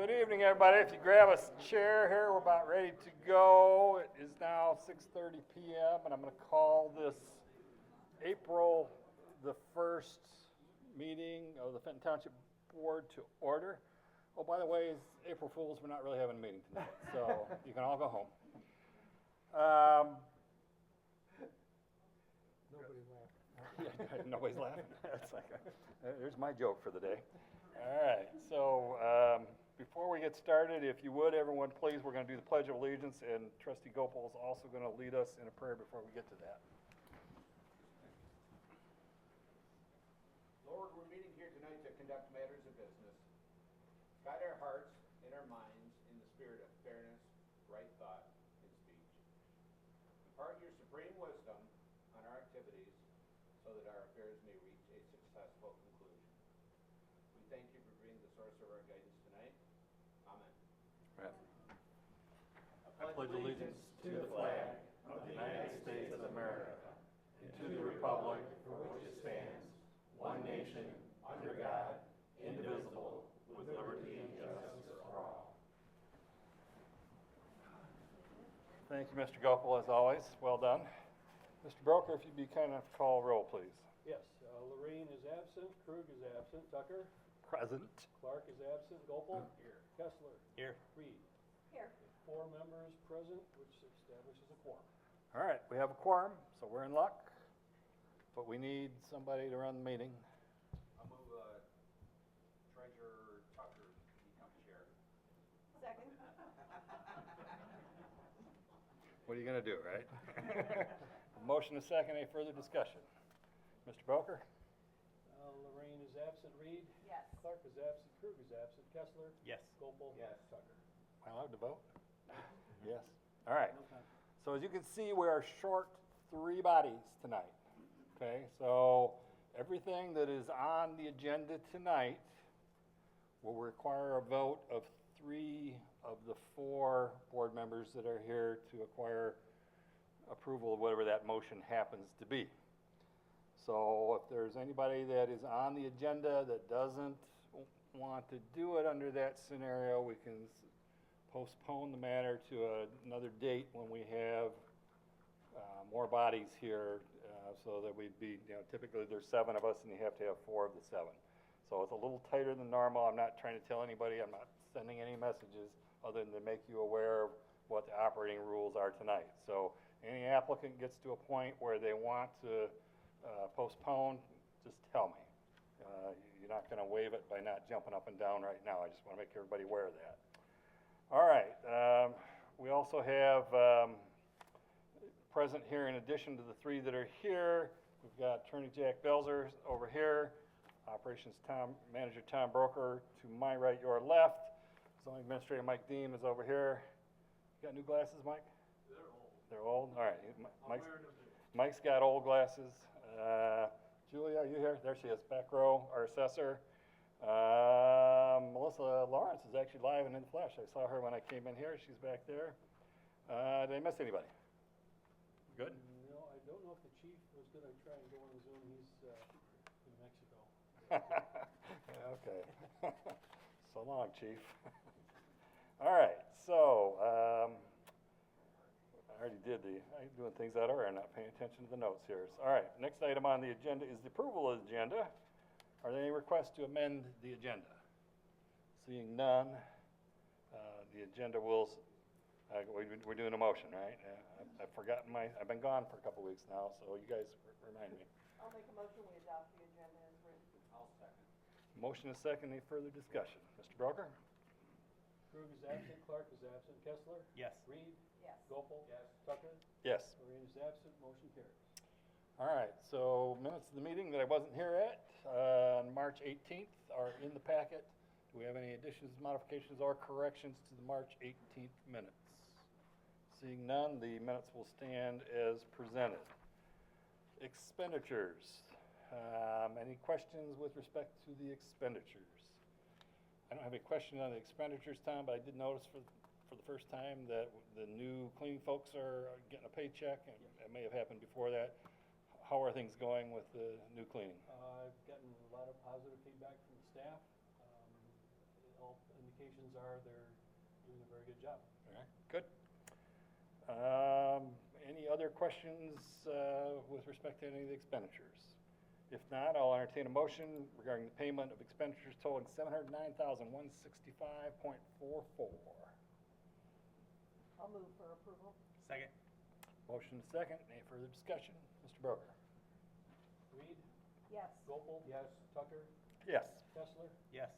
Good evening, everybody. If you grab a chair here, we're about ready to go. It is now 6:30 p.m. and I'm going to call this April the 1st meeting of the Fenton Township Board to order. Oh, by the way, it's April Fools. We're not really having a meeting tonight, so you can all go home. Nobody's laughing. Yeah, nobody's laughing. That's like there's my joke for the day. All right, so before we get started, if you would, everyone, please, we're going to do the Pledge of Allegiance, and Trustee Gopal is also going to lead us in a prayer before we get to that. Lord, we're meeting here tonight to conduct matters of business. Guide our hearts and our minds in the spirit of fairness, right thought, and speech. Impart your supreme wisdom on our activities so that our affairs may reach a successful conclusion. We thank you for being the source of our guidance tonight. Amen. Right. I pledge allegiance to the flag of the United States of America and to the republic for which it stands, one nation, under God, indivisible, with liberty and justice for all. Thank you, Mr. Gopal, as always. Well done. Mr. Broker, if you'd be kind enough to call roll, please. Yes, Lorraine is absent, Krug is absent, Tucker, Present. Clark is absent, Gopal. Here. Kessler. Here. Reed. Here. 4 members present, which establishes a quorum. All right, we have a quorum, so we're in luck, but we need somebody to run the meeting. I'll move Treasurer Tucker become chair. Second. What are you going to do, right? Motion is second. Any further discussion? Mr. Broker? Lorraine is absent, Reed. Yes. Clark is absent, Krug is absent, Kessler. Yes. Gopal. Yes. Tucker. Am I allowed to vote? Yes. All right. So as you can see, we are short 3 bodies tonight. Okay, so everything that is on the agenda tonight will require a vote of 3 of the 4 board members that are here to acquire approval of whatever that motion happens to be. So if there's anybody that is on the agenda that doesn't want to do it under that scenario, we can postpone the matter to another date when we have more bodies here, so that we'd be, typically there's 7 of us and you have to have 4 of the 7. So it's a little tighter than normal. I'm not trying to tell anybody, I'm not sending any messages other than to make you aware of what the operating rules are tonight. So any applicant gets to a point where they want to postpone, just tell me. You're not going to waive it by not jumping up and down right now. I just want to make everybody aware of that. All right. We also have present here, in addition to the 3 that are here, we've got Attorney Jack Belzer over here, Operations Manager Tom Broker to my right, your left. Zoning Administrator Mike Deem is over here. You got new glasses, Mike? They're old. They're old? All right. I'm wearing them. Mike's got old glasses. Julia, are you here? There she is, back row, our assessor. Melissa Lawrence is actually live and in the flesh. I saw her when I came in here. She's back there. Did I miss anybody? Good? No, I don't know if the chief was going to try and go on Zoom. He's in Mexico. Yeah, okay. So long, Chief. All right, so I already did I'm doing things out of order. I'm not paying attention to the notes here. All right, next item on the agenda is the approval of the agenda. Are there any requests to amend the agenda? Seeing none, the agenda will, we're doing a motion, right? I've forgotten I've been gone for a couple weeks now, so you guys remind me. I'll make a motion, we adopt the agenda as written. I'll second. Motion is second. Any further discussion? Mr. Broker? Krug is absent, Clark is absent, Kessler. Yes. Reed. Yes. Gopal. Yes. Tucker. Yes. Lorraine is absent, motion carries. All right, so minutes of the meeting that I wasn't here at on March 18th are in the packet. Do we have any additions, modifications, or corrections to the March 18th minutes? Seeing none, the minutes will stand as presented. Expenditures. Any questions with respect to the expenditures? I don't have any question on the expenditures, Tom, but I did notice for the first time that the new cleaning folks are getting a paycheck, and it may have happened before that. How are things going with the new cleaning? I've gotten a lot of positive feedback from the staff. It all indications are they're doing a very good job. All right, good. Any other questions with respect to any of the expenditures? If not, I'll entertain a motion regarding the payment of expenditures totaling $709,165.44. I'll move for approval. Second. Motion is second. Any further discussion? Mr. Broker? Reed, Yes. Gopel. Yes. Tucker, Yes. Kessler, Yes.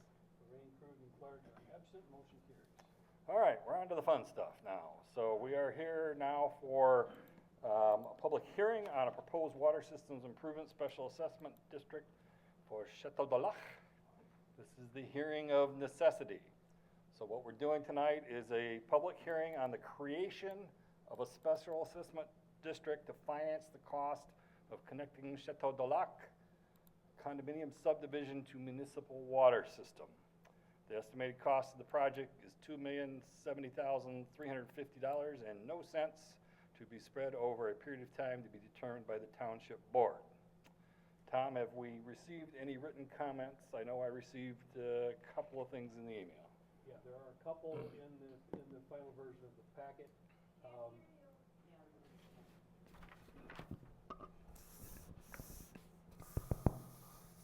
Lorraine, Krug, and Clark are absent, motion carries. All right, we're on to the fun stuff now. So we are here now for a public hearing on a proposed water systems improvement special assessment district for Chateau de Lac. This is the hearing of necessity. So what we're doing tonight is a public hearing on the creation of a special assessment district to finance the cost of connecting Chateau de Lac condominium subdivision to municipal water system. The estimated cost of the project is $2,070,350 and no cents, to be spread over a period of time to be determined by the Township Board. Tom, have we received any written comments? I know I received a couple of things in the email. Yeah, there are a couple in the final version of the packet.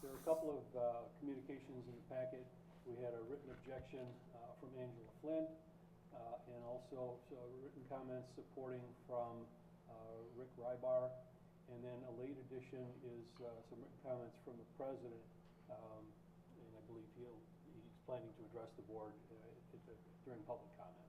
There are a couple of communications in the packet. We had a written objection from Angela Flynn, and also written comments supporting from Rick Rybar. And then a late addition is some written comments from the president, and I believe he's planning to address the board during public comment.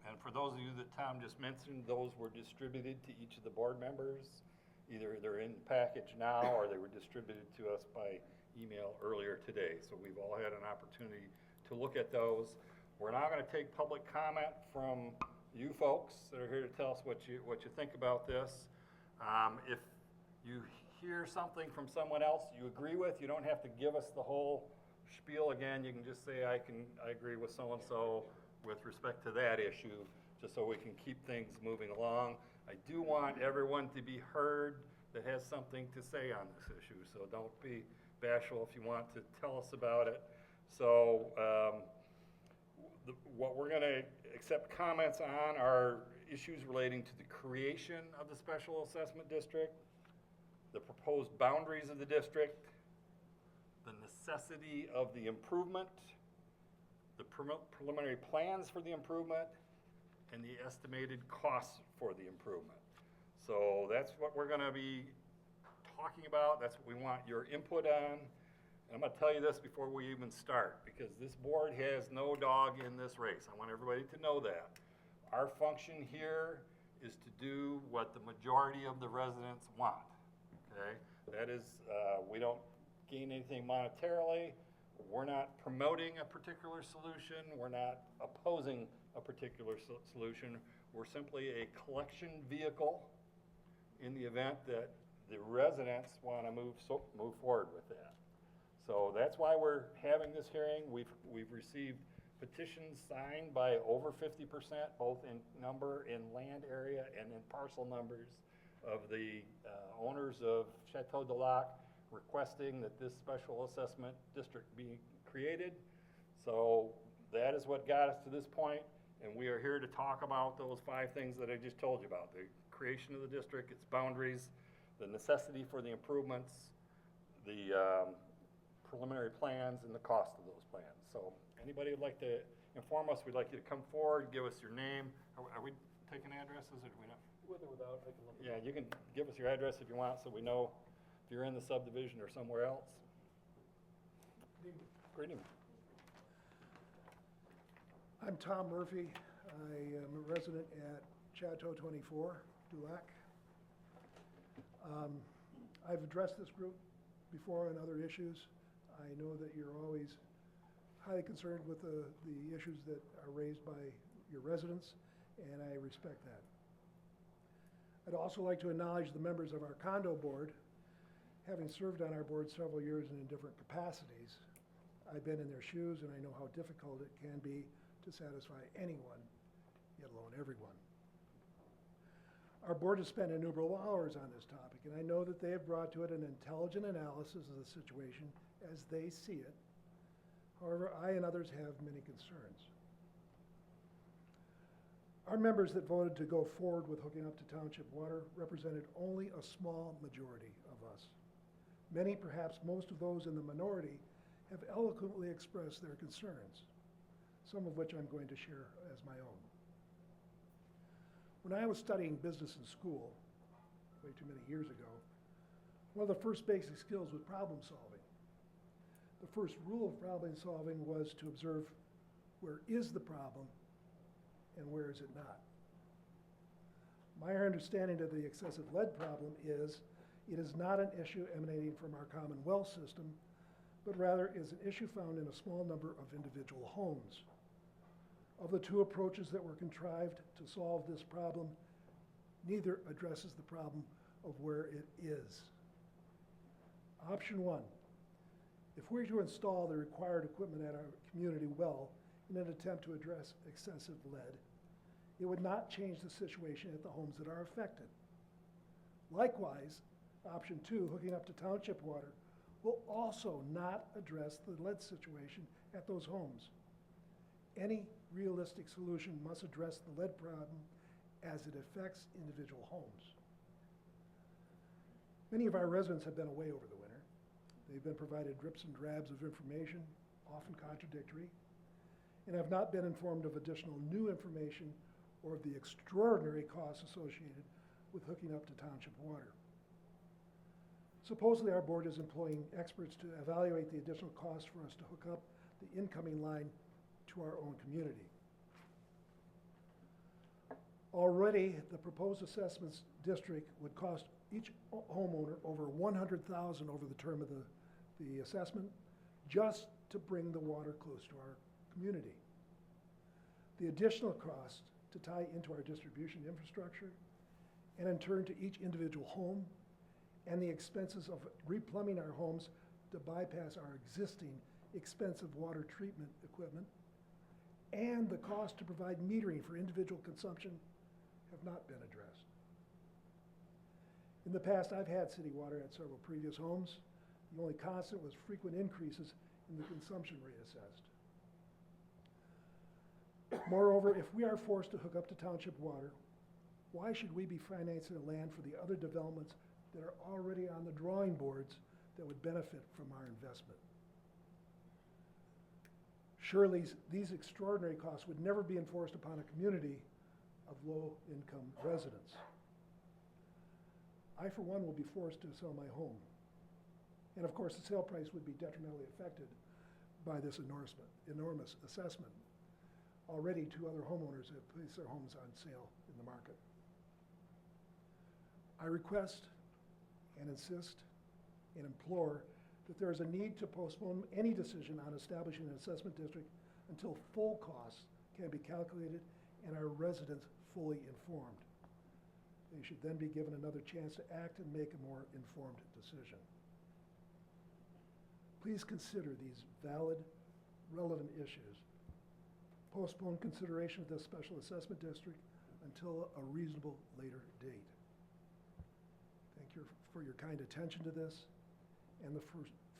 And for those of you that Tom just mentioned, those were distributed to each of the board members. Either they're in the package now or they were distributed to us by email earlier today. So we've all had an opportunity to look at those. We're now going to take public comment from you folks that are here to tell us what you think about this. If you hear something from someone else you agree with, you don't have to give us the whole spiel again. You can just say, I agree with so-and-so with respect to that issue, just so we can keep things moving along. I do want everyone to be heard that has something to say on this issue, so don't be bashful if you want to tell us about it. So what we're going to accept comments on are issues relating to the creation of the special assessment district, the proposed boundaries of the district, the necessity of the improvement, the preliminary plans for the improvement, and the estimated costs for the improvement. So that's what we're going to be talking about. That's what we want your input on. And I'm going to tell you this before we even start, because this board has no dog in this race. I want everybody to know that. Our function here is to do what the majority of the residents want, okay? That is, we don't gain anything monetarily. We're not promoting a particular solution. We're not opposing a particular solution. We're simply a collection vehicle in the event that the residents want to move forward with that. So that's why we're having this hearing. We've received petitions signed by over 50%, both in number, in land area, and in parcel numbers of the owners of Chateau de Lac requesting that this special assessment district be created. So that is what got us to this point, and we are here to talk about those 5 things that I just told you about: the creation of the district, its boundaries, the necessity for the improvements, the preliminary plans, and the cost of those plans. So anybody would like to inform us, we'd like you to come forward, give us your name. Are we taking addresses, or do we not? With or without, I can look. Yeah, you can give us your address if you want, so we know if you're in the subdivision or somewhere else. Great evening. I'm Tom Murphy. I am a resident at Chateau 24, Dulac. I've addressed this group before on other issues. I know that you're always highly concerned with the issues that are raised by your residents, and I respect that. I'd also like to acknowledge the members of our condo board. Having served on our board several years and in different capacities, I've been in their shoes, and I know how difficult it can be to satisfy anyone, yet alone everyone. Our board has spent innumerable hours on this topic, and I know that they have brought to it an intelligent analysis of the situation as they see it. However, I and others have many concerns. Our members that voted to go forward with hooking up to township water represented only a small majority of us. Many, perhaps most of those in the minority, have eloquently expressed their concerns, some of which I'm going to share as my own. When I was studying business in school, way too many years ago, one of the first basic skills was problem solving. The first rule of problem solving was to observe where is the problem and where is it not. My understanding of the excessive lead problem is it is not an issue emanating from our common well system, but rather is an issue found in a small number of individual homes. Of the two approaches that were contrived to solve this problem, neither addresses the problem of where it is. Option one, if we're to install the required equipment at our community well in an attempt to address excessive lead, it would not change the situation at the homes that are affected. Likewise, option two, hooking up to township water, will also not address the lead situation at those homes. Any realistic solution must address the lead problem as it affects individual homes. Many of our residents have been away over the winter. They've been provided drips and drabs of information, often contradictory, and have not been informed of additional new information or of the extraordinary costs associated with hooking up to township water. Supposedly, our board is employing experts to evaluate the additional costs for us to hook up the incoming line to our own community. Already, the proposed assessments district would cost each homeowner over $100,000 over the term of the assessment just to bring the water close to our community. The additional cost to tie into our distribution infrastructure and in turn to each individual home, and the expenses of replumbing our homes to bypass our existing expensive water treatment equipment, and the cost to provide metering for individual consumption have not been addressed. In the past, I've had city water at several previous homes. The only constant was frequent increases in the consumption rate assessed. Moreover, if we are forced to hook up to township water, why should we be financing the land for the other developments that are already on the drawing boards that would benefit from our investment? Surely these extraordinary costs would never be enforced upon a community of low-income residents. I, for one, will be forced to sell my home. And of course, the sale price would be detrimentally affected by this enormous assessment. Already, 2 other homeowners have placed their homes on sale in the market. I request and insist and implore that there is a need to postpone any decision on establishing an assessment district until full costs can be calculated and our residents fully informed. They should then be given another chance to act and make a more informed decision. Please consider these valid, relevant issues. Postpone consideration of this special assessment district until a reasonable later date. Thank you for your kind attention to this and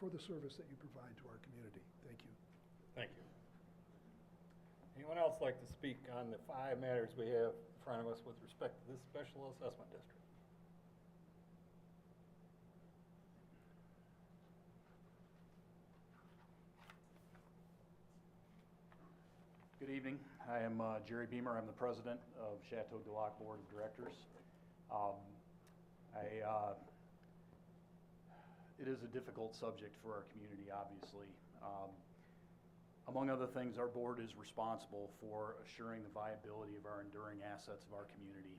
for the service that you provide to our community. Thank you. Thank you. Anyone else like to speak on the 5 matters we have in front of us with respect to this special assessment district? Good evening. I am Jerry Beamer. I'm the president of Chateau du Lac Board of Directors. It is a difficult subject for our community, obviously. Among other things, our board is responsible for assuring the viability of our enduring assets of our community.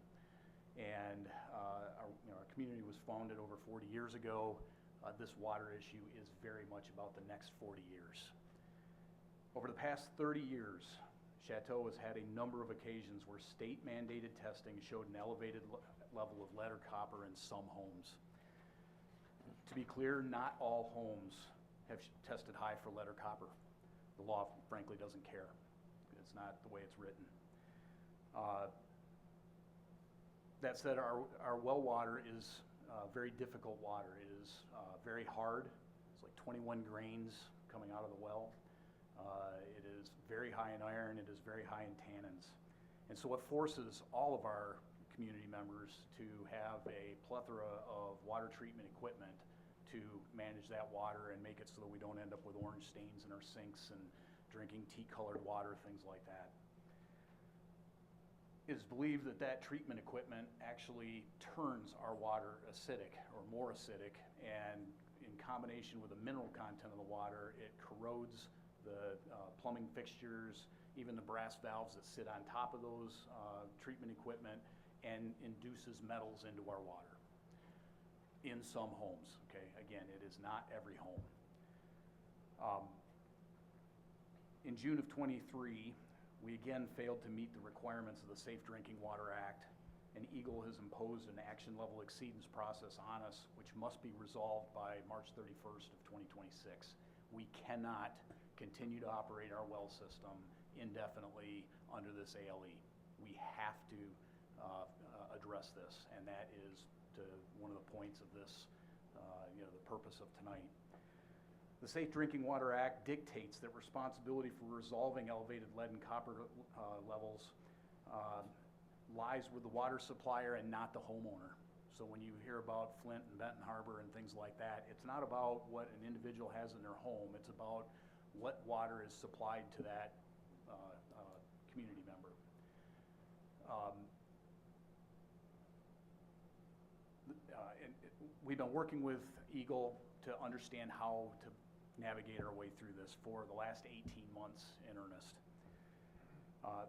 And our community was founded over 40 years ago. This water issue is very much about the next 40 years. Over the past 30 years, Chateau has had a number of occasions where state-mandated testing showed an elevated level of lead or copper in some homes. To be clear, not all homes have tested high for lead or copper. The law, frankly, doesn't care. It's not the way it's written. That said, our well water is very difficult water. It is very hard. It's like 21 grains coming out of the well. It is very high in iron, it is very high in tannins. And so it forces all of our community members to have a plethora of water treatment equipment to manage that water and make it so that we don't end up with orange stains in our sinks and drinking tea-colored water, things like that. It is believed that that treatment equipment actually turns our water acidic or more acidic, and in combination with the mineral content of the water, it corrodes the plumbing fixtures, even the brass valves that sit on top of those treatment equipment, and induces metals into our water in some homes, okay? Again, it is not every home. In June of '23, we again failed to meet the requirements of the Safe Drinking Water Act, and Eagle has imposed an action level exceedance process on us, which must be resolved by March 31st of 2026. We cannot continue to operate our well system indefinitely under this ALE. We have to address this, and that is one of the points of this, the purpose of tonight. The Safe Drinking Water Act dictates that responsibility for resolving elevated lead and copper levels lies with the water supplier and not the homeowner. So when you hear about Flint and Benton Harbor and things like that, it's not about what an individual has in their home, it's about what water is supplied to that community member. We've been working with Eagle to understand how to navigate our way through this for the last 18 months in earnest.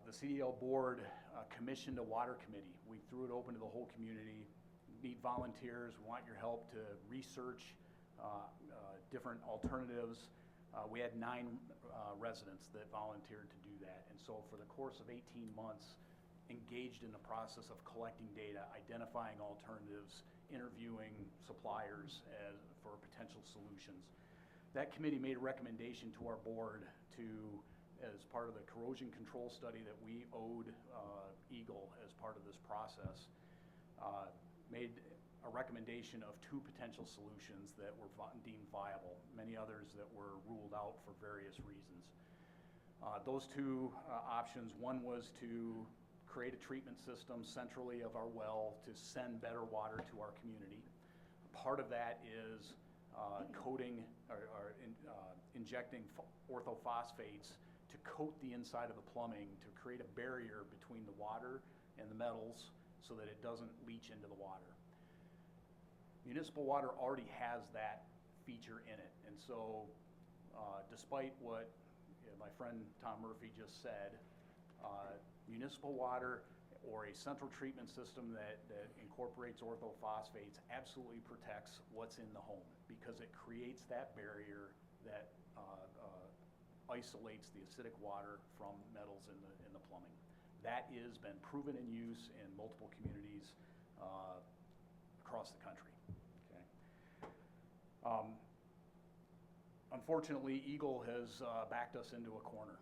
The CDL board commissioned a water committee. We threw it open to the whole community. Need volunteers, we want your help to research different alternatives. We had 9 residents that volunteered to do that. And so for the course of 18 months, engaged in the process of collecting data, identifying alternatives, interviewing suppliers for potential solutions. That committee made a recommendation to our board to, as part of the corrosion control study that we owed Eagle as part of this process, made a recommendation of 2 potential solutions that were deemed viable, many others that were ruled out for various reasons. Those 2 options, one was to create a treatment system centrally of our well to send better water to our community. Part of that is coating or injecting orthophosphates to coat the inside of the plumbing to create a barrier between the water and the metals so that it doesn't leach into the water. Municipal water already has that feature in it, and so despite what my friend Tom Murphy just said, municipal water or a central treatment system that incorporates orthophosphates absolutely protects what's in the home because it creates that barrier that isolates the acidic water from metals in the plumbing. That has been proven in use in multiple communities across the country. Okay. Unfortunately, Eagle has backed us into a corner.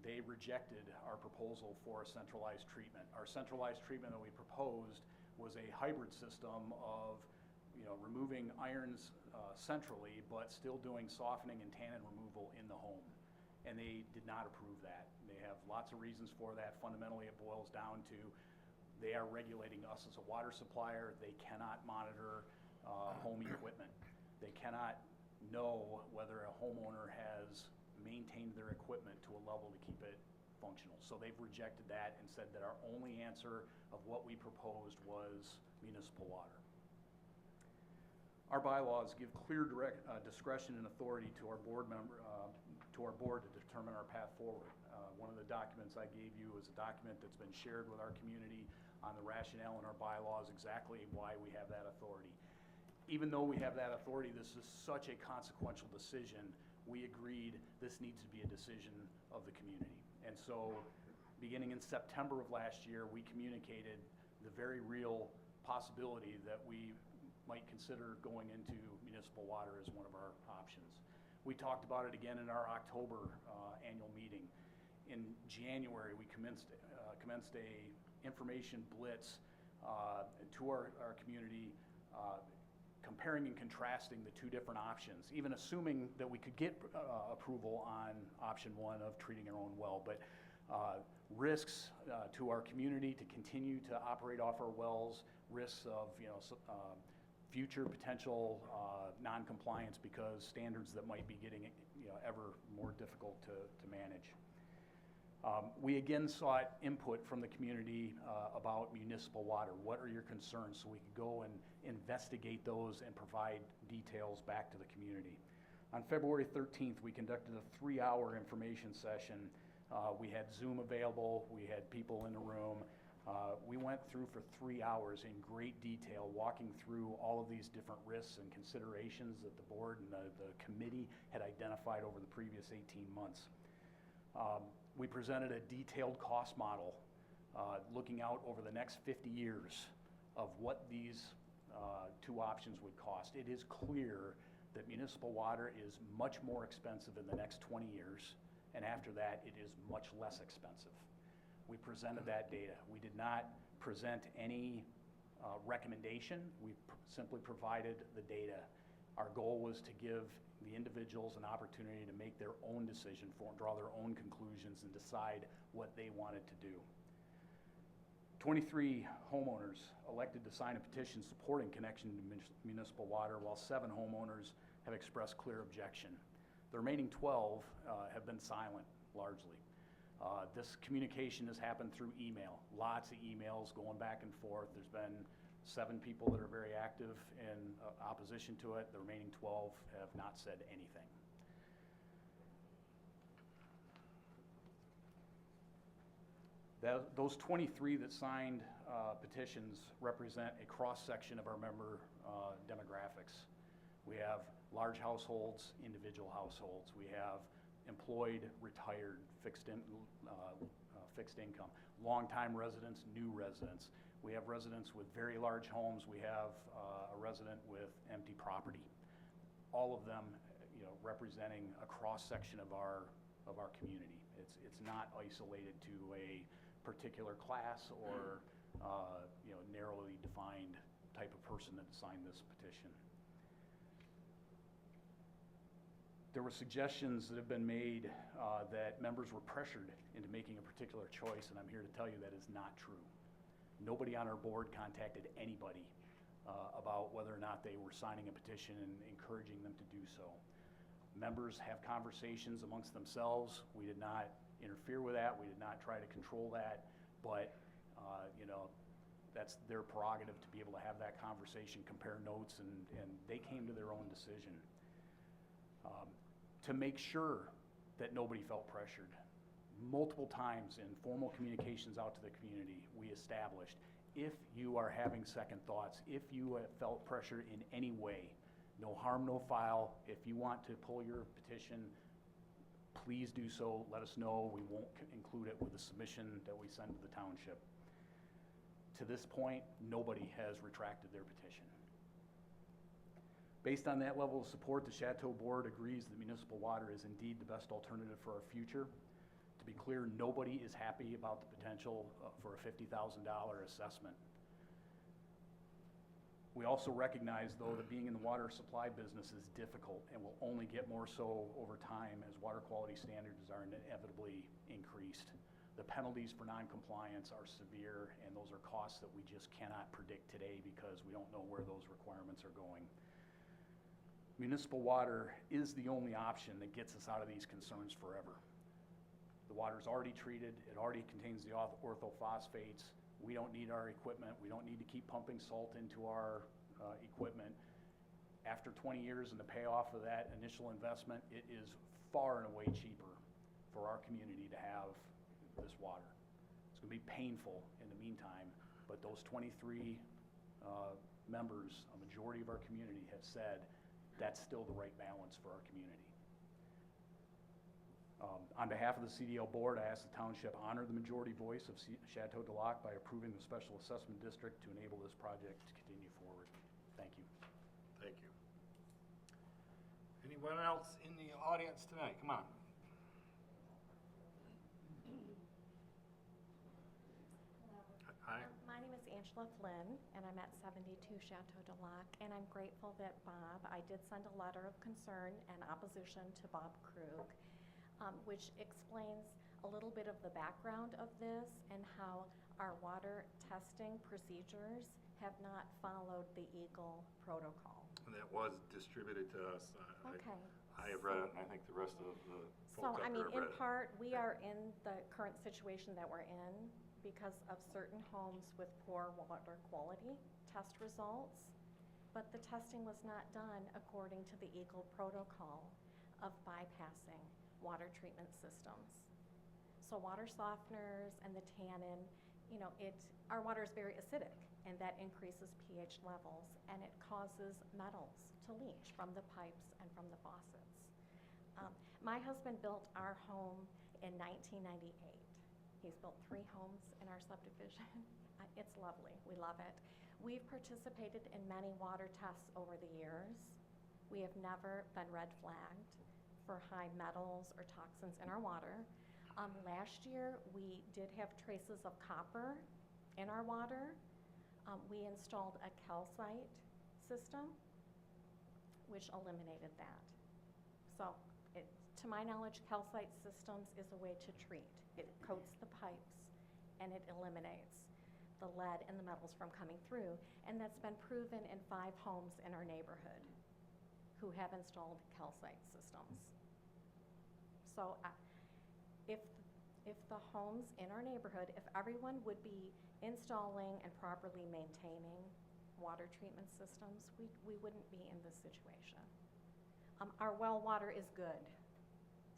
They rejected our proposal for a centralized treatment. Our centralized treatment that we proposed was a hybrid system of, removing irons centrally, but still doing softening and tannin removal in the home. And they did not approve that. They have lots of reasons for that. Fundamentally, it boils down to they are regulating us as a water supplier. They cannot monitor home equipment. They cannot know whether a homeowner has maintained their equipment to a level to keep it functional. So they've rejected that and said that our only answer of what we proposed was municipal water. Our bylaws give clear discretion and authority to our board to determine our path forward. One of the documents I gave you is a document that's been shared with our community on the rationale in our bylaws, exactly why we have that authority. Even though we have that authority, this is such a consequential decision. We agreed this needs to be a decision of the community. And so beginning in September of last year, we communicated the very real possibility that we might consider going into municipal water as one of our options. We talked about it again in our October annual meeting. In January, we commenced a information blitz to our community, comparing and contrasting the two different options, even assuming that we could get approval on option one of treating our own well, but risks to our community to continue to operate off our wells, risks of future potential non-compliance because standards that might be getting ever more difficult to manage. We again sought input from the community about municipal water. What are your concerns? So we could go and investigate those and provide details back to the community. On February 13th, we conducted a 3-hour information session. We had Zoom available, we had people in the room. We went through for 3 hours in great detail, walking through all of these different risks and considerations that the board and the committee had identified over the previous 18 months. We presented a detailed cost model looking out over the next 50 years of what these two options would cost. It is clear that municipal water is much more expensive in the next 20 years, and after that, it is much less expensive. We presented that data. We did not present any recommendation. We simply provided the data. Our goal was to give the individuals an opportunity to make their own decision, draw their own conclusions, and decide what they wanted to do. 23 homeowners elected to sign a petition supporting connection to municipal water, while 7 homeowners have expressed clear objection. The remaining 12 have been silent, largely. This communication has happened through email, lots of emails going back and forth. There's been 7 people that are very active in opposition to it. The remaining 12 have not said anything. Those 23 that signed petitions represent a cross-section of our member demographics. We have large households, individual households. We have employed, retired, fixed income, longtime residents, new residents. We have residents with very large homes. We have a resident with empty property. All of them, representing a cross-section of our community. It's not isolated to a particular class or narrowly defined type of person that signed this petition. There were suggestions that have been made that members were pressured into making a particular choice, and I'm here to tell you that is not true. Nobody on our board contacted anybody about whether or not they were signing a petition and encouraging them to do so. Members have conversations amongst themselves. We did not interfere with that. We did not try to control that, but that's their prerogative to be able to have that conversation, compare notes, and they came to their own decision. To make sure that nobody felt pressured, multiple times in formal communications out to the community, we established if you are having second thoughts, if you have felt pressure in any way, no harm, no foul. If you want to pull your petition, please do so. Let us know. We won't include it with the submission that we send to the township. To this point, nobody has retracted their petition. Based on that level of support, the Chateau Board agrees that municipal water is indeed the best alternative for our future. To be clear, nobody is happy about the potential for a $50,000 assessment. We also recognize, though, that being in the water supply business is difficult and will only get more so over time as water quality standards are inevitably increased. The penalties for noncompliance are severe, and those are costs that we just cannot predict today because we don't know where those requirements are going. Municipal water is the only option that gets us out of these concerns forever. The water's already treated, it already contains the orthophosphates. We don't need our equipment, we don't need to keep pumping salt into our equipment. After 20 years and the payoff of that initial investment, it is far and away cheaper for our community to have this water. It's gonna be painful in the meantime, but those 23 members, a majority of our community, have said that's still the right balance for our community. On behalf of the CDL board, I ask the township honor the majority voice of Chateau de Lac by approving the special assessment district to enable this project to continue forward. Thank you. Thank you. Anyone else in the audience tonight? Come on. My name is Angela Flynn, and I'm at 72 Chateau de Lac, and I'm grateful that Bob, I did send a letter of concern and opposition to Bob Krug, which explains a little bit of the background of this and how our water testing procedures have not followed the Eagle protocol. And that was distributed to us. Okay. I have read it, and I think the rest of the So, folks I up mean, there in have read it. part, we are in the current situation that we're in because of certain homes with poor water quality test results, but the testing was not done according to the Eagle protocol of bypassing water treatment systems. So water softeners and the tannin, you know, our water is very acidic, and that increases pH levels, and it causes metals to leach from the pipes and from the faucets. My husband built our home in 1998. He's built 3 homes in our subdivision. It's lovely. We love it. We've participated in many water tests over the years. We have never been red flagged for high metals or toxins in our water. Last year, we did have traces of copper in our water. We installed a calcite system, which eliminated that. So, to my knowledge, calcite systems is a way to treat. It coats the pipes and it eliminates the lead and the metals from coming through. And that's been proven in 5 homes in our neighborhood who have installed calcite systems. So if the homes in our neighborhood, if everyone would be installing and properly maintaining water treatment systems, we wouldn't be in this situation. Our well water is good,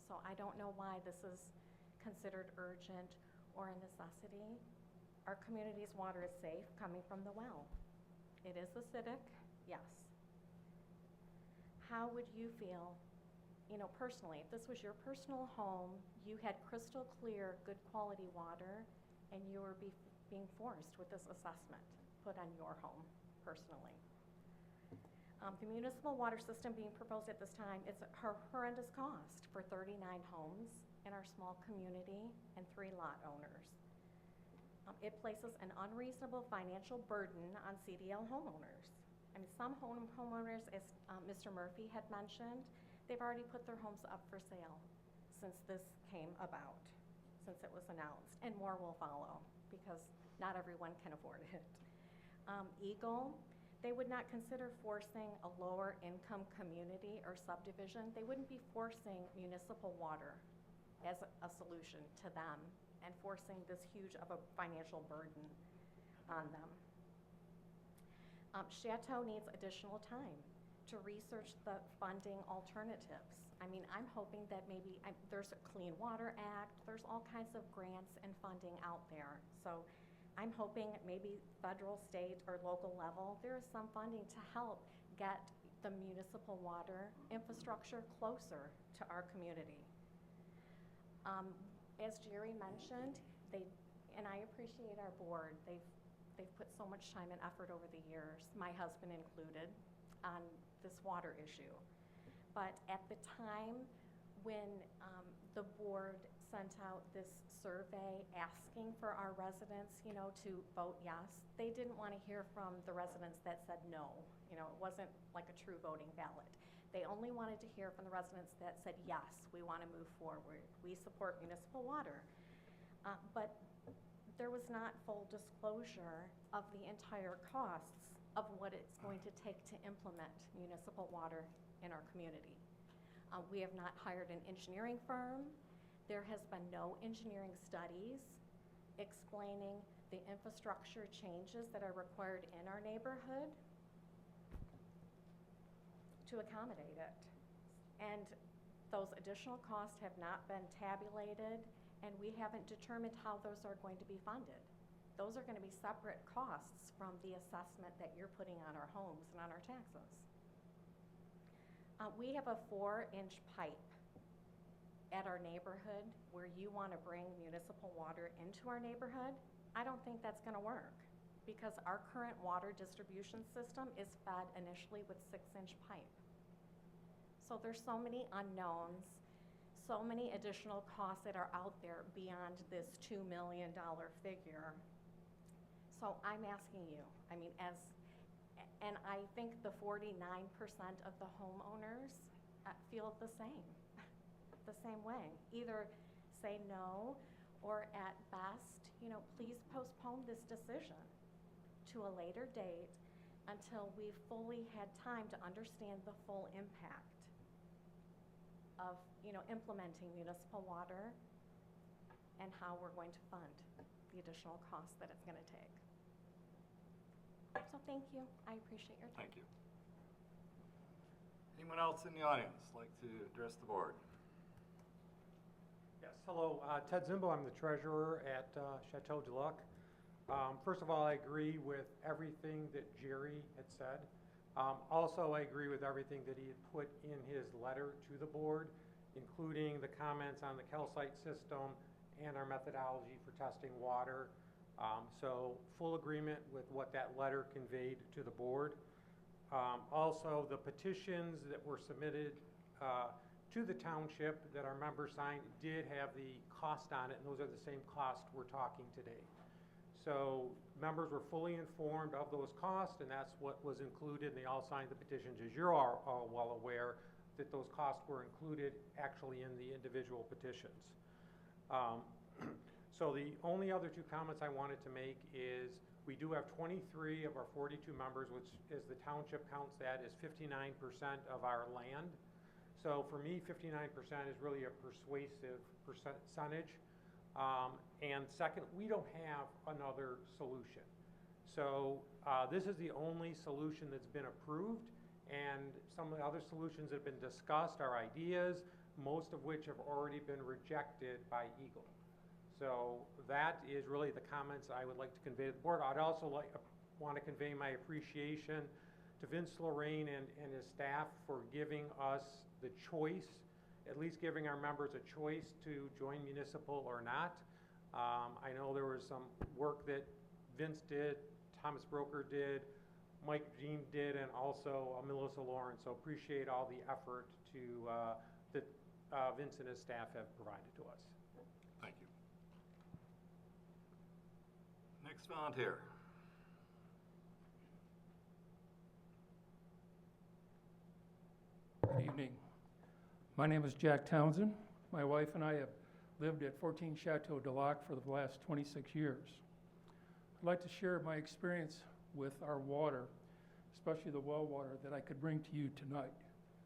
so I don't know why this is considered urgent or a necessity. Our community's water is safe coming from the well. It is acidic, yes. How would you feel, you know, personally, if this was your personal home, you had crystal clear, good quality water, and you were being forced with this assessment put on your home personally? The municipal water system being proposed at this time is a horrendous cost for 39 homes in our small community and 3 lot owners. It places an unreasonable financial burden on CDL homeowners. I mean, some homeowners, as Mr. Murphy had mentioned, they've already put their homes up for sale since this came about, since it was announced, and more will follow because not everyone can afford it. Eagle, they would not consider forcing a lower income community or subdivision. They wouldn't be forcing municipal water as a solution to them and forcing this huge of a financial burden on them. Chateau needs additional time to research the funding alternatives. I mean, I'm hoping that maybe there's a Clean Water Act, there's all kinds of grants and funding out there. So I'm hoping maybe federal, state, or local level, there is some funding to help get the municipal water infrastructure closer to our community. As Jerry mentioned, and I appreciate our board, they've put so much time and effort over the years, my husband included, on this water issue. But at the time when the board sent out this survey asking for our residents, you know, to vote yes, they didn't want to hear from the residents that said no. You know, it wasn't like a true voting ballot. They only wanted to hear from the residents that said, yes, we want to move forward. We support municipal water. But there was not full disclosure of the entire costs of what it's going to take to implement municipal water in our community. We have not hired an engineering firm. There has been no engineering studies explaining the infrastructure changes that are required in our neighborhood to accommodate it. And those additional costs have not been tabulated, and we haven't determined how those are going to be funded. Those are going to be separate costs from the assessment that you're putting on our homes and on our taxes. We have a 4-inch pipe at our neighborhood where you want to bring municipal water into our neighborhood. I don't think that's going to work because our current water distribution system is fed initially with 6-inch pipe. So there's so many unknowns, so many additional costs that are out there beyond this $2 million figure. So I'm asking you, I mean, and I think the 49% of the homeowners feel the same way. Either say no, or at best, please postpone this decision to a later date until we've fully had time to understand the full impact of, implementing municipal water and how we're going to fund the additional costs that it's gonna take. So thank you, I appreciate your time. Thank you. Anyone else in the audience like to address the board? Yes, hello, Ted Zimbo, I'm the treasurer at Chateau du Lac. First of all, I agree with everything that Jerry had said. Also, I agree with everything that he had put in his letter to the board, including the comments on the calcite system and our methodology for testing water. So full agreement with what that letter conveyed to the board. Also, the petitions that were submitted to the township that our members signed did have the cost on it, and those are the same costs we're talking today. So members were fully informed of those costs, and that's what was included, and they all signed the petitions, as you're all well aware, that those costs were included actually in the individual petitions. So the only other two comments I wanted to make is we do have 23 of our 42 members, which is the township counts that as 59% of our land. So for me, 59% is really a persuasive percentage. And second, we don't have another solution. So this is the only solution that's been approved, and some of the other solutions that have been discussed are ideas, most of which have already been rejected by Eagle. So that is really the comments I would like to convey to the board. I'd also want to convey my appreciation to Vince Lorraine and his staff for giving us the choice, at least giving our members a choice to join municipal or not. I know there was some work that Vince did, Thomas Broker did, Mike Jean did, and also Melissa Lawrence. So appreciate all the effort that Vince and his staff have provided to us. Thank you. Next volunteer. Good evening. My name is Jack Townsend. My wife and I have lived at 14 Chateau du Lac for the last 26 years. I'd like to share my experience with our water, especially the well water, that I could bring to you tonight.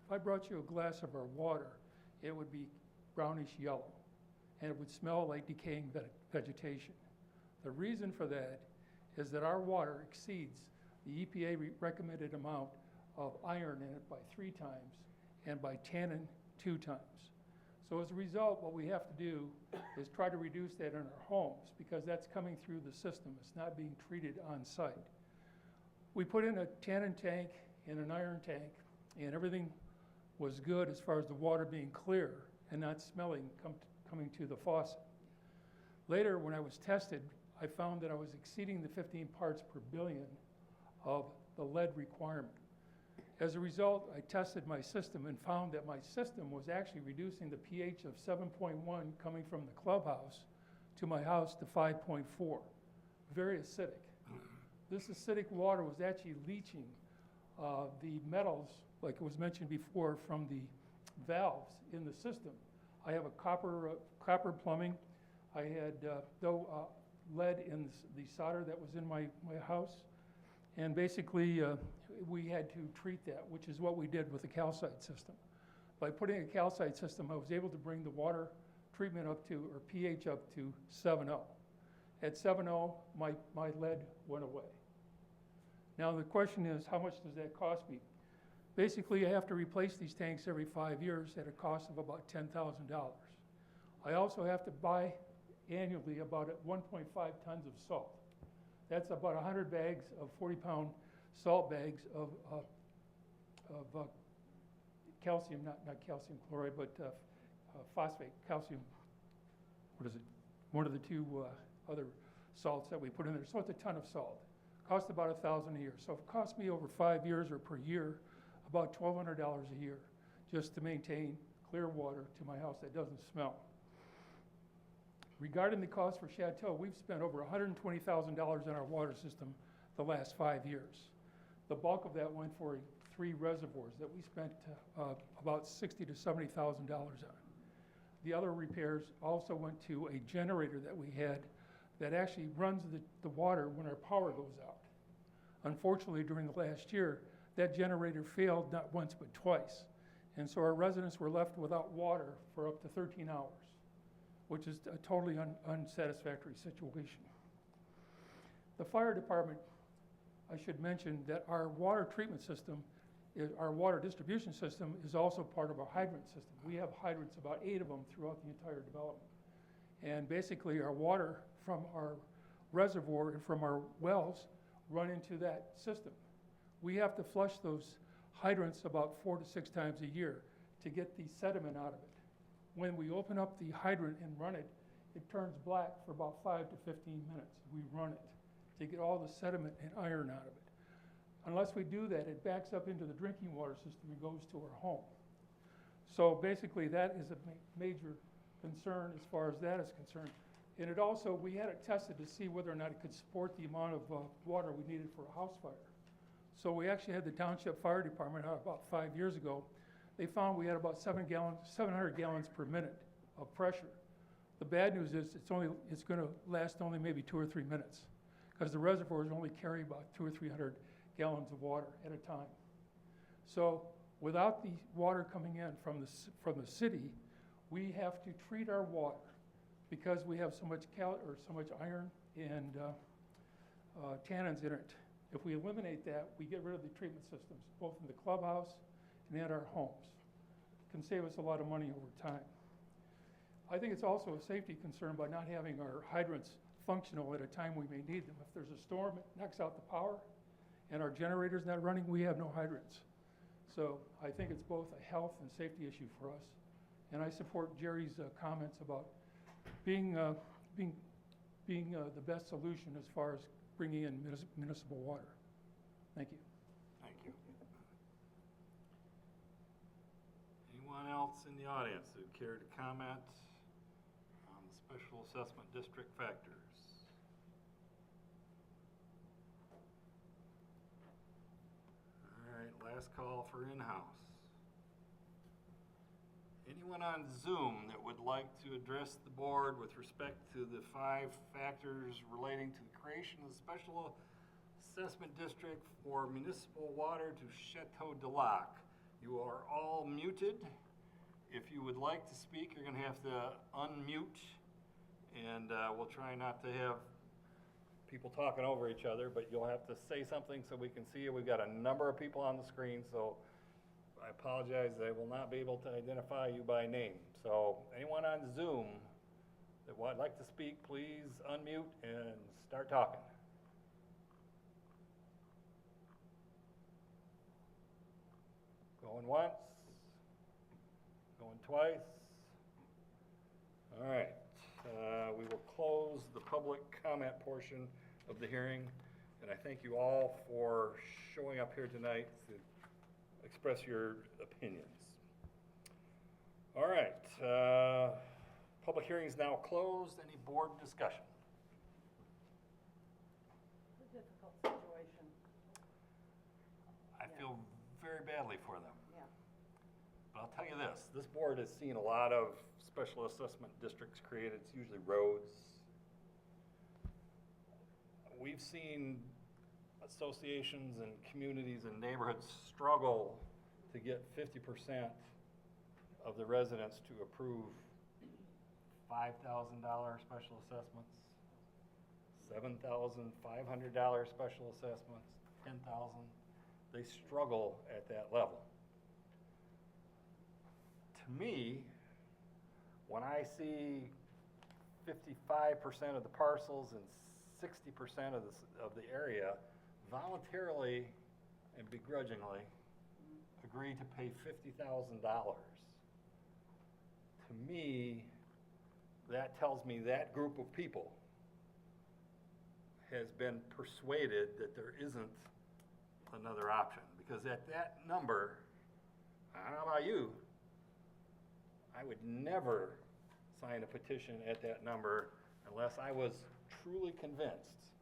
If I brought you a glass of our water, it would be brownish yellow, and it would smell like decaying vegetation. The reason for that is that our water exceeds the EPA recommended amount of iron in it by 3 times and by tannin 2 times. So as a result, what we have to do is try to reduce that in our homes, because that's coming through the system. It's not being treated on site. We put in a tannin tank and an iron tank, and everything was good as far as the water being clear and not smelling coming to the faucet. Later, when I was tested, I found that I was exceeding the 15 parts per billion of the lead requirement. As a result, I tested my system and found that my system was actually reducing the pH of 7.1 coming from the clubhouse to my house to 5.4. Very acidic. This acidic water was actually leaching the metals, like it was mentioned before, from the valves in the system. I have a copper plumbing. I had lead in the solder that was in my house. And basically, we had to treat that, which is what we did with the calcite system. By putting a calcite system, I was able to bring the water treatment up to, or pH up to 7.0. At 7.0, my lead went away. Now the question is, how much does that cost me? Basically, I have to replace these tanks every 5 years at a cost of about $10,000. I also have to buy annually about 1.5 tons of salt. That's about 100 bags of 40-pound salt bags of calcium, not calcium chloride, but phosphate, calcium, what is it? One of the two other salts that we put in there. So it's a ton of salt. Costs about $1,000 a year. So it costs me over 5 years or per year about $1,200 a year just to maintain clear water to my house that doesn't smell. Regarding the cost for Chateau, we've spent over $120,000 on our water system the last 5 years. The bulk of that went for 3 reservoirs that we spent about $60,000 to $70,000 on. The other repairs also went to a generator that we had that actually runs the water when our power goes out. Unfortunately, during the last year, that generator failed not once but twice. And so our residents were left without water for up to 13 hours, which is a totally unsatisfactory situation. The fire department, I should mention that our water treatment system, our water distribution system is also part of our hydrant system. We have hydrants, about 8 of them throughout the entire development. And basically our water from our reservoir and from our wells run into that system. We have to flush those hydrants about 4 to 6 times a year to get the sediment out of it. When we open up the hydrant and run it, it turns black for about 5 to 15 minutes. We run it to get all the sediment and iron out of it. Unless we do that, it backs up into the drinking water system and goes to our home. So basically that is a major concern as far as that is concerned. And it also, we had it tested to see whether or not it could support the amount of water we needed for a house fire. So we actually had the Township Fire Department out about 5 years ago. They found we had about 700 gallons per minute of pressure. The bad news is it's going to last only maybe 2 or 3 minutes because the reservoirs only carry about 200 or 300 gallons of water at a time. So without the water coming in from the city, we have to treat our water because we have so much iron and tannins in it. If we eliminate that, we get rid of the treatment systems, both in the clubhouse and at our homes. It can save us a lot of money over time. I think it's also a safety concern by not having our hydrants functional at a time we may need them. If there's a storm, it knocks out the power, and our generator's not running, we have no hydrants. So I think it's both a health and safety issue for us. And I support Jerry's comments about being the best solution as far as bringing in municipal water. Thank you. Thank you. Anyone else in the audience who'd care to comment on the special assessment district factors? All right, last call for in-house. Anyone on Zoom that would like to address the board with respect to the 5 factors relating to the creation of the special assessment district for municipal water to Chateau de Lac? You are all muted. If you would like to speak, you're going to have to unmute, and we'll try not to have people talking over each other, but you'll have to say something so we can see you. We've got a number of people on the screen, so I apologize, I will not be able to identify you by name. So anyone on Zoom that would like to speak, please unmute and start talking. Going once, going twice. All right, we will close the public comment portion of the hearing, and I thank you all for showing up here tonight to express your opinions. All right, public hearing is now closed. Any board discussion? It's a difficult situation, I feel very badly for them. yeah. But I'll tell you this board has seen a lot of special assessment districts created. It's usually roads. We've seen associations and communities and neighborhoods struggle to get 50% of the residents to approve $5,000 special assessments, $7,500 special assessments, $10,000. They struggle at that level. To me, when I see 55% of the parcels and 60% of the area voluntarily and begrudgingly agree to pay $50,000, to me, that tells me that group of people has been persuaded that there isn't another option. Because at that number, I don't know about you, I would never sign a petition at that number unless I was truly convinced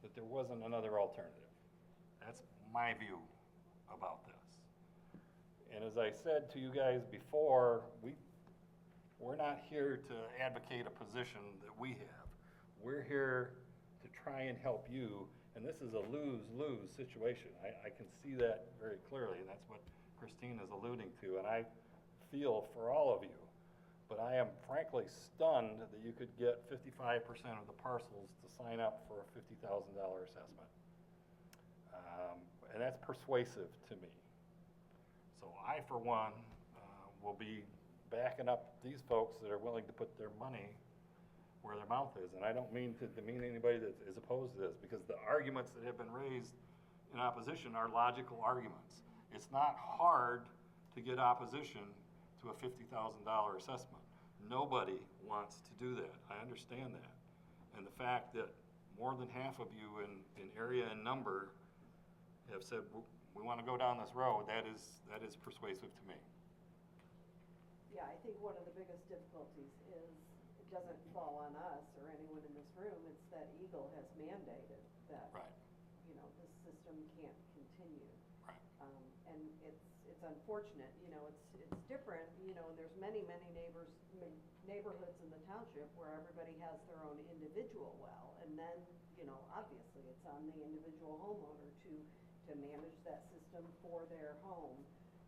that there wasn't another alternative. That's my view about this. And as I said to you guys before, we're not here to advocate a position that we have. We're here to try and help you, and this is a lose-lose situation. I can see that very clearly, and that's what Christine is alluding to, and I feel for all of you. But I am frankly stunned that you could get 55% of the parcels to sign up for a $50,000 assessment. And that's persuasive to me. So I, for one, will be backing up these folks that are willing to put their money where their mouth is. And I don't mean to demean anybody that is opposed to this, because the arguments that have been raised in opposition are logical arguments. It's not hard to get opposition to a $50,000 assessment. Nobody wants to do that. I understand that. And the fact that more than half of you in area and number have said, we want to go down this road, that is persuasive to me. Yeah, I think one of the biggest difficulties is it doesn't fall on us or anyone in this room. It's that Eagle has mandated that, Right. you know, this system can't continue. Right. And it's unfortunate, you know, it's different, you know, and there's many neighborhoods in the township where everybody has their own individual well, and then, you know, obviously it's on the individual homeowner to manage that system for their home.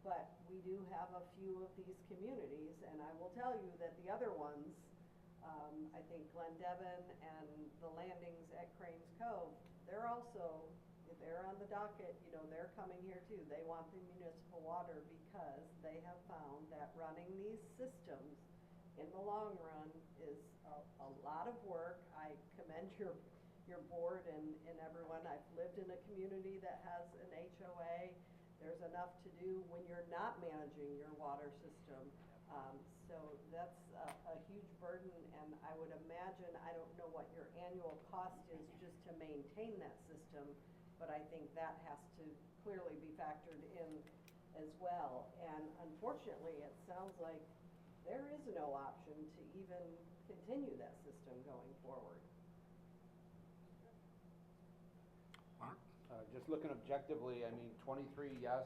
But we do have a few of these communities, and I will tell you that the other ones, I think Glendevin and the landings at Cranes Cove, they're also, they're on the docket, you know, they're coming here too. They want the municipal water because they have found that running these systems in the long run is a lot of work. I commend your board and everyone. I've lived in a community that has an HOA. There's enough to do when you're not managing your water system. So that's a huge burden, and I would imagine, I don't know what your annual cost is just to maintain that system, but I think that has to clearly be factored in as well. And unfortunately, it sounds like there is no option to even continue that system going forward. Mark? Just looking objectively, I mean, 23 yes,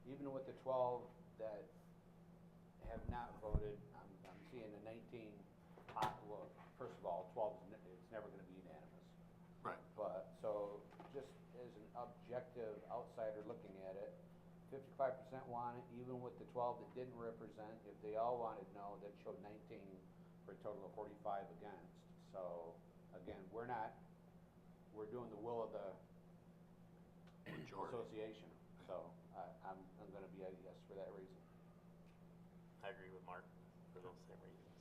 even with the 12 that have not voted, I'm seeing a 19, well, first of all, 12 it's never going to be unanimous. Right. But, so, just as an objective outsider looking at it, 55% want it, even with the 12 that didn't represent. If they all wanted no, that showed 19 for a total of 45 against. So, again, we're doing the will of the Majority. association. So, I'm going to be a yes for that reason. I agree with Mark for those same reasons.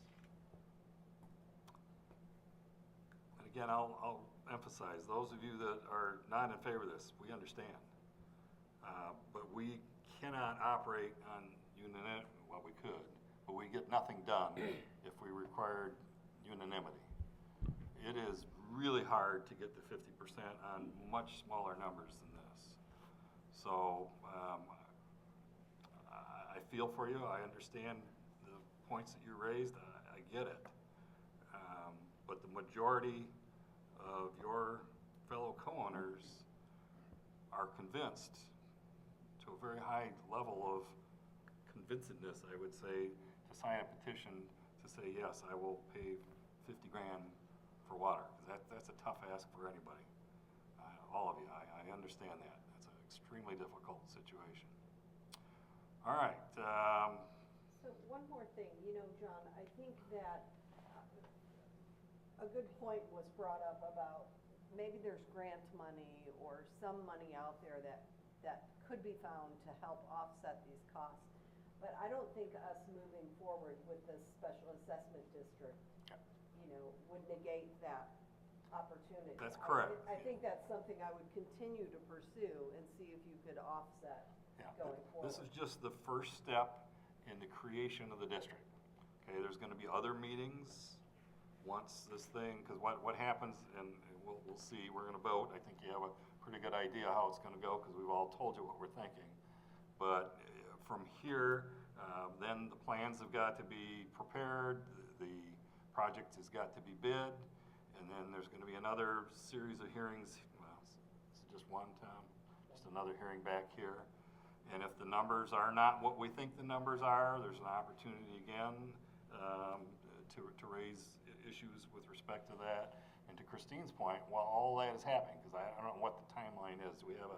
And again, I'll emphasize, those of you that are not in favor of this, we understand. But we cannot operate on unanimity, well, we could, but we get nothing done if we required unanimity. It is really hard to get to 50% on much smaller numbers than this. So I feel for you. I understand the points that you raised. I get it. But the majority of your fellow co-owners are convinced to a very high level of convincedness, I would say, to sign a petition to say, yes, I will pay 50 grand for water. That's a tough ask for anybody. All of you, I understand that. That's an extremely difficult situation. All right. So one more thing, you know, John, I think that a good point was brought up about maybe there's grant money or some money out there that could be found to help offset these costs. But I don't think us moving forward with this special assessment district, you know, would negate that opportunity. That's correct. I think that's something I would continue to pursue and see if you could offset going forward. This is just the first step in the creation of the district. Okay, there's going to be other meetings once this thing, because what happens, and we'll see, we're going to vote. I think you have a pretty good idea how it's going to go because we've all told you what we're thinking. But from here, then the plans have got to be prepared. The project has got to be bid, and then there's gonna be another series of hearings, well, is it just one, Tom? Just another hearing back here. And if the numbers are not what we think the numbers are, there's an opportunity again to raise issues with respect to that. And to Christine's point, while all that is happening, because I don't know what the timeline is, do we have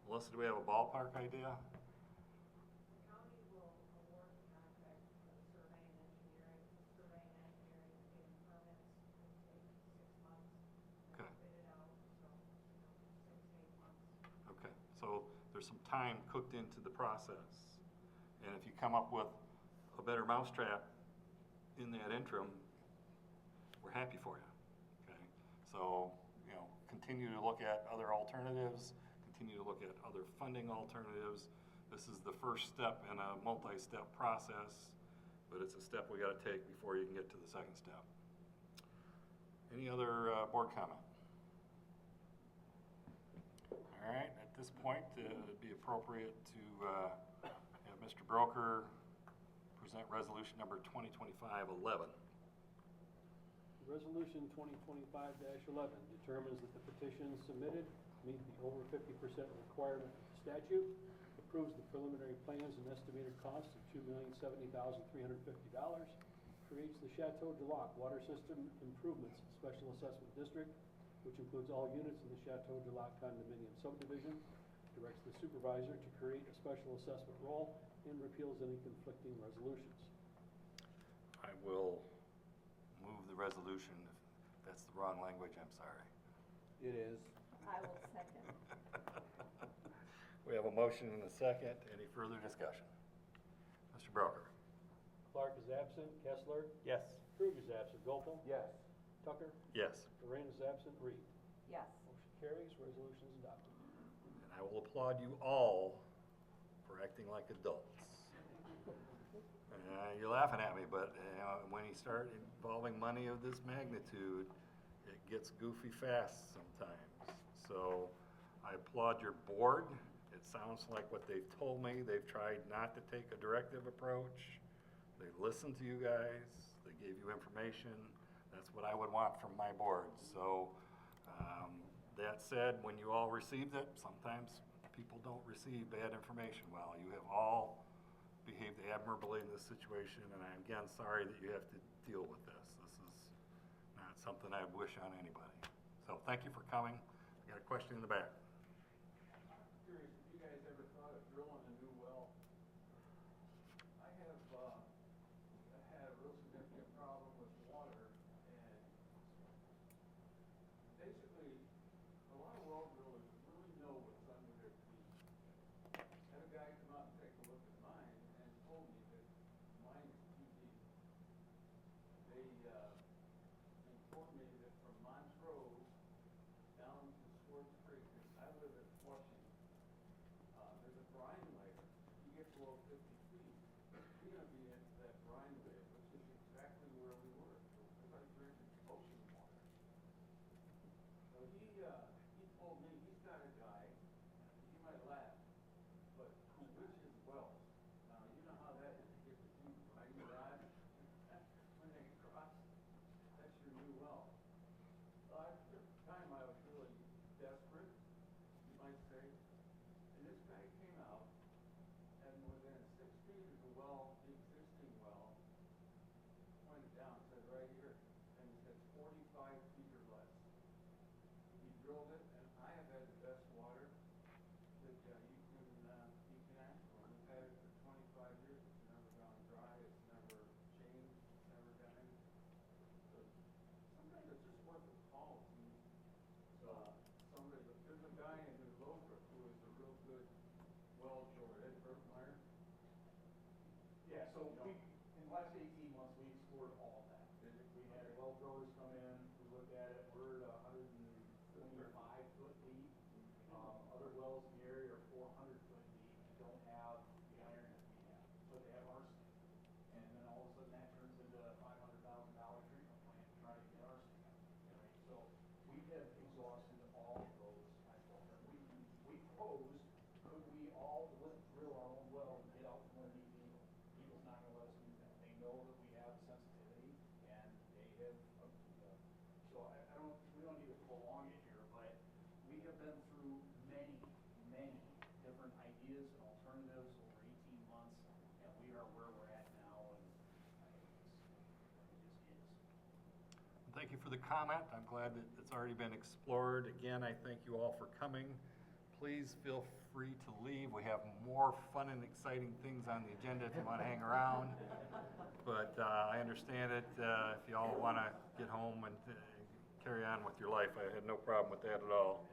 Melissa, do we have a ballpark idea? The county will award the contract for the survey and engineering. Survey and engineering and getting permits will take 6 months. And Okay. bid it out, so, 6 to 8 months. Okay, so there's some time cooked into the process. And if you come up with a better mousetrap in that interim, we're happy for you, okay? So, continue to look at other alternatives, continue to look at other funding alternatives. This is the first step in a multi-step process, but it's a step we gotta take before you can get to the second step. Any other board comment? All right, at this point, it'd be appropriate to have Mr. Broker present resolution number 2025-11. Resolution 2025-11 determines that the petitions submitted meet the over 50% requirement of the statute, approves the preliminary plans and estimated costs of $2,070,350, creates the Chateau de Lac Water System Improvements Special Assessment District, which includes all units in the Chateau de Lac condominium subdivision, directs the supervisor to create a special assessment roll, and repeals any conflicting resolutions. I will move the resolution. If that's the wrong language, I'm sorry. It is. I will second. We have a motion and a second. Any further discussion? Mr. Broker? Clark is absent. Kessler? Yes. Krug is absent. Gopel? Yes. Tucker? Yes. Lorraine is absent. Reed? Yes. Motion carries. Resolution is adopted. And I will applaud you all for acting like adults. You're laughing at me, but when you start involving money of this magnitude, it gets goofy fast sometimes. So I applaud your board. It sounds like what they've told me, they've tried not to take a directive approach. They listened to you guys. They gave you information. That's what I would want from my board. So that said, when you all received it, sometimes people don't receive bad information. Well, you have all behaved admirably in this situation, and I'm again sorry that you have to deal with this. This is not something I wish on anybody. So thank you for coming. I got a question in the back. I'm curious if you guys ever thought of drilling a new well. I have had a real significant problem with water, and basically a lot of well drillers really know what's under their feet. I had a guy come out and take a look at mine and told me that mine is too deep. They informed me that from Montrose down to Swartz Creek, I live at Flushing, there's a brine layer. You get below 50 feet, you're gonna be into that brine layer, which is exactly where we were. It's like drinking ocean water. So he told me he's got a guy, he might laugh, but who wishes wells. Now, you know how that is, you get the two brine rods, when they cross, that's your new well. At the time, I was really desperate, you might say, and this guy came out, and within 6 feet of the well, the existing well, pointed down, said right here, and he said 45 feet or less. He drilled it, and I have had the best water that you can ask for. We've had it for 25 years. It's never gone dry. It's never changed. It's never done anything. So sometimes it's just worth a call to somebody. But there's a guy in New Lothrop who is a real good well driller, Ed Berkmeyer. Yeah, so in the last 18 months, we explored all of that. We had well drillers come in, we looked at it, we're at 125 foot deep. Other wells in the area are 400 foot deep and don't have the iron that we have, but they have arsenic. And then all of a sudden that turns into a $500,000 treatment plant to try to get arsenic out. So we have exhausted all of those. We proposed, could we all drill our own well and get out from underneath Eagle? Eagle's not gonna let us do that. They know that we have sensitivity, and they thank you for the comment. I'm glad that it's already been explored. Again, I thank you all for coming. Please feel free to leave. We have more fun and exciting things on the agenda if you want to hang around. But I understand it. If you all want to get home and carry on with your life, I had no problem with that at all.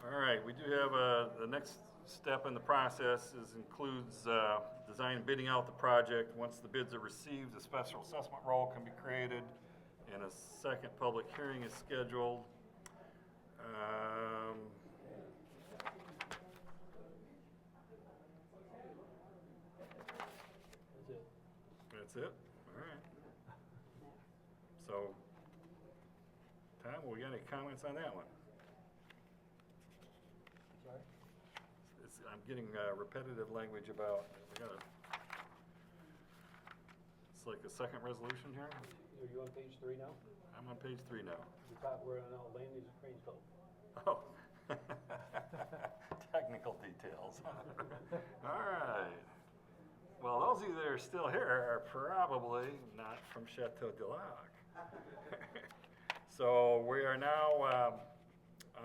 All right, we do have the next step in the process includes design and bidding out the project. Once the bids are received, a special assessment roll can be created and a second public hearing is scheduled. That's it? All right. So, Tom, we got any comments on that one? Sorry? I'm getting repetitive language about, it's like a second resolution here? Are you on page 3 now? I'm on page 3 now. The top, we're on landings at Cranes Cove. Oh. Technical details. All right. Well, those of you that are still here are probably not from Chateau de Lac. So we are now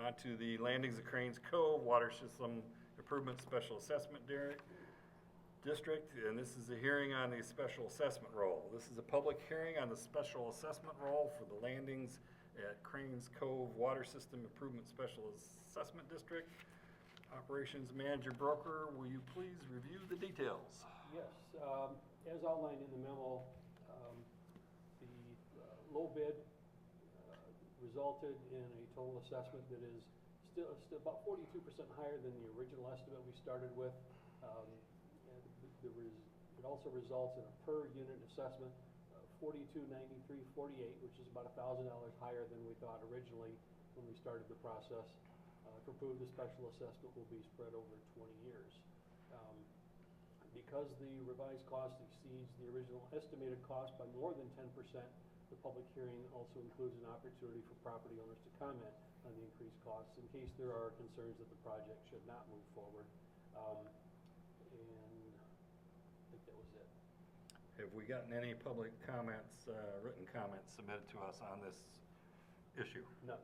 on to the landings of Cranes Cove Water System Improvement Special Assessment District, and this is a hearing on the special assessment roll. This is a public hearing on the special assessment roll for the landings at Cranes Cove Water System Improvement Special Assessment District. Operations Manager Broker, will you please review the details? Yes, as outlined in the memo, the low bid resulted in a total assessment that is still about 42% higher than the original estimate we started with. It also results in a per unit assessment of $42.93.48, which is about $1,000 higher than we thought originally when we started the process. To prove the special assessment will be spread over 20 years. Because the revised cost exceeds the original estimated cost by more than 10%, the public hearing also includes an opportunity for property owners to comment on the increased costs in case there are concerns that the project should not move forward. And I think that was it. Have we gotten any public comments, written comments submitted to us on this issue? No.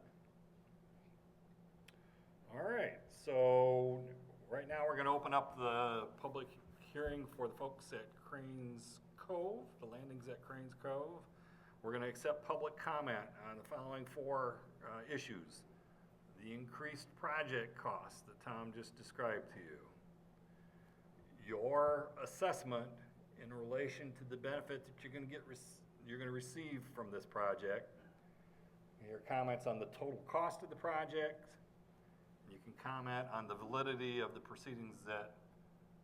All right, so right now we're going to open up the public hearing for the folks at Cranes Cove, the landings at Cranes Cove. We're going to accept public comment on the following 4 issues. The increased project costs that Tom just described to you. Your assessment in relation to the benefit that you're going to receive from this project. Your comments on the total cost of the project. You can comment on the validity of the proceedings that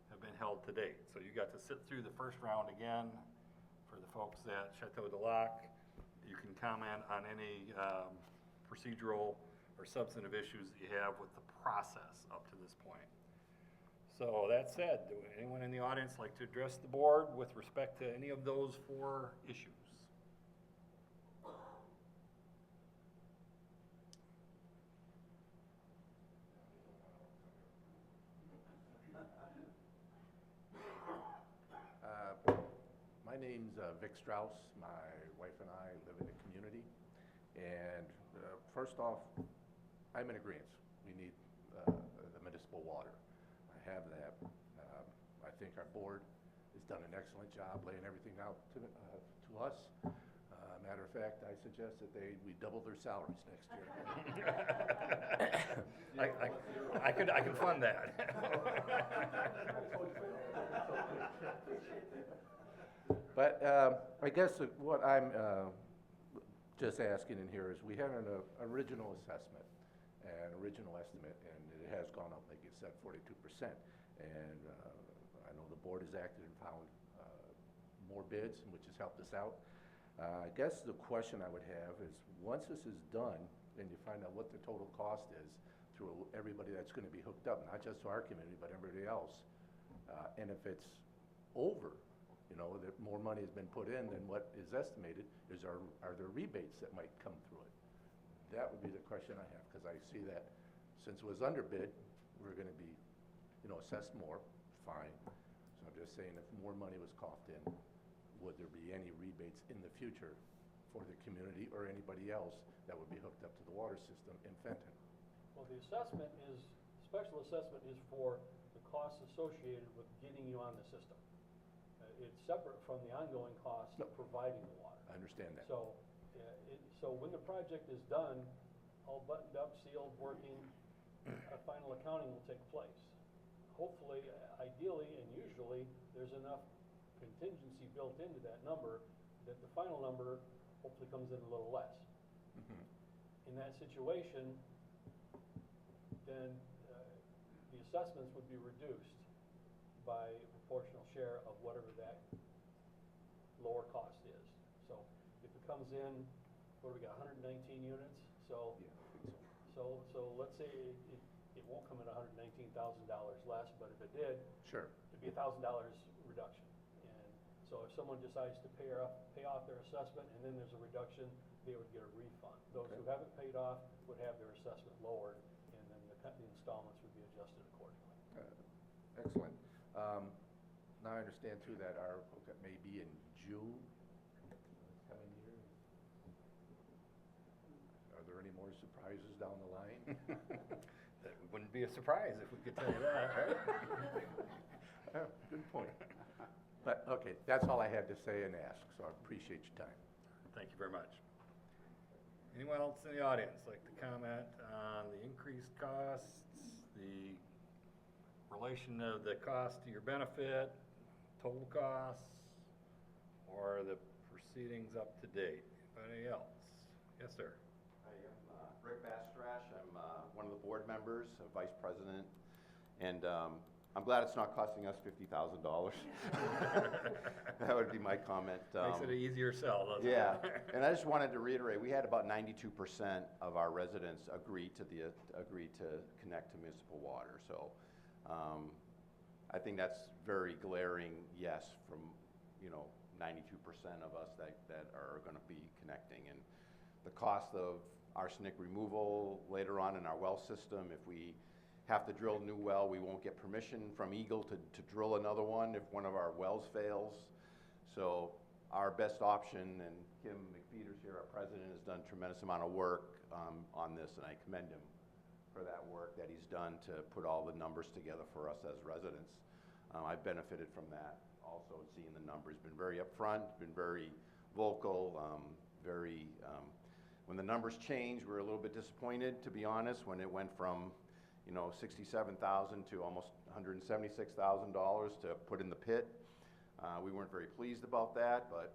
have been held to date. So you got to sit through the first round again. For the folks at Chateau de Lac, you can comment on any procedural or substantive issues that you have with the process up to this point. So that said, do anyone in the audience like to address the board with respect to any of those 4 issues? My name's Vic Strauss. My wife and I live in the community. And first off, I'm in agreement. We need the municipal water. I have that. I think our board has done an excellent job laying everything out to us. Matter of fact, I suggest that we double their salaries next year. I could fund that. But I guess what I'm just asking in here is we had an original assessment, an original estimate, and it has gone up, like you said, 42%. And I know the board has acted and found more bids, which has helped us out. I guess the question I would have is, once this is done, and you find out what the total cost is through everybody that's going to be hooked up, not just to our community, but everybody else, and if it's over, that more money has been put in than what is estimated, are there rebates that might come through it? That would be the question I have, because I see that since it was underbid, we're going to be, assessed more, fine. So I'm just saying if more money was coughed in, would there be any rebates in the future for the community or anybody else that would be hooked up to the water system in Fenton? Well, the assessment is, special assessment is for the costs associated with getting you on the system. It's separate from the ongoing cost of providing the water. I understand that. So, so when the project is done, all buttoned up, sealed, working, final accounting will take place. Hopefully, ideally, and usually, there's enough contingency built into that number that the final number hopefully comes in a little less. In that situation, then the assessments would be reduced by a proportional share of whatever that lower cost is. So if it comes in, what do we got, 119 units? So, Yeah, I think so. so let's say it won't come in $119,000 less, but if it did, Sure. it'd be $1,000 reduction. And so if someone decides to pay off their assessment and then there's a reduction, they would get a refund. Those who haven't paid off would have their assessment lowered, and then the installments would be adjusted accordingly. Excellent. Now I understand too that our hookup may be in June coming year. Are there any more surprises down the line? That wouldn't be a surprise if we could tell you that, right? Good point. But, okay, that's all I had to say and ask, so I appreciate your time. Thank you very much. Anyone else in the audience like to comment on the increased costs, the relation of the cost to your benefit, total costs, or the proceedings up to date? Anybody else? Yes, sir. Hi, I'm Rick Bastrash. I'm one of the board members, vice president, and I'm glad it's not costing us $50,000. That would be my comment. Makes it an easier sell, doesn't it? Yeah, and I just wanted to reiterate, we had about 92% of our residents agree to connect to municipal water. So I think that's very glaring yes from 92% of us that are going to be connecting. And the cost of arsenic removal later on in our well system, if we have to drill a new well, we won't get permission from Eagle to drill another one if one of our wells fails. So our best option, and Kim McPeters here, our president, has done a tremendous amount of work on this, and I commend him for that work that he's done to put all the numbers together for us as residents. I've benefited from that also, seeing the numbers. Been very upfront, been very vocal, when the numbers changed, we were a little bit disappointed, to be honest, when it went from $67,000 to almost $176,000 to put in the pit. We weren't very pleased about that, but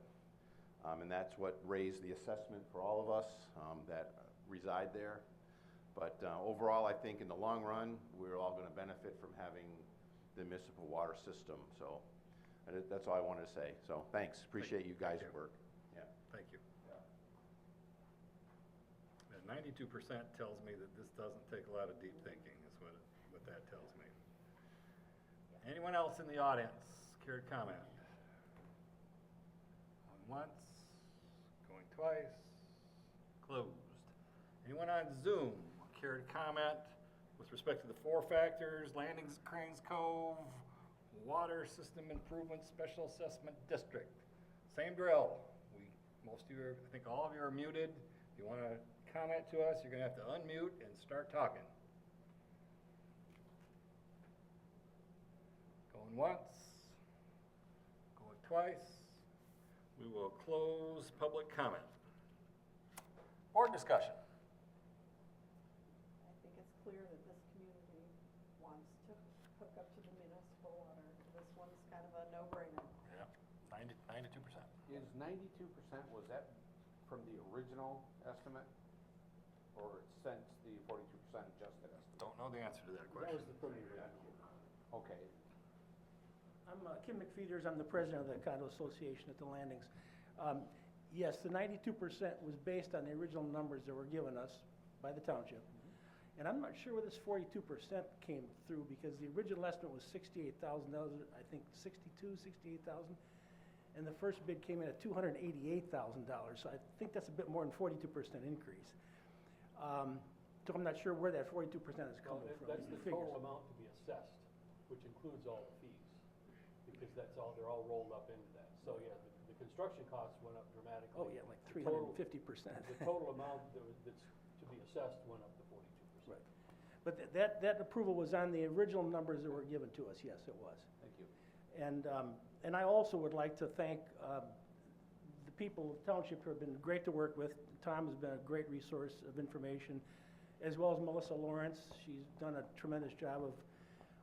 and that's what raised the assessment for all of us that reside there. But overall, I think in the long run, we're all going to benefit from having the municipal water system. So that's all I wanted to say. So thanks. Appreciate you guys' work. Yeah. Thank you. 92% tells me that this doesn't take a lot of deep thinking, is what that tells me. Anyone else in the audience care to comment? Going once, going twice, closed. Anyone on Zoom care to comment with respect to the 4 factors, Landings Cranes Cove, Water System Improvement Special Assessment District? Same drill. Most of you, I think all of you are muted. If you want to comment to us, you're going to have to unmute and start talking. Going once, going twice. We will close public comment. Board discussion. I think it's clear that this community wants to hook up to the municipal water. This one's kind of a no-brainer. Yeah, 92%. Is 92%, was that from the original estimate? Or since the 42% adjusted estimate? Don't know the answer to that That question. was the pretty original. Okay. I'm Kim McPeters, I'm the president of the condo association at the Landings. Yes, the 92% was based on the original numbers that were given us by the township. And I'm not sure where this 42% came through, because the original estimate was $68,000, I think 68,000. And the first bid came in at $288,000, so I think that's a bit more than 42% increase. So I'm not sure where that 42% is coming from. That's the figures. total amount to be assessed, which includes all the fees. because that's all, they're all rolled up into that. So, yeah, the construction costs went up dramatically. Oh, yeah, like The total- 350%. The total amount that's to be assessed went up to 42%. Right. But that approval was on the original numbers that were given to us, yes, it was. Thank you. And I also would like to thank the people of the township who have been great to work with. Tom has been a great resource of information, as well as Melissa Lawrence. She's done a tremendous job of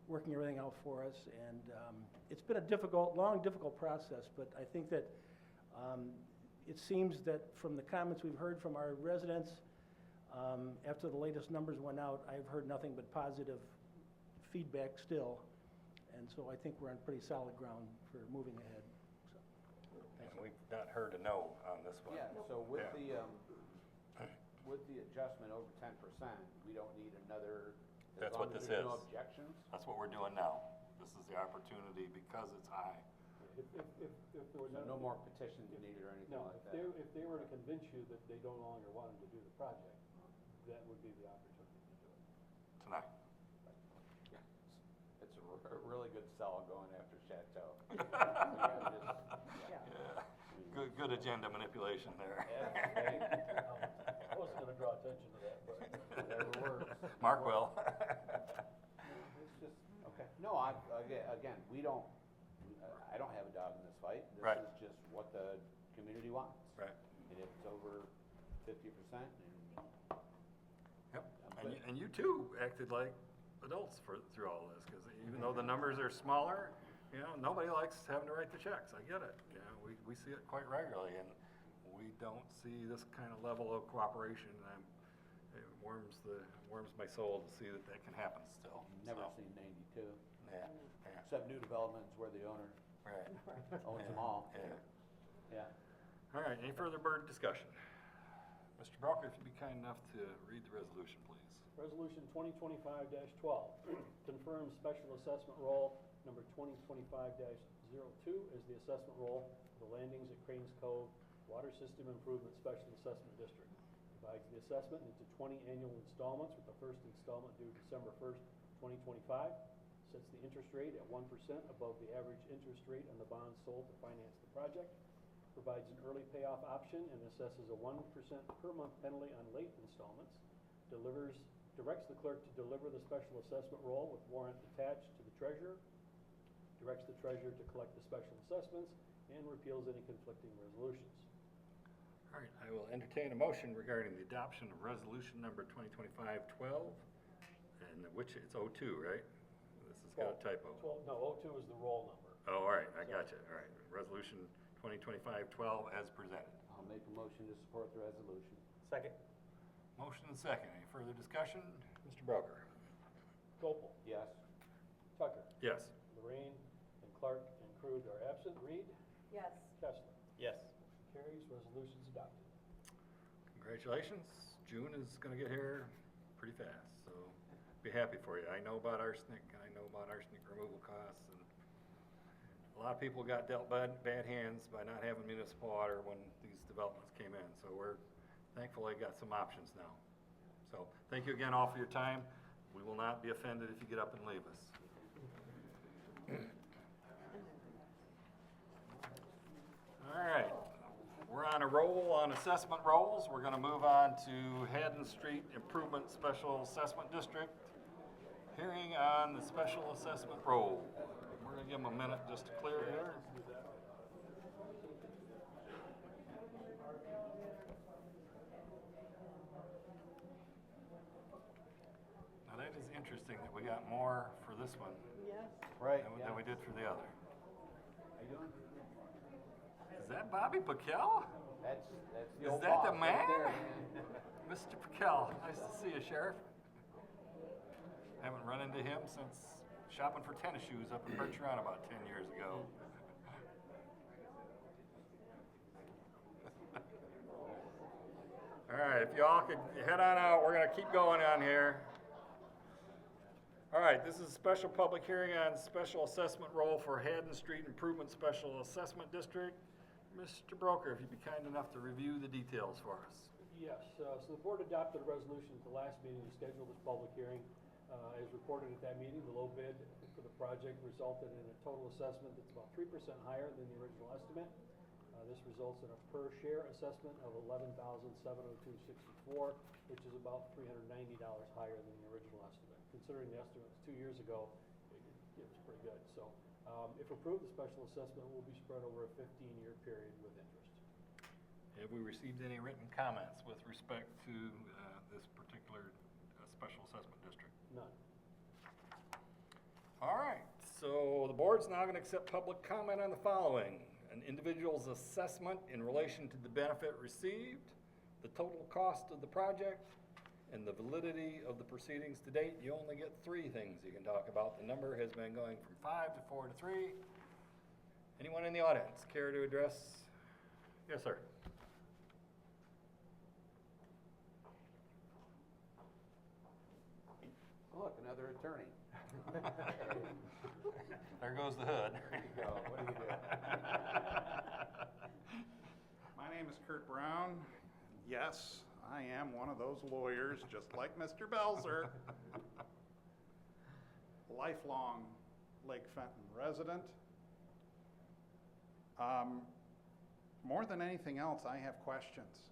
working everything out for us. And it's been a long, difficult process, but I think that it seems that from the comments we've heard from our residents, after the latest numbers went out, I've heard nothing but positive feedback still. And so I think we're on pretty solid ground for moving ahead. So, And we've not heard a no on this one. Yeah, so with Yeah. with the adjustment over 10%, we don't need another, That's as what long as this there's no is. objections? That's what we're doing now. This is the opportunity because it's high. If there was So no more petitions needed or anything No, like if that? if they were to convince you that they no longer wanted to do the project, that would be the opportunity to do it. Tonight. It's a really good sell going after Chateau. Yeah. Yeah. Good agenda manipulation there. I wasn't gonna draw attention to that, but Whatever works. Mark will. It's just, okay. No, again, we don't, I don't have a dog in this fight. Right. This is just what the community wants. Right. And if it's over 50%, Yep. I'm And you too acted like adults through all this, because even though the numbers are smaller, nobody likes having to write the checks. I get it. We see it quite regularly, and we don't see this kind of level of cooperation. It warms my soul to see that can happen still. never So, seen 92. Yeah. Except new developments where the owner Right. owns them all. Yeah. Yeah. All right, any further bird discussion? Mr. Broker, if you'd be kind enough to read the resolution, please. Resolution 2025-12 confirms special assessment roll number 2025-02 as the assessment roll for the landings at Cranes Cove Water System Improvement Special Assessment District. Divides the assessment into 20 annual installments with the first installment due December 1st, 2025. Sets the interest rate at 1% above the average interest rate on the bonds sold to finance the project. Provides an early payoff option and assesses a 1% per month penalty on late installments. Directs the clerk to deliver the special assessment roll with warrant attached to the treasurer. Directs the treasurer to collect the special assessments and repeals any conflicting resolutions. All right, I will entertain a motion regarding the adoption of resolution number 2025-12, and which, it's 02, right? This has got a typo. 02 is the roll number. Oh, all right, I got you, all right. Resolution 2025-12 as presented. I'll make a motion to support the resolution. Second. Motion and second, any further discussion? Mr. Broker? Gopel, Yes. Tucker, Yes. Lorraine, and Clark and Krug are absent. Reed, Yes. Kessler. Yes. Carries, resolution's adopted. Congratulations, June is gonna get here pretty fast, so be happy for you. I know about arsenic, and I know about arsenic removal costs, and a lot of people got dealt bad hands by not having municipal water when these developments came in, so we're thankfully got some options now. So, thank you again all for your time. We will not be offended if you get up and leave us. All right, we're on a roll on assessment rolls. We're gonna move on to Haddon Street Improvement Special Assessment District. Hearing on the special assessment roll. We're gonna give them a minute just to clear here. Now that is interesting that we got more for this one Yes. Right. than we did for the other. Is that Bobby Piquel? That's the Is old that the boss right man? there, Mr. Piquel, nice to see you, Sheriff. Haven't run into him since shopping for tennis shoes up in Bertrand about 10 years ago. All right, if y'all could head on out, we're gonna keep going on here. All right, this is a special public hearing on special assessment roll for Haddon Street Improvement Special Assessment District. Mr. Broker, if you'd be kind enough to review the details for us. Yes, so the board adopted a resolution at the last meeting to schedule this public hearing. As reported at that meeting, the low bid for the project resulted in a total assessment that's about 3% higher than the original estimate. This results in a per-share assessment of $11,702.64, which is about $390 higher than the original estimate. Considering the estimate was 2 years ago, it was pretty good. So if approved, the special assessment will be spread over a 15-year period with interest. Have we received any written comments with respect to this particular special assessment district? None. All right, so the board's now going to accept public comment on the following: an individual's assessment in relation to the benefit received, the total cost of the project, and the validity of the proceedings to date. You only get 3 things you can talk about. The number has been going from 5 to 4 to 3. Anyone in the audience care to address? Yes, sir. Look, another attorney. There goes the hood. There you go. What do you do? My name is Kurt Brown. Yes, I am one of those lawyers, just like Mr. Belzer. Lifelong Lake Fenton resident. More than anything else, I have questions.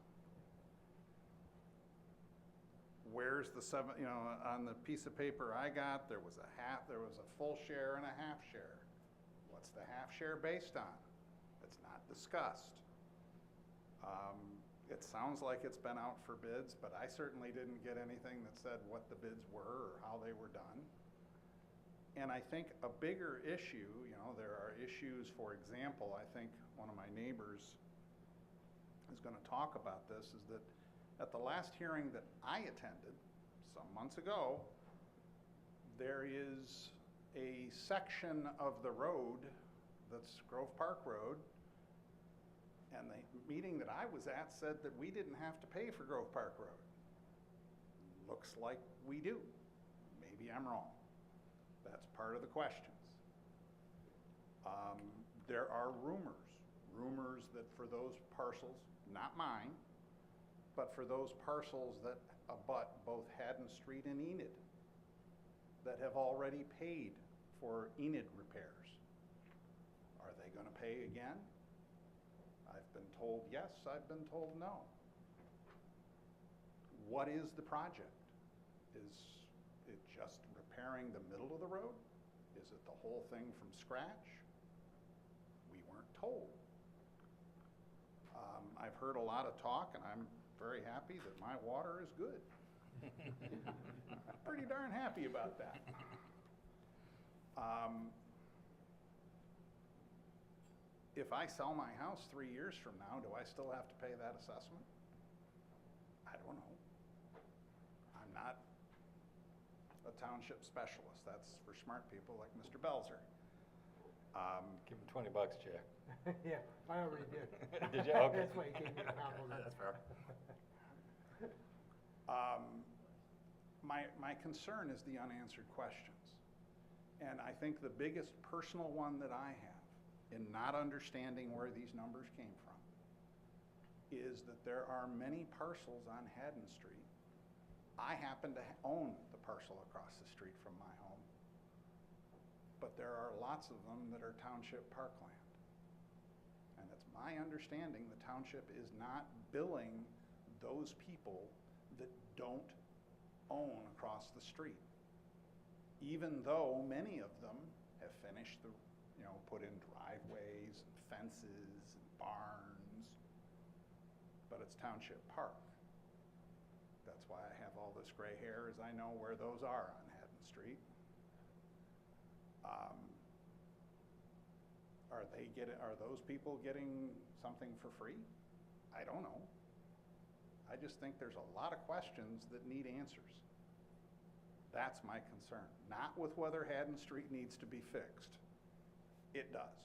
Where's the on the piece of paper I got, there was a full share and a half share. What's the half share based on? It's not discussed. It sounds like it's been out for bids, but I certainly didn't get anything that said what the bids were or how they were done. And I think a bigger issue, there are issues, for example, I think one of my neighbors is going to talk about this, is that at the last hearing that I attended some months ago, there is a section of the road that's Grove Park Road, and the meeting that I was at said that we didn't have to pay for Grove Park Road. Looks like we do. Maybe I'm wrong. That's part of the questions. There are rumors that for those parcels, not mine, but for those parcels that abut both Haddon Street and Enid, that have already paid for Enid repairs. Are they going to pay again? I've been told yes, I've been told no. What is the project? Is it just repairing the middle of the road? Is it the whole thing from scratch? We weren't told. I've heard a lot of talk, and I'm very happy that my water is good. I'm pretty darn happy about that. If I sell my house 3 years from now, do I still have to pay that assessment? I don't know. I'm not a township specialist. That's for smart people like Mr. Belzer. Give him $20, Jack. Yeah, I already did. Did you? Okay. That's why he gave me a compliment. That's fair. My concern is the unanswered questions. And I think the biggest personal one that I have in not understanding where these numbers came from is that there are many parcels on Haddon Street. I happen to own the parcel across the street from my home, but there are lots of them that are township parkland. And it's my understanding the township is not billing those people that don't own across the street, even though many of them have finished the, put in driveways and fences and barns, but it's township park. That's why I have all this gray hair, is I know where those are on Haddon Street. Are those people getting something for free? I don't know. I just think there's a lot of questions that need answers. That's my concern. Not with whether Haddon Street needs to be fixed. It does.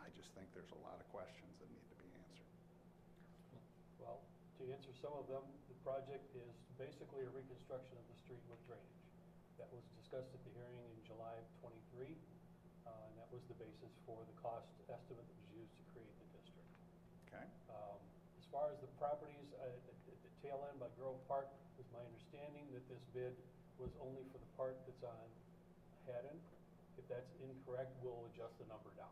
I just think there's a lot of questions that need to be answered. Well, to answer some of them, the project is basically a reconstruction of the street with drainage. That was discussed at the hearing in July of '23, and that was the basis for the cost estimate that was used to create the district. Okay. As far as the properties at the tail end by Grove Park, it was my understanding that this bid was only for the part that's on Haddon. If that's incorrect, we'll adjust the number down.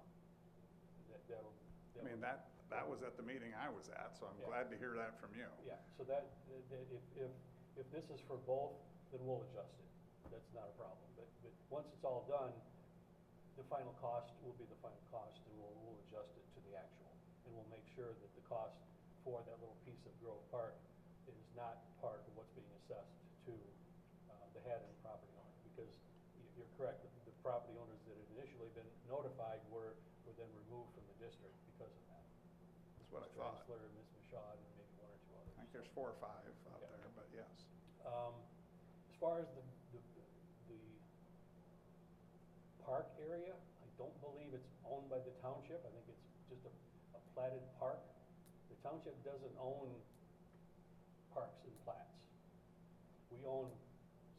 I mean, that was at the meeting I was at, so I'm Yeah. glad to hear that from you. Yeah, so that if this is for both, then we'll adjust it. That's not a problem. But once it's all done, the final cost will be the final cost, and we'll adjust it to the actual. And we'll make sure that the cost for that little piece of Grove Park is not part of what's being assessed to the Haddon property owner. Because you're correct, the property owners that had initially been notified were then removed from the district because of that. That's what I Mr. thought. Hensler, Ms. Michaud, and maybe one or two others. I think there's 4 or 5 out Okay. there, but yes. As far as the park area, I don't believe it's owned by the township. I think it's just a platted park. The township doesn't own parks and plats.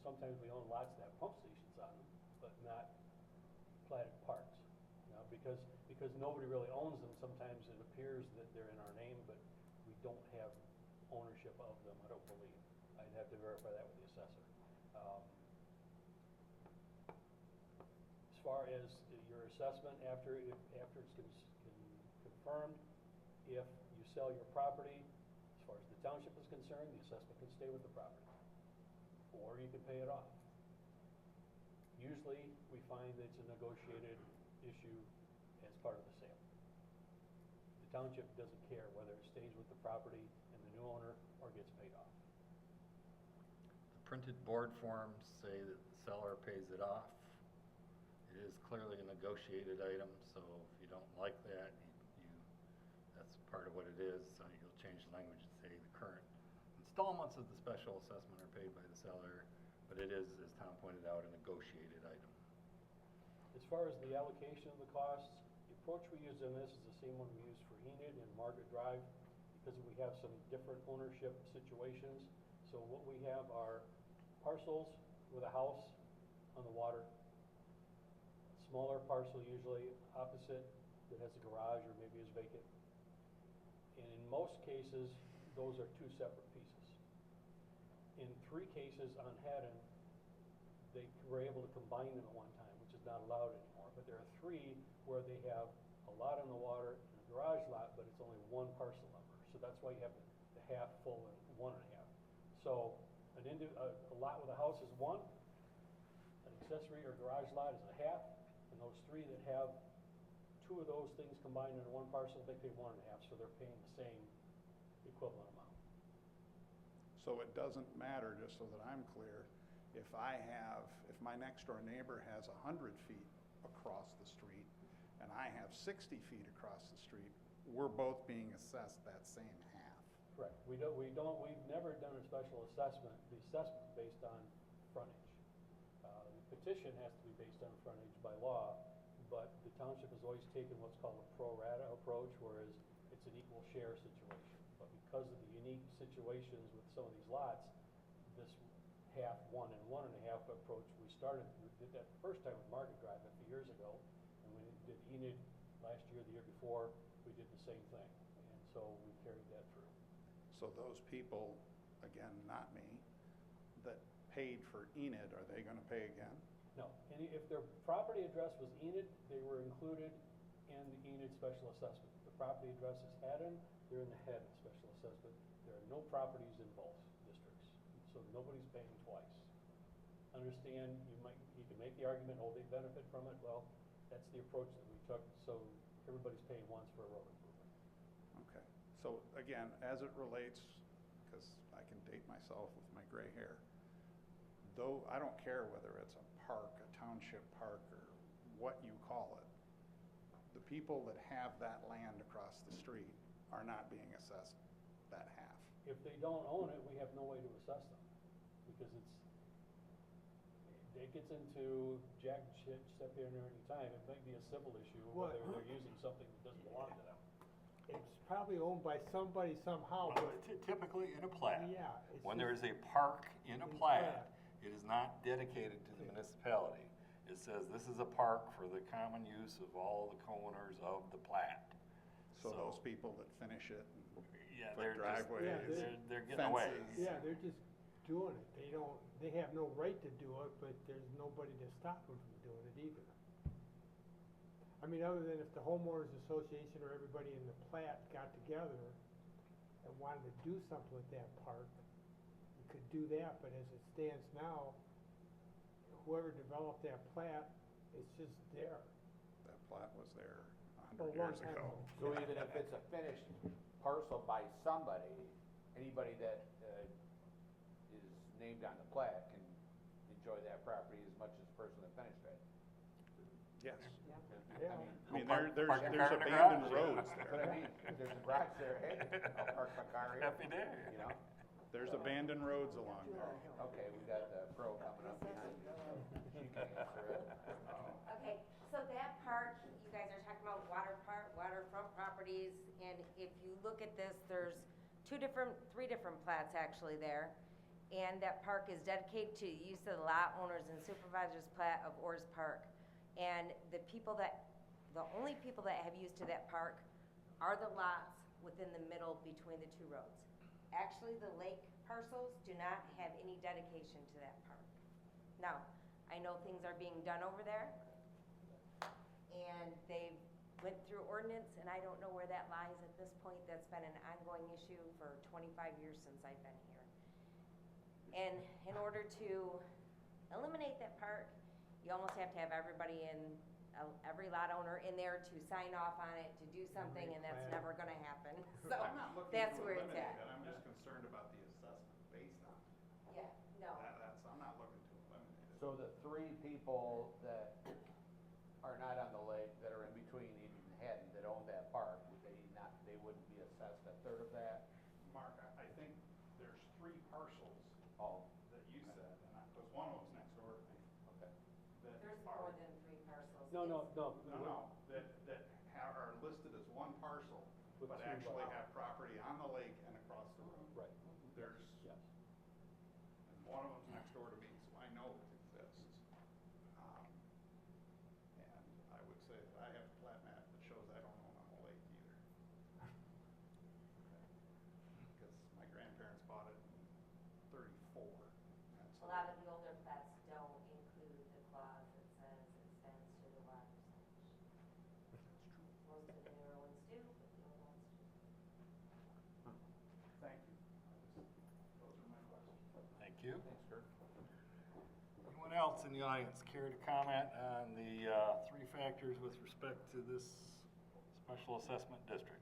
Sometimes we own lots that have pump stations on them, but not platted parks. Now, because nobody really owns them, sometimes it appears that they're in our name, but we don't have ownership of them, I don't believe. I'd have to verify that with the assessor. As far as your assessment after it's confirmed, if you sell your property, as far as the township is concerned, the assessment can stay with the property. Or you can pay it off. Usually, we find that it's a negotiated issue as part of the sale. The township doesn't care whether it stays with the property and the new owner or gets paid off. The printed board forms say that the seller pays it off. It is clearly a negotiated item, so if you don't like that, that's part of what it is. So you'll change the language to say the current installments of the special assessment are paid by the seller, but it is, as Tom pointed out, a negotiated item. As far as the allocation of the costs, the approach we use in this is the same one we use for Enid and Margaret Drive, because we have some different ownership situations. So what we have are parcels with a house on the water, smaller parcel usually opposite that has a garage or maybe is vacant. And in most cases, those are 2 separate pieces. In 3 cases on Haddon, they were able to combine them at one time, which is not allowed anymore. But there are 3 where they have a lot on the water and a garage lot, but it's only 1 parcel number. So that's why you have the half full and 1 and a half. So a lot with a house is 1, an accessory or garage lot is a half, and those 3 that have 2 of those things combined into 1 parcel, they pay 1 and a half, so they're paying the same equivalent amount. So it doesn't matter, just so that I'm clear, if my next door neighbor has 100 feet across the street and I have 60 feet across the street, we're both being assessed that same half. Correct. We've never done a special assessment, the assessment based on frontage. The petition has to be based on frontage by law, but the township has always taken what's called a pro rata approach, whereas it's an equal share situation. But because of the unique situations with some of these lots, this half, 1 and 1 and a half approach, we did that the first time with Market Drive a few years ago, and we did Enid last year, the year before, we did the same thing. And so we carried that through. So those people, again, not me, that paid for Enid, are they gonna pay again? No, if their property address was Enid, they were included in the Enid special assessment. If the property address is Haddon, they're in the Haddon special assessment. There are no properties in both districts, so nobody's paying twice. Understand, you can make the argument, oh, they benefit from it. Well, that's the approach that we took, so everybody's paying once for a road improvement. Okay, so again, as it relates, because I can date myself with my gray hair, though I don't care whether it's a park, a township park, or what you call it, the people that have that land across the street are not being assessed that half. If they don't own it, we have no way to assess them, because it gets into, Jack should step in there any time, it might be a civil issue, whether they're using something that doesn't belong to them. It's probably owned by somebody somehow, but Typically in a plat. yeah. When there is a park in a plat, it is not dedicated to the municipality. It says this is a park for the common use of all the co-owners of the plat. So those people that finish it and Yeah, put they're just- driveways, Yeah, They're getting away. fences. Yeah, they're just doing it. They have no right to do it, but there's nobody to stop them from doing it either. I mean, other than if the homeowners association or everybody in the plat got together and wanted to do something with that park, you could do that, but as it stands now, whoever developed that plat, it's just there. That plat was there A 100 long years time ago. ago. So even if it's a finished parcel by somebody, anybody that is named on the plat can enjoy that property as much as the person that finished it. Yes. Yeah. I mean, Park your there's car in the abandoned garage. roads But I there. mean, if there's a garage there, hey, I'll park my car here. Happy day. You know? There's abandoned roads along there. Okay, we got the pro coming up behind you. She can answer it. Okay, so that part, you guys are talking about waterfront properties, and if you look at this, there's three different plats actually there. And that park is dedicated to use of the lot owners and supervisors plat of Orrs Park. And the only people that have use to that park are the lots within the middle between the two roads. Actually, the lake parcels do not have any dedication to that park. Now, I know things are being done over there, and they went through ordinance, and I don't know where that lies at this point. That's been an ongoing issue for 25 years since I've been here. And in order to eliminate that park, you almost have to have everybody in, every lot owner in there to sign off on it, to do something, and that's never gonna happen. So, I'm not looking that's to where it's eliminate at. it, I'm just concerned about the assessment based on it. Yeah, no. I'm not looking to eliminate it. So the three people that are not on the lake, that are in between Eden and Haddon, that own that park, they wouldn't be assessed a third of that? Mark, I think there's 3 parcels Oh, that you said, and because one of them's next door to me. okay. that There's are- more than 3 parcels. No, It's- No, that are listed as one parcel, With but 2 actually lots. have property on the lake and across the road. Right. There's, Yes. and one of them's next door to me, so I know it exists. And I would say that I have a plat map that shows I don't own on the lake either. Because my grandparents bought it in '34. and A so- lot of the older plats don't include the clause that says extends to the water's edge. Most of the newer ones do, but the old ones do. Thank you. Those are my questions. Thank you. Thanks, Kurt. Anyone else in the audience care to comment on the 3 factors with respect to this special assessment district?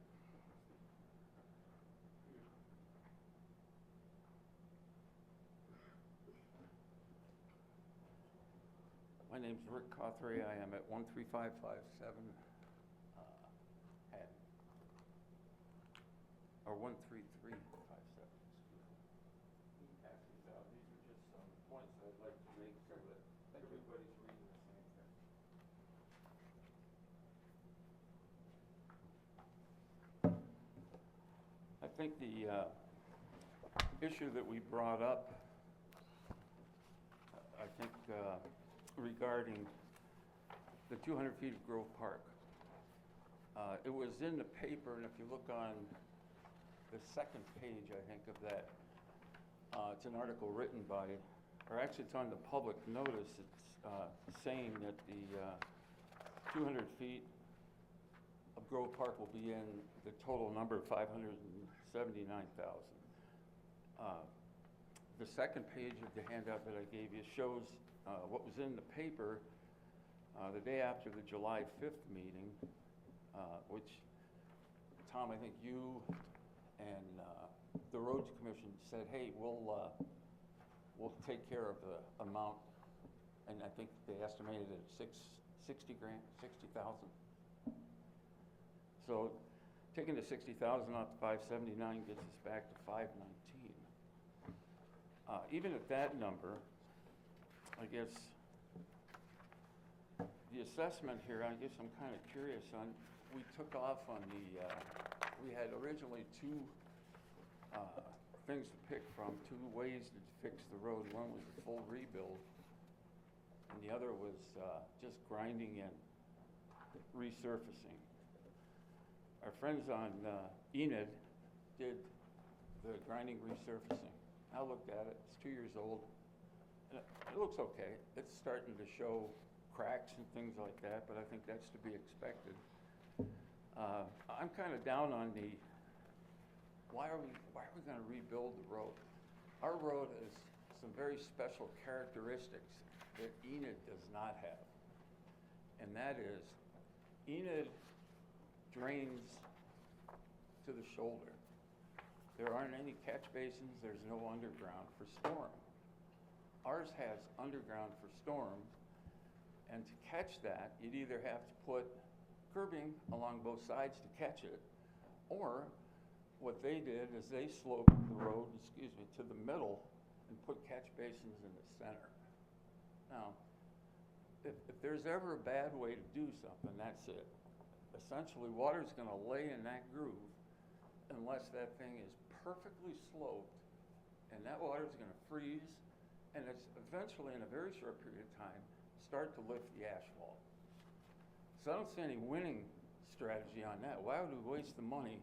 My name's Rick Cothray. I am at 13557 Haddon. Or 13357, excuse me. Actually, Val, these are just some points I'd like to make so that everybody's reading the same thing. I think the issue that we brought up, I think regarding the 200 feet of Grove Park, it was in the paper, and if you look on the second page, I think, of that, it's an article written by, or actually it's on the public notice, it's saying that the 200 feet of Grove Park will be in the total number of 579,000. The second page of the handout that I gave you shows what was in the paper the day after the July 5th meeting, which, Tom, I think you and the Roads Commission said, hey, we'll take care of the amount, and I think they estimated it at 60,000. So taking the 60,000 out to 579 gets us back to 519. Even at that number, I guess the assessment here, I guess I'm kind of curious on, we took off on the, we had originally 2 things to pick from, 2 ways to fix the road. One was a full rebuild, and the other was just grinding and resurfacing. Our friends on Enid did the grinding resurfacing, I looked at it, it's 2 years old, and it looks okay. It's starting to show cracks and things like that, but I think that's to be expected. I'm kind of down on the, why are we gonna rebuild the road? Our road has some very special characteristics that Enid does not have. And that is, Enid drains to the shoulder. There aren't any catch basins, there's no underground for storm. Ours has underground for storm, and to catch that, you'd either have to put curbing along both sides to catch it, or what they did is they sloped the road, to the middle and put catch basins in the center. Now, if there's ever a bad way to do something, that's it. Essentially, water's gonna lay in that groove unless that thing is perfectly sloped, and that water's gonna freeze, and it's eventually, in a very short period of time, start to lift the asphalt. So I don't see any winning strategy on that. Why would we waste the money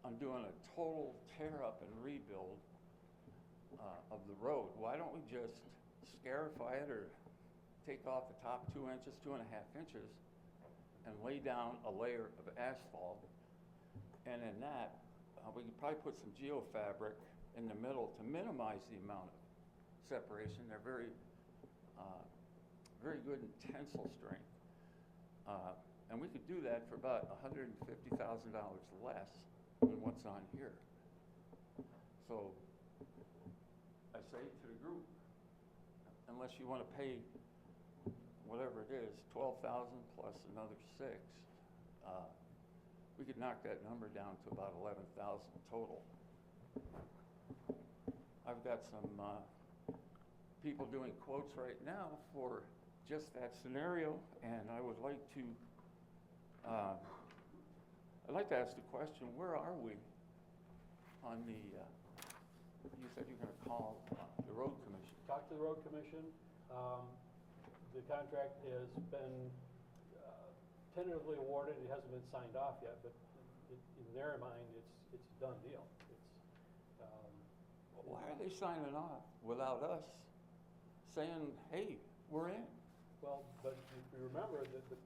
on doing a total tear up and rebuild of the road? Why don't we just scarify it or take off the top 2 inches, 2.5 inches, and lay down a layer of asphalt? And in that, we could probably put some geofabric in the middle to minimize the amount of separation. They're very good in tensile strength. And we could do that for about $150,000 less than what's on here. So I say to the group, unless you want to pay whatever it is, $12,000 plus another $6,000, we could knock that number down to about $11,000 total. I've got some people doing quotes right now for just that scenario, and I would like to ask the question, where are we on the, you said you're gonna call the road commission. Talk to the road commission. The contract has been tentatively awarded. It hasn't been signed off yet, but in their mind, it's a done deal. Why are they signing off without us saying, hey, we're in? Well, but if you remember that the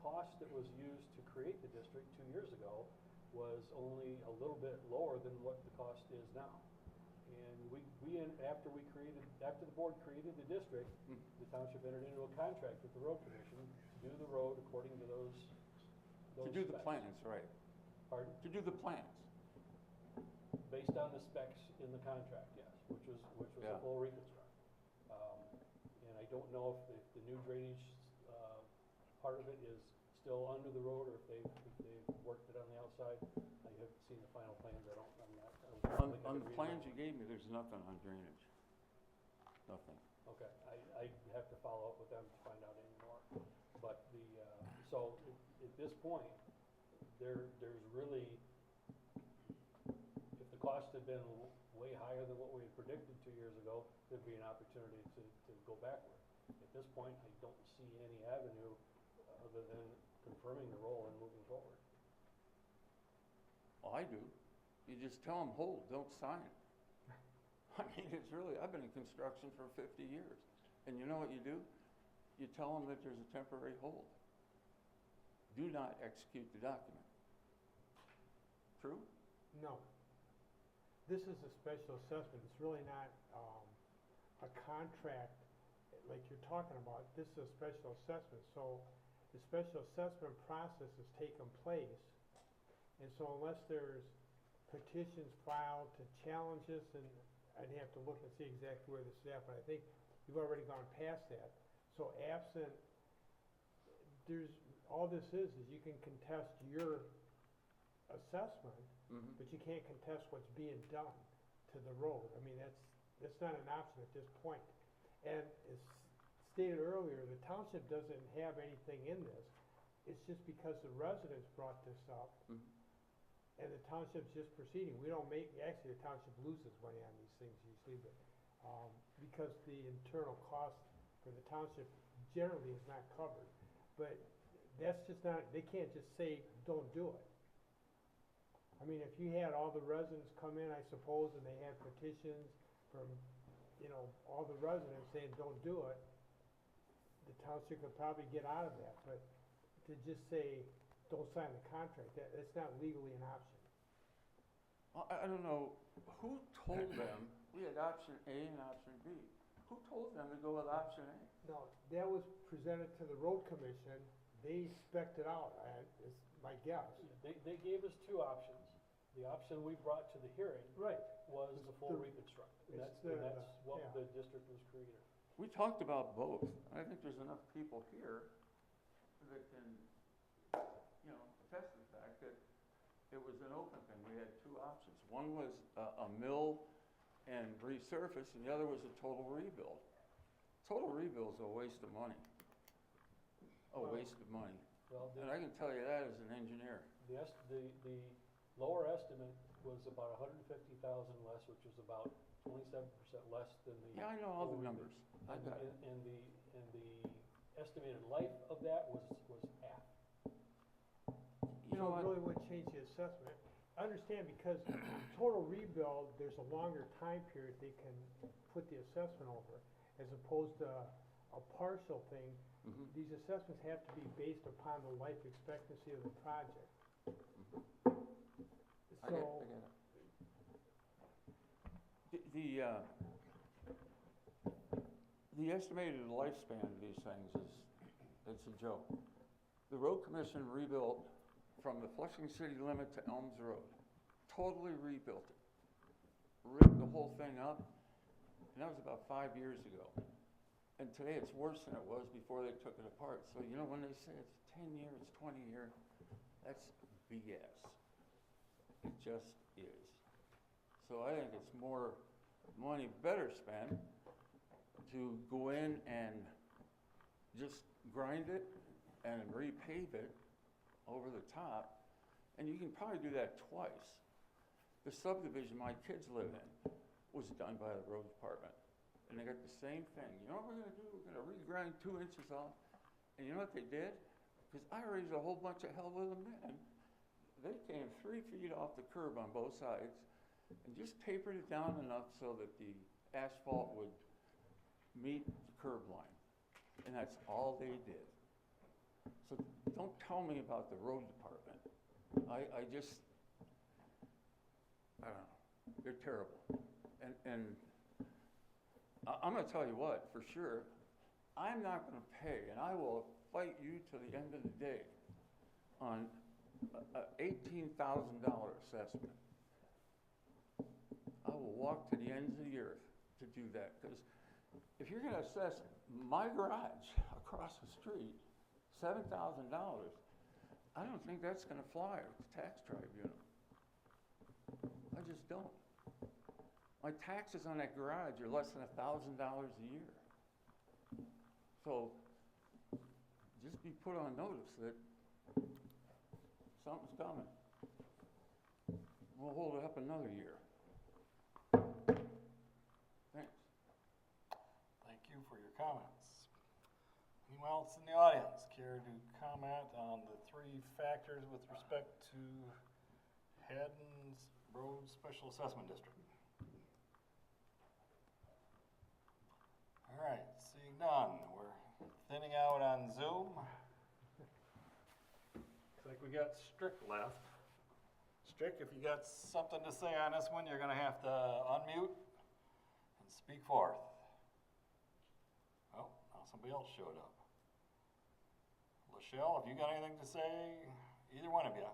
cost that was used to create the district 2 years ago was only a little bit lower than what the cost is now. And after the board created the district, the township entered into a contract with the road commission to do the road according to those To do the specs. plans, right. Pardon? To do the plans. Based on the specs in the contract, yes, which was Yeah. a full reconstruct. And I don't know if the new drainage, part of it is still under the road, or if they've worked it on the outside. I haven't seen the final plans, I'm not. I don't think I On could the read plans them. you gave me, there's nothing on drainage. Nothing. Okay, I have to follow up with them to find out any more. But so at this point, there's really, if the cost had been way higher than what we had predicted 2 years ago, there'd be an opportunity to go backward. At this point, I don't see any avenue other than confirming the role and moving forward. Well, I do. You just tell them, hold, don't sign. I mean, it's really, I've been in construction for 50 years. And you know what you do? You tell them that there's a temporary hold. Do not execute the document. True? No. This is a special assessment. It's really not a contract like you're talking about. This is a special assessment. So the special assessment process has taken place. And so unless there's petitions filed to challenge this, and I'd have to look and see exactly where this is at, but I think you've already gone past that. So absent, all this is you can contest your assessment, but you can't contest what's being done to the road. I mean, that's not an option at this point. And as stated earlier, the township doesn't have anything in this. It's just because the residents brought this up, and the township's just proceeding. We don't actually the township loses money on these things usually, but because the internal cost for the township generally is not covered. But that's just not, they can't just say, don't do it. I mean, if you had all the residents come in, I suppose, and they had petitions from, you know, all the residents saying, don't do it, the township could probably get out of that, but to just say, don't sign the contract, that's not legally an option. Well, I don't know, who told them, we had option A and option B. Who told them to go with option A? No, that was presented to the road commission, they spec'd it out, it's my guess. They gave us two options. The option we brought to the hearing Right. was the full The- reconstruct. And it's that's the- what yeah. the district was created. We talked about both. I think there's enough people here that can, you know, attest to the fact that it was an open thing. We had two options. One was a mill and resurface, and the other was a total rebuild. Total rebuild is a waste of money. A waste of money. Well, And I can tell you that as an engineer. the lower estimate was about $150,000 less, which was about 27% less than the. Yeah, I know all the full numbers. I And- got it. And the estimated life of that was half. You know So it what? really wouldn't change the assessment. I understand because total rebuild, there's a longer time period they can put the assessment over, as opposed to a partial thing. Mhm. These assessments have to be based upon the life expectancy of the project. I get it, So, I get it. The estimated lifespan of these things it's a joke. The road commission rebuilt from the Flushing city limit to Elms Road. Totally rebuilt it. Ripped the whole thing up, and that was about 5 years ago. And today it's worse than it was before they took it apart. So, you know, when they say it's 10-year, it's 20-year, that's BS. It just is. So I think it's more money better spent to go in and just grind it and repave it over the top. And you can probably do that twice. The subdivision my kids live in was done by the road department. And they got the same thing. You know what we're gonna do? We're gonna regrind 2 inches off. And you know what they did? Because I raised a whole bunch of hell with them then. They came 3 feet off the curb on both sides and just tapered it down enough so that the asphalt would meet the curb line. And that's all they did. So don't tell me about the road department. I don't know. They're terrible. And I'm gonna tell you what, for sure, I'm not gonna pay, and I will fight you to the end of the day on a $18,000 assessment. I will walk to the ends of the earth to do that, because if you're gonna assess my garage across the street, $7,000, I don't think that's gonna fly at the tax tribunal. I just don't. My taxes on that garage are less than $1,000 a year. So just be put on notice that something's coming. We'll hold it up another year. Thanks. Thank you for your comments. Anyone else in the audience care to comment on the 3 factors with respect to Haddon's Road Special Assessment District? All right, seeing none, we're thinning out on Zoom. Looks like we got Strick left. Strick, if you got something to say on this one, you're gonna have to unmute and speak forth. Oh, now somebody else showed up. Lachelle, if you got anything to say, either one of you.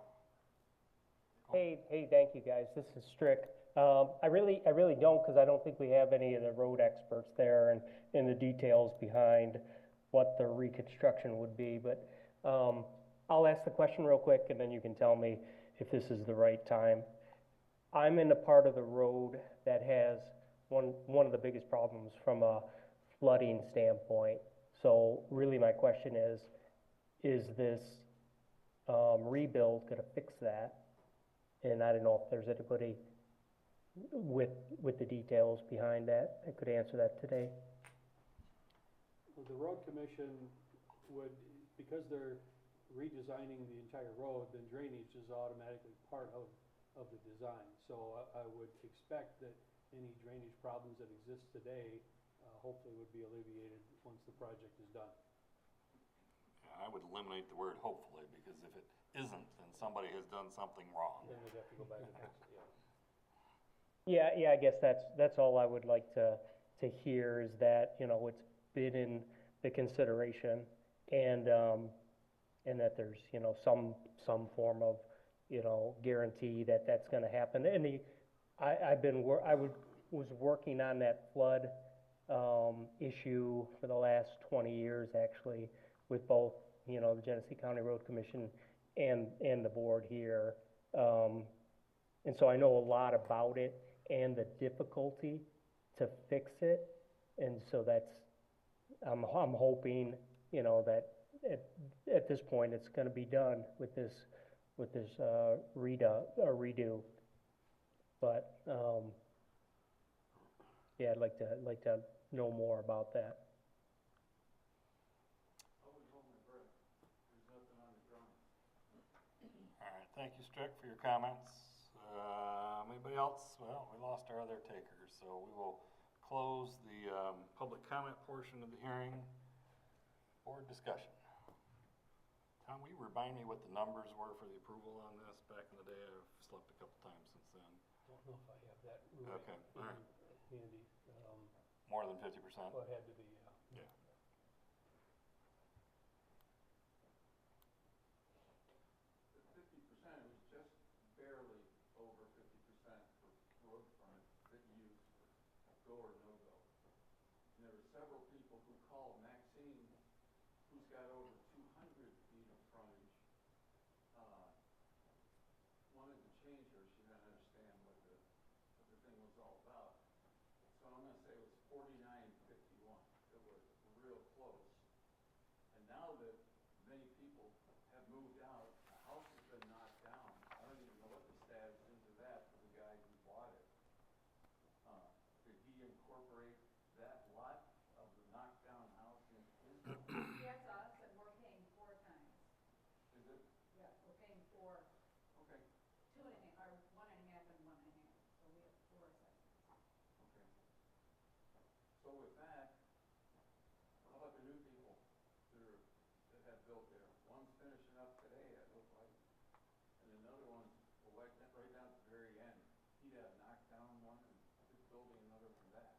Hey, thank you guys. This is Strick. I really don't, because I don't think we have any of the road experts there and in the details behind what the reconstruction would be. But I'll ask the question real quick, and then you can tell me if this is the right time. I'm in a part of the road that has one of the biggest problems from a flooding standpoint. So really, my question is this rebuild going to fix that? And I don't know if there's anybody with the details behind that could answer that today. Well, the road commission would, because they're redesigning the entire road, then drainage is automatically part of of the design. So I would expect that any drainage problems that exist today, hopefully would be alleviated once the project is done. I would eliminate the word hopefully, because if it isn't, then somebody has done something wrong. Then we'd have to go back and fix it, yeah. Yeah, I guess that's all I would like to hear, is that, you know, it's been in the consideration, and that there's, you know, some form of, you know, guarantee that that's gonna happen. And was working on that flood, issue for the last 20 years, actually, with both, you know, the Genesee County Road Commission and the board here. And so I know a lot about it and the difficulty to fix it. And so I'm hoping, you know, that at this point, it's gonna be done with this redo. But, yeah, I'd like to know more about that. I would hold my breath. There's nothing on the drawing. All right, thank you, Strick, for your comments. Anybody else? Well, we lost our other takers, so we will close the public comment portion of the hearing. Board discussion. Tom, will you remind me what the numbers were for the approval on this back in the day? I've slept a couple times since then. Don't know if I have that right Okay, all right. handy. More than 50%? Well, it had to be, Yeah. The 50% was just barely over 50% for road frontage that you use for go or no go. And there were several people who called Maxine, who's got over 200 feet of frontage, wanted to change her. She didn't understand what the thing was all about. So I'm gonna say it was 49-51. It was real close. And now that many people have moved out, the house has been knocked down. I don't even know what the status is of that for the guy who bought it. Did he incorporate that lot of the knocked down house in his home? That's us, and we're paying 4 times. Is it? Yeah, we're paying 4, Okay, 2.5, or 1.5 and 1.5, so we have 4 assessments. okay. So with that, how about the new people that have built there? One's finishing up today, it looked like, and another one's right down at the very end. He'd have knocked down one and just building another from that.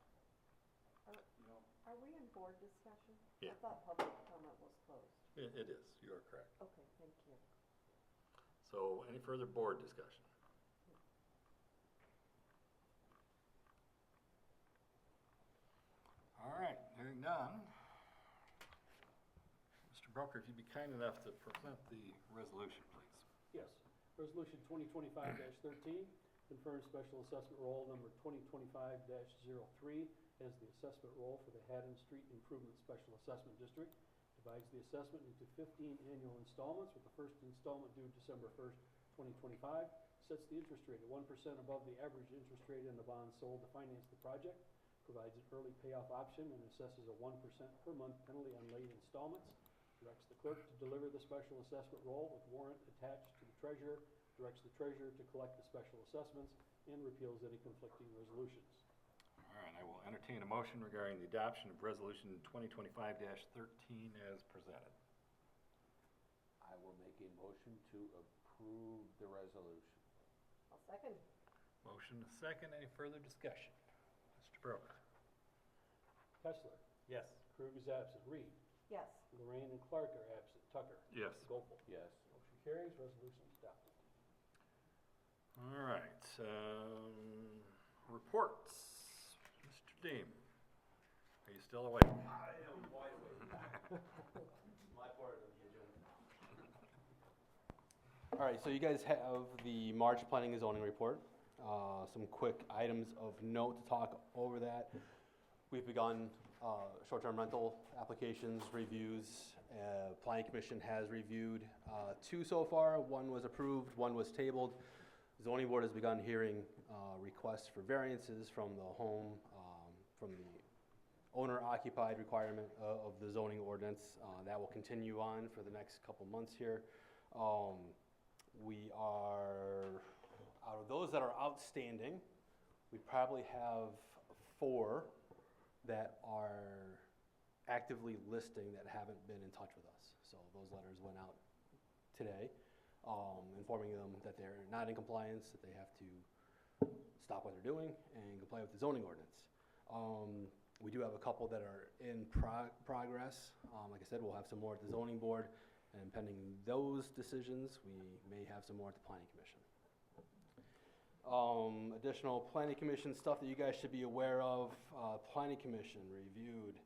You know, Are we in board discussion? Yeah. I thought public comment was closed. It is, you are correct. Okay, thank you. So any further board discussion? All right, hearing none. Mr. Broker, if you'd be kind enough to present the resolution, please. Yes. Resolution 2025-13, confirm special assessment roll number 2025-03 as the assessment roll for the Haddon Street Improvement Special Assessment District. Divides the assessment into 15 annual installments, with the first installment due December 1st, 2025. Sets the interest rate at 1% above the average interest rate in the bonds sold to finance the project. Provides an early payoff option and assesses a 1% per month penalty on late installments. Directs the clerk to deliver the special assessment roll with warrant attached to the treasurer. Directs the treasurer to collect the special assessments and repeals any conflicting resolutions. All right, I will entertain a motion regarding the adoption of resolution 2025-13 as presented. I will make a motion to approve the resolution. I'll second. Motion is second. Any further discussion? Mr. Broker? Kessler. Yes. Krug is absent. Reed. Yes. Lorraine and Clark are absent. Tucker. Yes. Gopel. Yes. Motion carries. Resolution is adopted. All right, reports. Mr. Deem, are you still awake? I am wide awake. My part of the agenda. All right, so you guys have the March Planning and Zoning Report. Some quick items of note to talk over that. We've begun short-term rental applications, reviews. Planning Commission has reviewed 2 so far. 1 was approved, 1 was tabled. Zoning Board has begun hearing requests for variances from the home, from the owner-occupied requirement of the zoning ordinance. That will continue on for the next couple months here. We are Out of those that are outstanding, we probably have 4 that are actively listing that haven't been in touch with us. So those letters went out today, informing them that they're not in compliance, that they have to stop what they're doing and comply with the zoning ordinance. We do have a couple that are in progress. Like I said, we'll have some more at the zoning board, and pending those decisions, we may have some more at the planning commission. Additional planning commission stuff that you guys should be aware of. Planning commission reviewed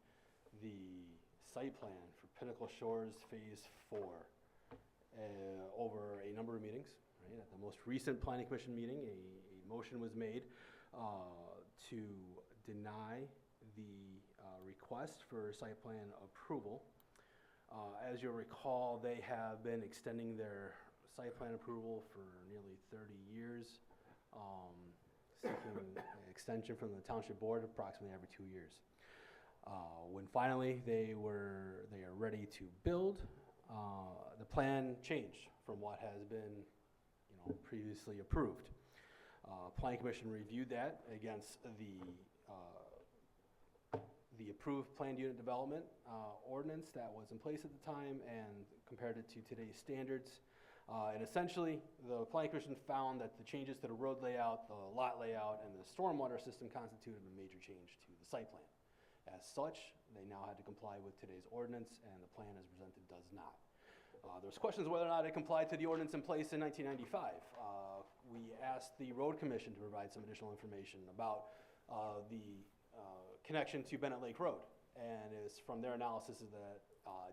the site plan for Pinnacle Shores Phase 4 over a number of meetings. Right? At the most recent planning commission meeting, a motion was made to deny the request for site plan approval. As you'll recall, they have been extending their site plan approval for nearly 30 years. Seeking an extension from the Township Board approximately every 2 years. When finally they are ready to build, the plan changed from what has been previously approved. Planning Commission reviewed that against the approved planned unit development ordinance that was in place at the time and compared it to today's standards. And essentially, the Planning Commission found that the changes to the road layout, the lot layout, and the stormwater system constituted a major change to the site plan. As such, they now had to comply with today's ordinance, and the plan as presented does not. There's questions whether or not it complied to the ordinance in place in 1995. We asked the Road Commission to provide some additional information about the connection to Bennett Lake Road. And it's from their analysis that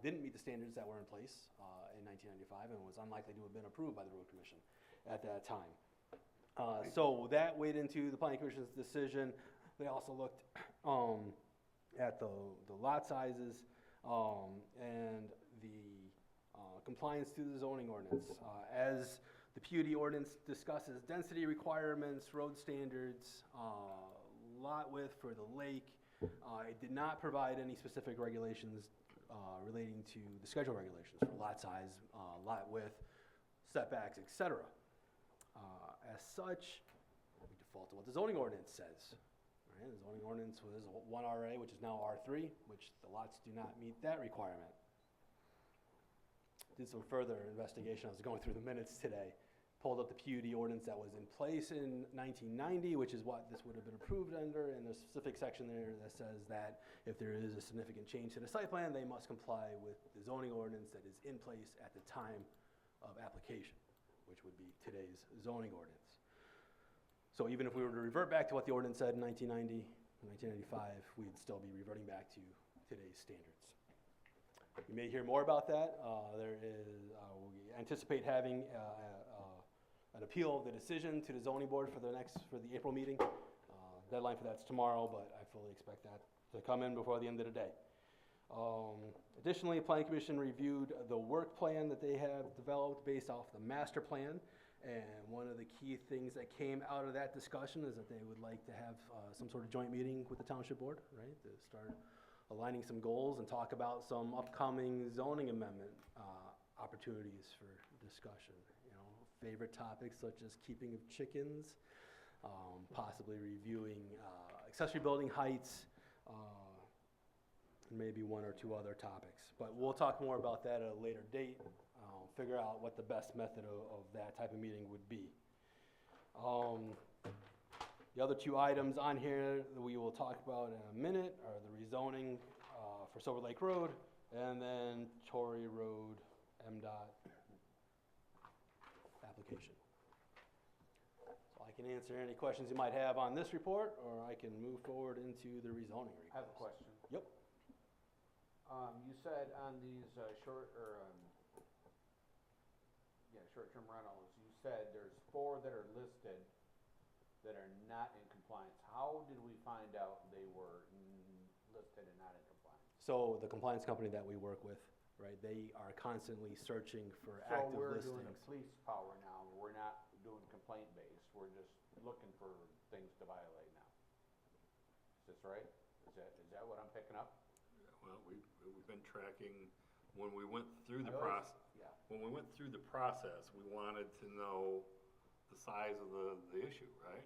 didn't meet the standards that were in place in 1995 and was unlikely to have been approved by the Road Commission at that time. So that weighed into the Planning Commission's decision. They also looked at the lot sizes and the compliance to the zoning ordinance. As the PUD ordinance discusses density requirements, road standards, lot width for the lake, it did not provide any specific regulations relating to the schedule regulations for lot size, lot width, setbacks, etc. As such, we default to what the zoning ordinance says. Right? The zoning ordinance was 1RA, which is now R3, which the lots do not meet that requirement. Did some further investigation. I was going through the minutes today. Pulled up the PUD ordinance that was in place in 1990, which is what this would have been approved under, and there's a specific section there that says that if there is a significant change to the site plan, they must comply with the zoning ordinance that is in place at the time of application, which would be today's zoning ordinance. So even if we were to revert back to what the ordinance said in 1990, 1995, we'd still be reverting back to today's standards. You may hear more about that. We anticipate having an appeal of the decision to the zoning board for the April meeting. Deadline for that's tomorrow, but I fully expect that to come in before the end of the day. Additionally, Planning Commission reviewed the work plan that they have developed based off the master plan. And one of the key things that came out of that discussion is that they would like to have some sort of joint meeting with the Township Board, right, to start aligning some goals and talk about some upcoming zoning amendment opportunities for discussion. Favorite topics such as keeping of chickens, possibly reviewing accessory building heights, and maybe 1 or 2 other topics. But we'll talk more about that at a later date, figure out what the best method of that type of meeting would be. The other 2 items on here that we will talk about in a minute are the rezoning for Silver Lake Road and then Torrey Road MDOT application. So I can answer any questions you might have on this report, or I can move forward into the rezoning request. I have a question. Yep. You said on these short-term rentals, you said there's 4 that are listed that are not in compliance. How did we find out they were listed and not in compliance? So the compliance company that we work with, right, they are constantly searching for active listings. So we're doing a police power now. We're not doing complaint-based. We're just looking for things to violate now. Is this right? Is that what I'm picking up? Well, we've been tracking, when we went through the process. Yeah. When we went through the process, we wanted to know the size of the issue, right?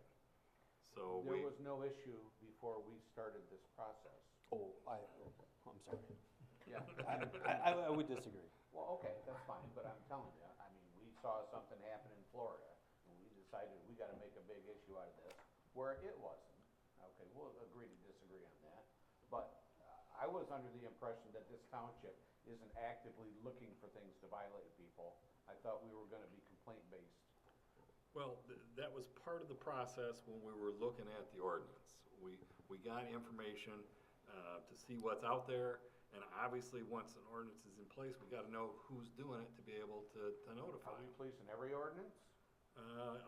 So There was no issue before we started this process. Oh, I'm sorry. Yeah. I would disagree. Well, okay, that's fine, but I'm telling you, I mean, we saw something happen in Florida, and we decided we gotta make a big issue out of this, where it wasn't. Okay, we'll agree to disagree on that, but I was under the impression that this township isn't actively looking for things to violate people. I thought we were gonna be complaint-based. Well, that was part of the process when we were looking at the ordinance. We got information to see what's out there, and obviously, once an ordinance is in place, we gotta know who's doing it to be able to notify. Are we policing every ordinance?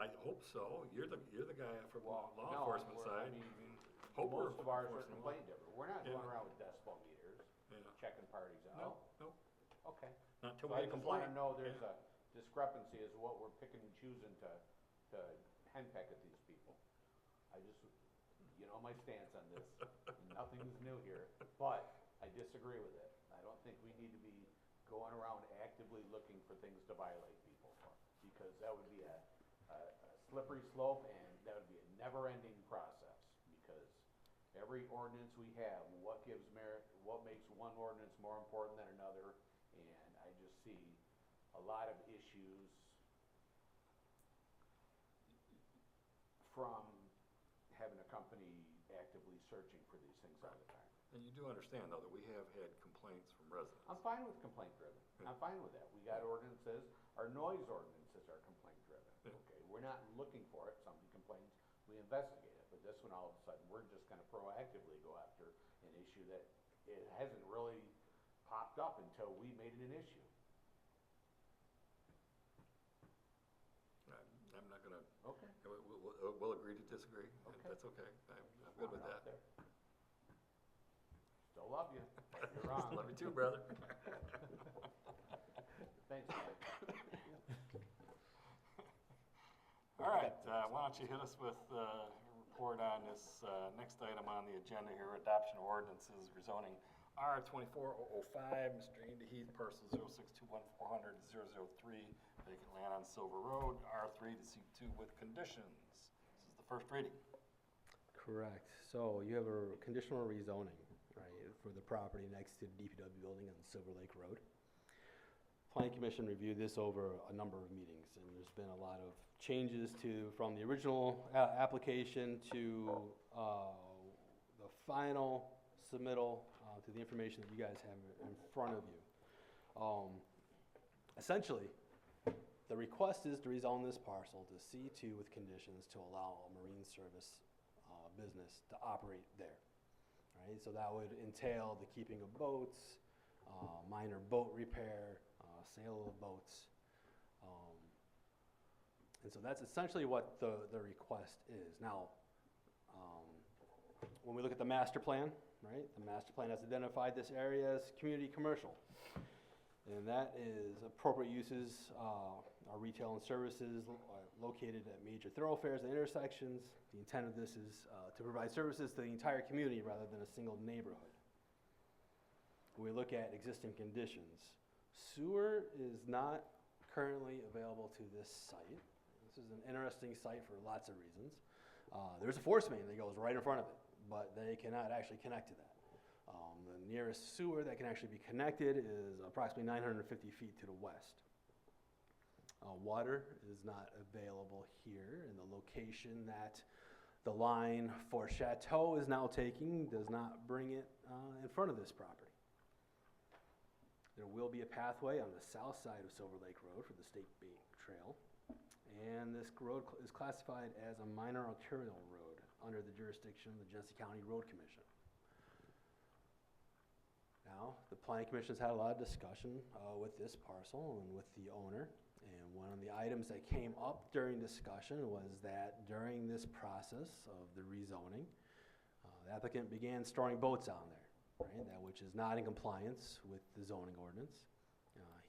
I hope so. You're the guy from law No, enforcement I side. mean, Hope we're most of ours are enforcing the law. complaint different. We're not Yeah. going around with decibel meters, Yeah. checking parties No, out. no, Okay. not till So we I get a just wanna complaint. know there's Yeah. a discrepancy as to what we're picking and choosing to henpeck at these people. I just, you know my stance on this, nothing's new here, but I disagree with it. I don't think we need to be going around actively looking for things to violate people for, because that would be a slippery slope, and that would be a never-ending process, because every ordinance we have, what gives merit, what makes one ordinance more important than another, and I just see a lot of issues from having a company actively searching for these things all the time. And you do understand, though, that we have had complaints from residents. I'm fine with complaint driven. I'm fine with that. We got ordinances, our noise ordinances are complaint driven. Yeah. Okay, we're not looking for it, somebody complains, we investigate it, but this one, all of a sudden, we're just gonna proactively go after an issue that it hasn't really popped up until we made it an issue. I'm not gonna, Okay. we'll agree to disagree. Okay. That's okay. I'm good with that. Still love you, but you're wrong. Love you too, brother. Thanks, Mike. All right, why don't you hit us with a report on this next item on the agenda here, adoption of ordinances rezoning R-24-005, Mr. Indy Heath, parcel 0621400-003, vacant land on Silver Road, R3 to C2 with conditions. This is the first reading. Correct. So you have a conditional rezoning, right, for the property next to the DPW building on Silver Lake Road. Planning Commission reviewed this over a number of meetings, and there's been a lot of changes from the original application to the final submittal to the information that you guys have in front of you. Essentially, the request is to rezone this parcel to C2 with conditions to allow a marine service business to operate there. Right? So that would entail the keeping of boats, minor boat repair, sale of boats. And so that's essentially what the request is. Now, when we look at the master plan, right, the master plan has identified this area as community commercial. And that is appropriate uses are retail and services located at major thoroughfares and intersections. The intent of this is to provide services to the entire community rather than a single neighborhood. We look at existing conditions. Sewer is not currently available to this site. This is an interesting site for lots of reasons. There's a force main that goes right in front of it, but they cannot actually connect to that. The nearest sewer that can actually be connected is approximately 950 feet to the west. Water is not available here, and the location that the line for Chateau is now taking does not bring it in front of this property. There will be a pathway on the south side of Silver Lake Road for the State Bank Trail, and this road is classified as a minor arterial road under the jurisdiction of the Genesee County Road Commission. Now, the Planning Commission's had a lot of discussion with this parcel and with the owner, and one of the items that came up during discussion was that during this process of the rezoning, the applicant began storing boats on there, right, that which is not in compliance with the zoning ordinance.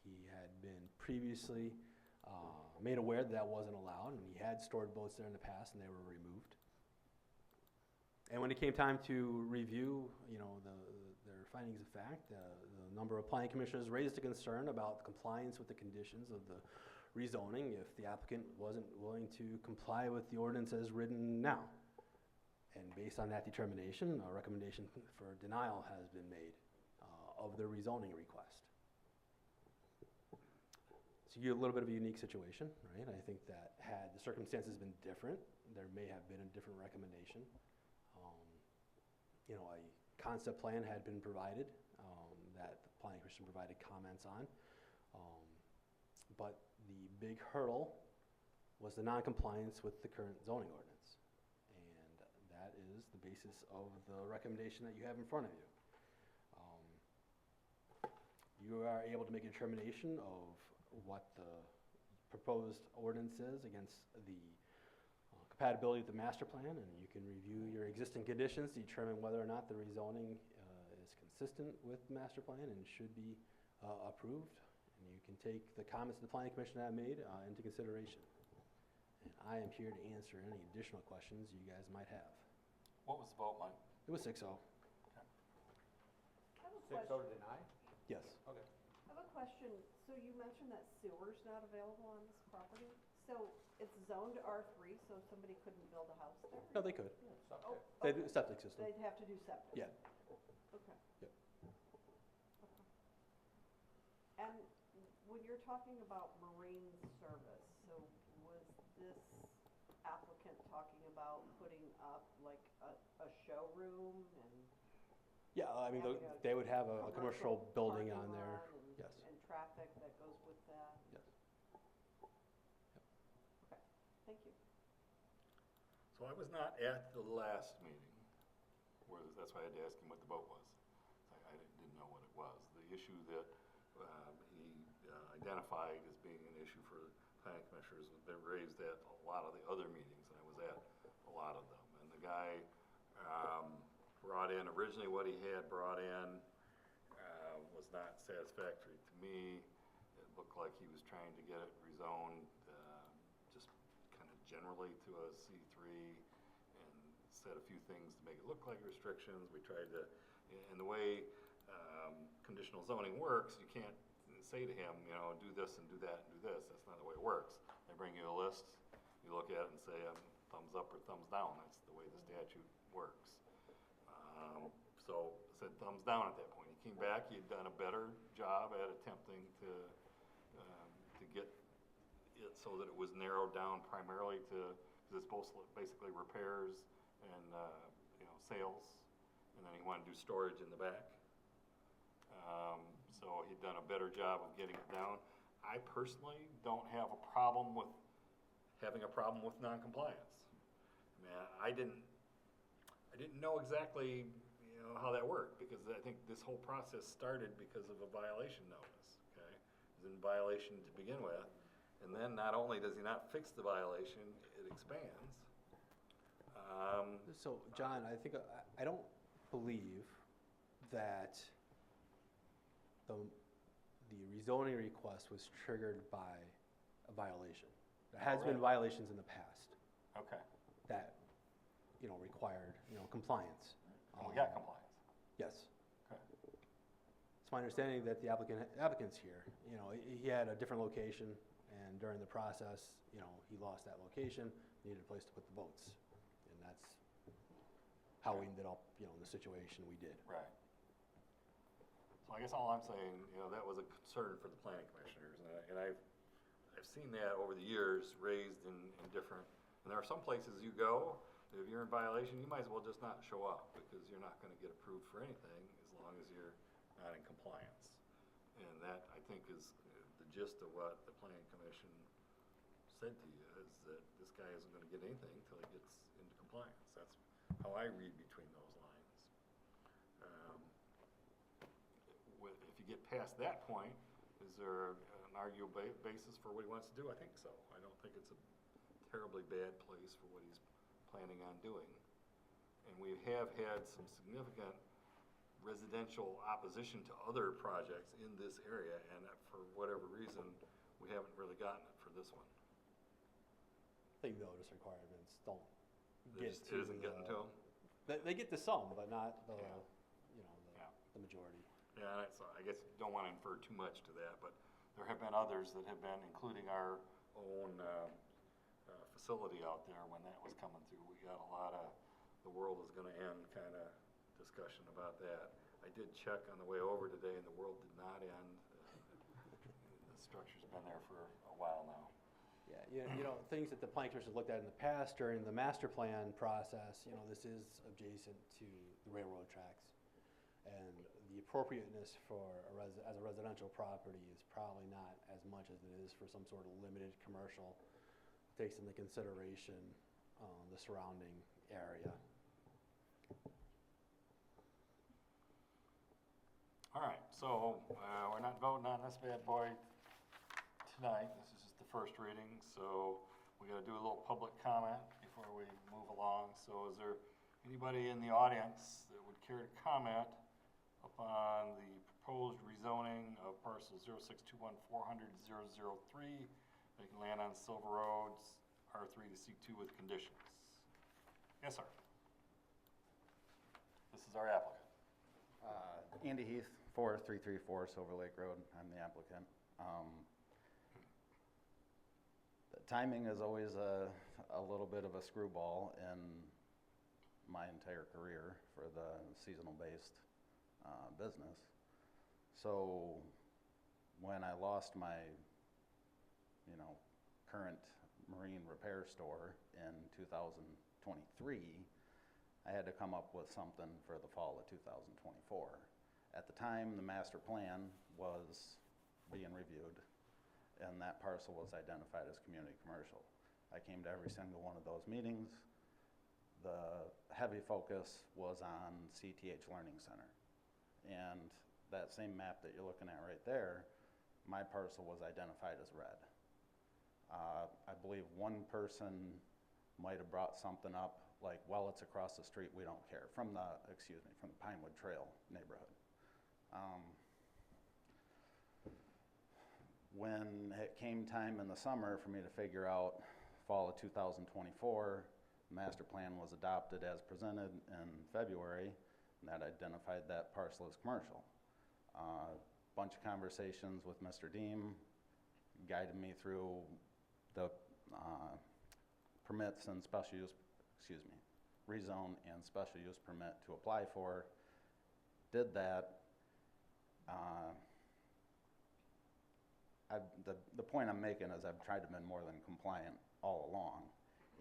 He had been previously made aware that that wasn't allowed, and he had stored boats there in the past, and they were removed. And when it came time to review, their findings of fact, the number of planning commissioners raised a concern about compliance with the conditions of the rezoning if the applicant wasn't willing to comply with the ordinance as written now. And based on that determination, a recommendation for denial has been made of the rezoning request. So you have a little bit of a unique situation, right? I think that had the circumstances been different, there may have been a different recommendation. You know, a concept plan had been provided that the planning commission provided comments on. But the big hurdle was the non-compliance with the current zoning ordinance. And that is the basis of the recommendation that you have in front of you. You are able to make a determination of what the proposed ordinance is against the compatibility with the master plan, and you can review your existing conditions to determine whether or not the rezoning is consistent with the master plan and should be approved. And you can take the comments the planning commission have made into consideration. And I am here to answer any additional questions you guys might have. What was the vote, Mike? It was 6-0. I have a 6-0 question. to deny? Yes. Okay. I have a question. So you mentioned that sewer's not available on this property? So it's zoned R3, so somebody couldn't build a house there? No, they could. Oh, They okay. do septic system. They'd have to do septic? Yeah. Okay. Yep. Okay. And when you're talking about marine service, so was this applicant talking about putting up like a showroom and? Yeah, I mean, having a they would have a commercial building on parking there. lot and- Yes. And traffic that goes with that? Yes. Okay, thank you. So I was not at the last meeting, that's why I had to ask him what the vote was. I didn't know what it was. The issue that he identified as being an issue for planning commissioners has been raised at a lot of the other meetings, and I was at a lot of them. And the guy brought in, originally what he had brought in was not satisfactory to me. It looked like he was trying to get it rezoned just kind of generally to a C3 and said a few things to make it look like restrictions. We tried to, and the way conditional zoning works, you can't say to him, you know, do this and do that and do this. That's not the way it works. They bring you a list, you look at it and say thumbs up or thumbs down. That's the way the statute works. So I said thumbs down at that point. He came back, he had done a better job at attempting to get it so that it was narrowed down primarily to, because it's basically repairs and sales, and then he wanted to do storage in the back. So he'd done a better job of getting it down. I personally don't have a problem with having a problem with non-compliance. I mean, I didn't know exactly how that worked, because I think this whole process started because of a violation notice. Okay, it was in violation to begin with, and then not only does he not fix the violation, it expands. So, John, I think I don't believe that the rezoning request was triggered by a violation. There has been violations in the past. Okay. That, required, compliance. And we got compliance. Yes. Okay. It's my understanding that the applicant's here, he had a different location, and during the process, he lost that location, needed a place to put the boats. And that's how we ended up, in the situation we did. Right. So I guess all I'm saying, that was a concern for the planning commissioners, and I've seen that over the years raised in different, and there are some places you go, if you're in violation, you might as well just not show up, because you're not gonna get approved for anything as long as you're not in compliance. And that, I think, is the gist of what the planning commission said to you, is that this guy isn't gonna get anything until he gets into compliance. That's how I read between those lines. If you get past that point, is there an arguable basis for what he wants to do? I think so. I don't think it's a terribly bad place for what he's planning on doing. And we have had some significant residential opposition to other projects in this area, and for whatever reason, we haven't really gotten it for this one. I think notice requirements don't It get to isn't getting to them? They get to some, but not the, the majority. Yeah, so I guess you don't want to infer too much to that, but there have been others that have been, including our own facility out there when that was coming through. We got a lot of, the world is going to end kind of discussion about that. I did check on the way over today, and the world did not end. The structure's been there for a while now. Yeah, you know, things that the planning commission looked at in the past during the master plan process, you know, this is adjacent to the railroad tracks. And the appropriateness for as a residential property is probably not as much as it is for some sort of limited commercial. Takes into consideration the surrounding area. All right, so we're not voting on this bad boy tonight. This is just the first reading, so we got to do a little public comment before we move along. So is there anybody in the audience that would care to comment upon the proposed rezoning of parcel 0621400-003, vacant land on Silver Roads, R3 to C2 with conditions? Yes, sir. This is our applicant. Andy Heath, 4334 Silver Lake Road. I'm the applicant. The timing is always a little bit of a screwball in my entire career for the seasonal-based business. So when I lost my, current marine repair store in 2023, I had to come up with something for the fall of 2024. At the time, the master plan was being reviewed, and that parcel was identified as community commercial. I came to every single one of those meetings. The heavy focus was on CTH Learning Center. And that same map that you're looking at right there, my parcel was identified as red. I believe one person might have brought something up like, well, it's across the street, we don't care, from the Pinewood Trail neighborhood. When it came time in the summer for me to figure out fall of 2024, the master plan was adopted as presented in February, and that identified that parcel as commercial. Bunch of conversations with Mr. Deem, guided me through the permits and special use, rezone and special use permit to apply for. Did that. The point I'm making is I've tried to be more than compliant all along,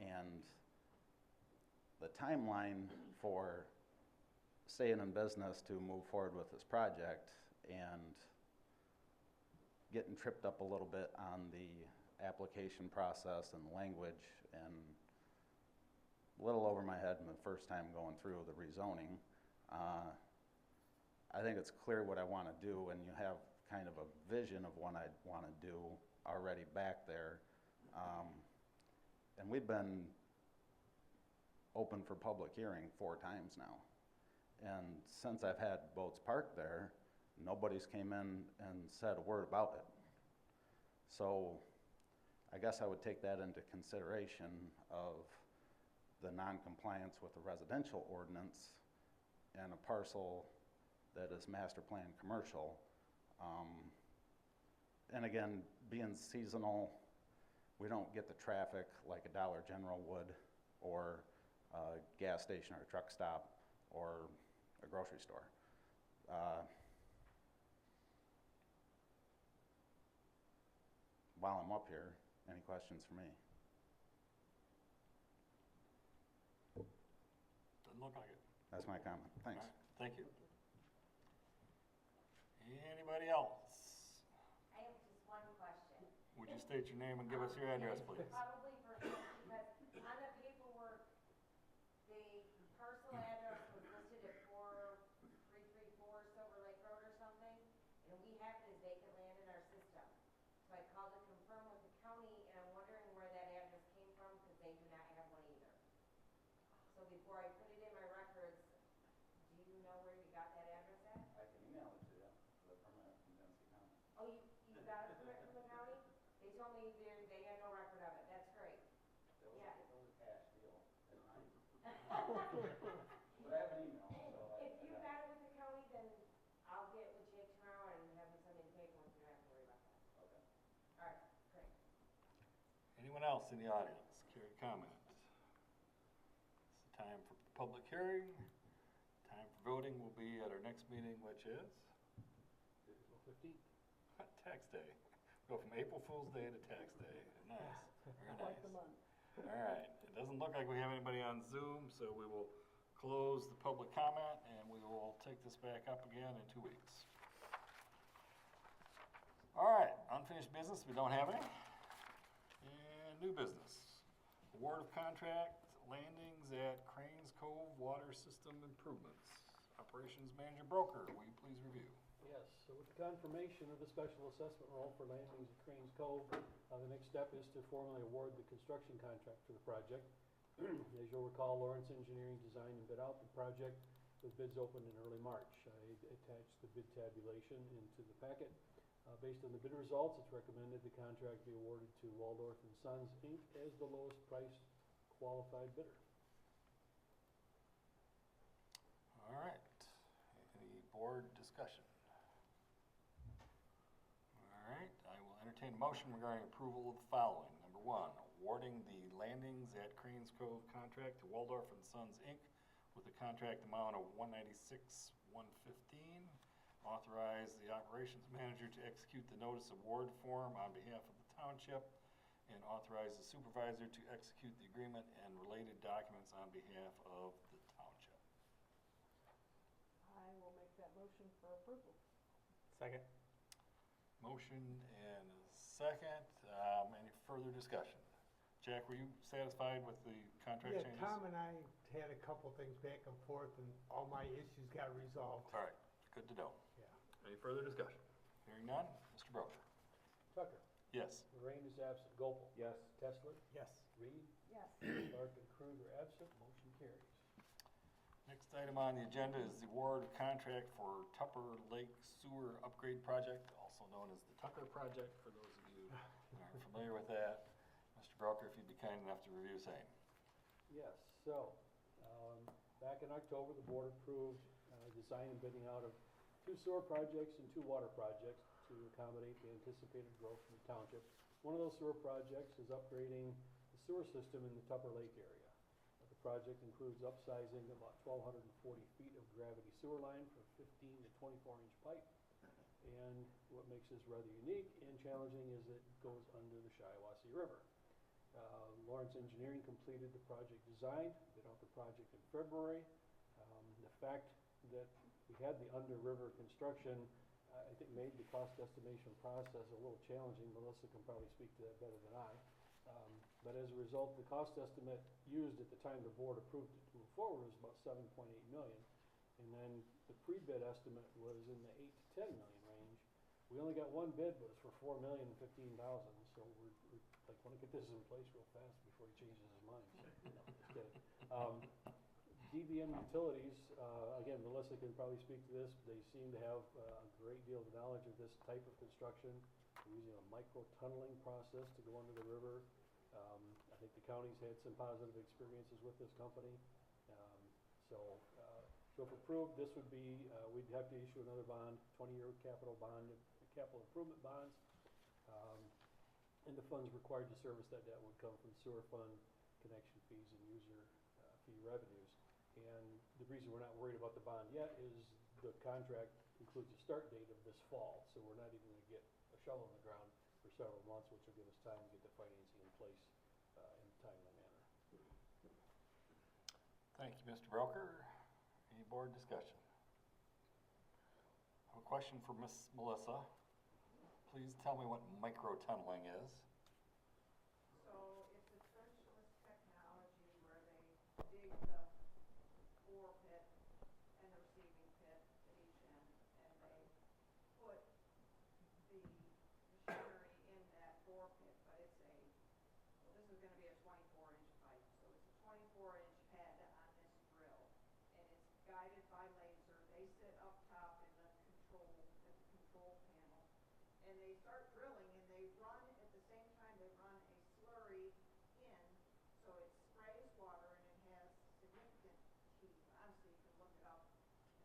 and the timeline for staying in business to move forward with this project and getting tripped up a little bit on the application process and language, and a little over my head the first time going through the rezoning. I think it's clear what I want to do, and you have kind of a vision of what I want to do already back there. And we've been open for public hearing 4 times now. And since I've had boats parked there, nobody's came in and said a word about it. So I guess I would take that into consideration of the non-compliance with the residential ordinance and a parcel that is master plan commercial. And again, being seasonal, we don't get the traffic like a Dollar General would, or a gas station or a truck stop or a grocery store. While I'm up here, any questions for me? Doesn't look like it. That's my comment. Thanks. All right, thank you. Anybody else? I have just one question. Would you state your name and give us your address, please? Probably for him, because on the paperwork, the parcel address was listed at 4334 Silver Lake Road or something, and we have it as vacant land in our system. So I called to confirm with the county, and I'm wondering where that address came from, because they do not have one either. So before I put it in my records, do you know where you got that address at? I can email it to you, the permit from Density County. Oh, you got a permit from the county? They told me they had no record of it. That's great. Yeah. It was a cash deal at night. But I have an email, so If you got it with the county, then I'll get with Jake tomorrow and have him send me the paperwork. You don't have to worry about that. Anyone else in the audience care to comment? It's the time for public hearing. Time for voting will be at our next meeting, which is? April 15th. Tax day. Go from April Fool's Day to tax day. Nice, very Quite nice. the month. All right, it doesn't look like we have anybody on Zoom, so we will close the public comment and we will take this back up again in 2 weeks. All right, unfinished business, we don't have any. And new business. Award of contract landings at Cranes Cove Water System Improvements. Operations Manager Broker, will you please review? Yes, so with the confirmation of the special assessment role for landings at Cranes Cove, the next step is to formally award the construction contract for the project. As you'll recall, Lawrence Engineering designed and bid out the project with bids opened in early March. I attached the bid tabulation into the packet. Based on the bid results, it's recommended the contract be awarded to Waldorf and Sons, Inc. as the lowest priced qualified bidder. All right, any board discussion? All right, I will entertain a motion regarding approval of the following. Number one, awarding the landings at Cranes Cove contract to Waldorf and Sons, Inc. with a contract amount of $196,115. Authorize the operations manager to execute the notice of award form on behalf of the township and authorize the supervisor to execute the agreement and related documents on behalf of the township. I will make that motion for approval. Second. Motion and a second. Any further discussion? Jack, were you satisfied with the contract changes? Yeah, Tom and I had a couple things back and forth, and all my issues got resolved. All right, good to know. Yeah. Any further discussion? Hearing none, Mr. Broker. Tucker. Yes. Lorraine is absent. Gopel. Yes. Tesler. Yes. Reed. Yes. Clark and Krug are absent. Motion carries. Next item on the agenda is the award of contract for Tupper Lake Sewer Upgrade Project, also known as the Tucker Project, for those of you who aren't familiar with that. Mr. Broker, if you'd be kind enough to review same. Yes, so, back in October, the board approved design and bidding out of 2 sewer projects and 2 water projects to accommodate the anticipated growth in the township. One of those sewer projects is upgrading the sewer system in the Tupper Lake area. The project includes upsizing about 1,240 feet of gravity sewer line for 15 to 24-inch pipe. And what makes this rather unique and challenging is it goes under the Shiawassee River. Lawrence Engineering completed the project design, bid out the project in February. The fact that we had the under-river construction, I think made the cost estimation process a little challenging. Melissa can probably speak to that better than I. But as a result, the cost estimate used at the time the board approved it to move forward was about $7.8 million. And then the pre-bid estimate was in the $8 to $10 million range. We only got one bid, but it's for $4,015,000. So we're like, want to get this in place real fast before he changes his mind. So, no, just kidding. DVM Utilities, again, Melissa can probably speak to this. They seem to have a great deal of knowledge of this type of construction. They're using a micro-tunneling process to go under the river. I think the county's had some positive experiences with this company. So if approved, this would be, we'd have to issue another bond, 20-year capital improvement bonds. And the funds required to service that debt would come from sewer fund, connection fees, and user fee revenues. And the reason we're not worried about the bond yet is the contract includes a start date of this fall, so we're not even going to get a shovel in the ground for several months, which will give us time to get the financing in place in a timely manner. Thank you, Mr. Broker. Any board discussion? I have a question for Miss Melissa. Please tell me what micro-tunneling is. So it's a trenchless technology where they dig the bore pit and the receiving pit at each end, and they put the machinery in that bore pit, but it's well, this is gonna be a 24-inch pipe, so it's a 24-inch head on this drill, and it's guided by laser. They sit up top in the control panel, and they start drilling, and they run at the same time they run a slurry in, so it sprays water, and it has significant heat. Honestly, you can look it up and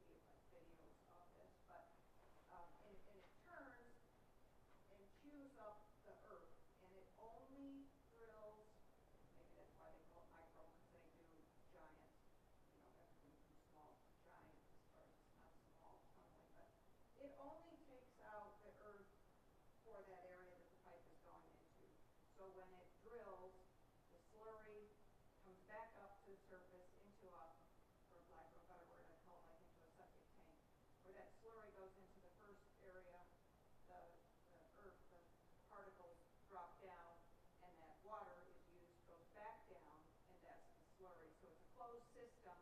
see like videos of this, but and it turns and chews up the earth, and it only where that slurry goes into the first area, the earth, the particles drop down, and that water is used, goes back down, and that's the slurry. So it's a closed system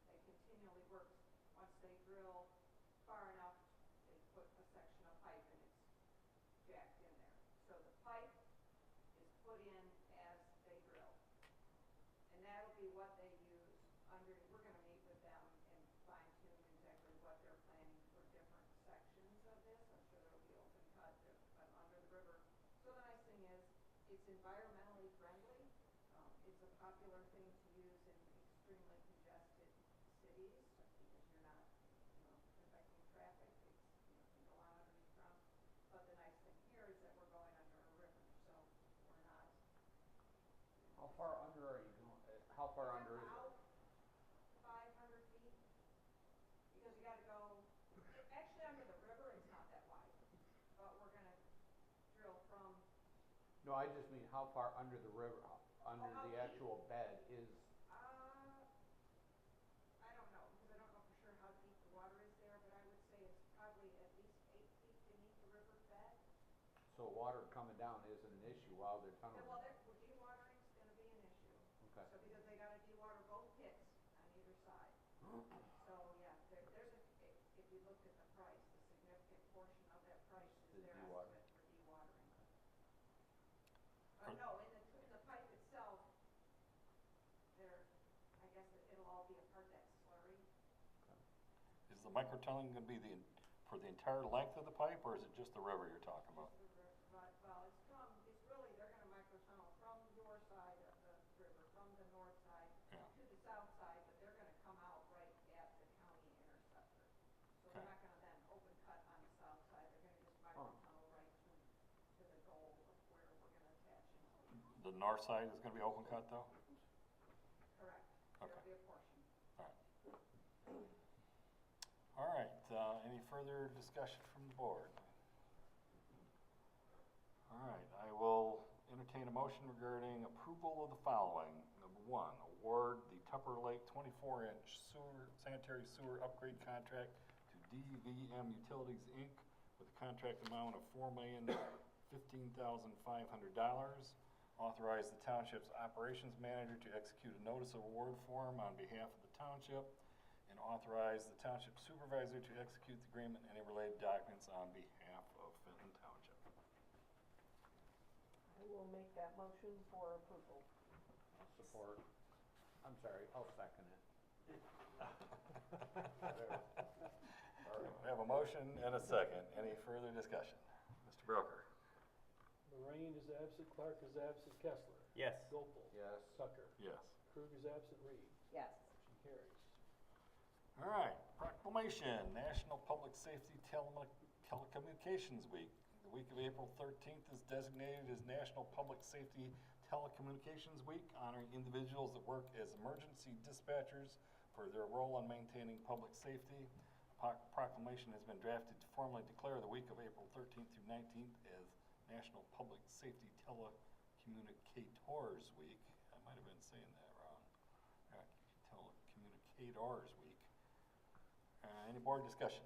that continually works. Once they drill far enough, they put a section of pipe and it's jacked in there. So the pipe is put in as they drill. And that'll be what they use under, we're gonna meet with them and fine tune exactly what they're planning for different sections of this. I'm sure there'll be open cut under the river. So the nice thing is, it's environmentally friendly. It's a popular thing to use in extremely congested cities because you're not, affecting traffic. It's, can go on underneath ground. But the nice thing here is that we're going under a river, so we're not. How far under are you going? How far under is it? About 500 feet, because you gotta go, actually under the river, it's not that wide, but we're gonna drill from. No, I just mean how far under the river, under how the deep? actual bed is. I don't know, because I don't know for sure how deep the water is there, but I would say it's probably at least 8 feet beneath the river bed. So water coming down isn't an issue while they're tunneling. Well, dewatering's gonna be an issue. Okay. So because they gotta dewater both pits on either side. So, yeah, there's if you looked at the price, a significant portion of that price is their estimate for dewatering. No, in the pipe itself, I guess it'll all be a part of that slurry. Is the microtunneling gonna be for the entire length of the pipe, or is it just the river you're talking about? Well, it's really, they're gonna microtunnel from your side of the river, from the north side to the south side, but they're gonna come out right at the county interceptor. So they're not gonna then open cut on the south side, they're gonna just microtunnel right to the goal of where we're gonna attach into. The north side is gonna be open cut though? Correct. There'll be a portion. All right, any further discussion from the board? All right, I will entertain a motion regarding approval of the following. Number 1, award the Tupper Lake 24-inch sanitary sewer upgrade contract to DVM Utilities, Inc. with a contract amount of $4,015,500. Authorize the township's operations manager to execute a notice of award form on behalf of the township, and authorize the township supervisor to execute the agreement and any related documents on behalf of Fenton Township. I will make that motion for approval. Support. I'm sorry, I'll second it. We have a motion and a second. Any further discussion? Mr. Broker? Lorraine is absent, Clark is absent, Kessler. Yes. Gopel. Yes. Tucker. Yes. Krug is absent, Reed. Yes. Motion carries. All right, proclamation, National Public Safety Telecommunications Week. The week of April 13th is designated as National Public Safety Telecommunications Week, honoring individuals that work as emergency dispatchers for their role in maintaining public safety. Proclamation has been drafted to formally declare the week of April 13th through 19th as National Public Safety Telecommunicators Week. I might have been saying that wrong. Telecommunicators Week. Any board discussion?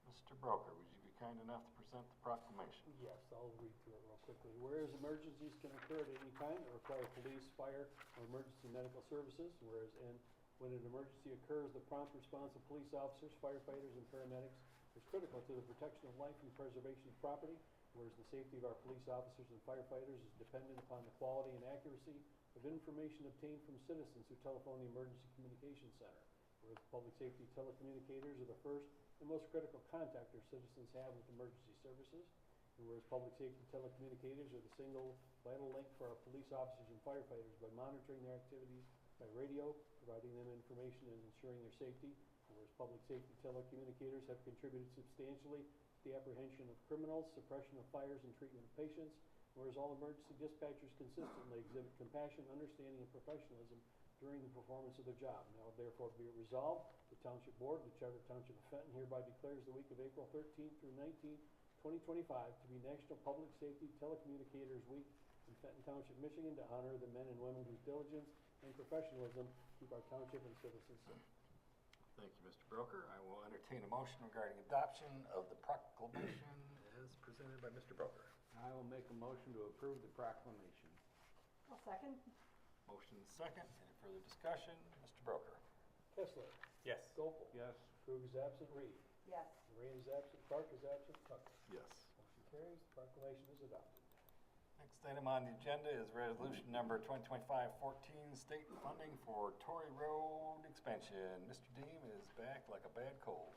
Mr. Broker, would you be kind enough to present the proclamation? Yes, I'll read through it real quickly. Whereas emergencies can occur at any time that require police, fire, or emergency medical services, whereas when an emergency occurs, the prompt response of police officers, firefighters, and paramedics is critical to the protection of life and preservation of property, whereas the safety of our police officers and firefighters is dependent upon the quality and accuracy of information obtained from citizens who telephone the Emergency Communications Center, whereas public safety telecommunicators are the first and most critical contact our citizens have with emergency services, and whereas public safety telecommunicators are the single vital link for our police officers and firefighters by monitoring their activities by radio, providing them information and ensuring their safety, and whereas public safety telecommunicators have contributed substantially to the apprehension of criminals, suppression of fires, and treatment of patients, whereas all emergency dispatchers consistently exhibit compassion, understanding, and professionalism during the performance of their job. Now therefore be it resolved, the Township Board of the Charter Township of Fenton hereby declares the week of April 13th through 19th, 2025 to be National Public Safety Telecommunicators Week in Fenton Township, Michigan, to honor the men and women whose diligence and professionalism keep our township and citizens safe. Thank you, Mr. Broker. I will entertain a motion regarding adoption of the proclamation as presented by Mr. Broker. I will make a motion to approve the proclamation. I'll second. Motion is second. Any further discussion? Mr. Broker. Kessler. Yes. Gopel. Yes. Krug is absent, Reed. Yes. Rain is absent, Park is absent, Tucker. Yes. Motion carries, the proclamation is adopted. Next item on the agenda is resolution number 2025-14, state funding for Torrey Road expansion. Mr. Deem is back like a bad cold.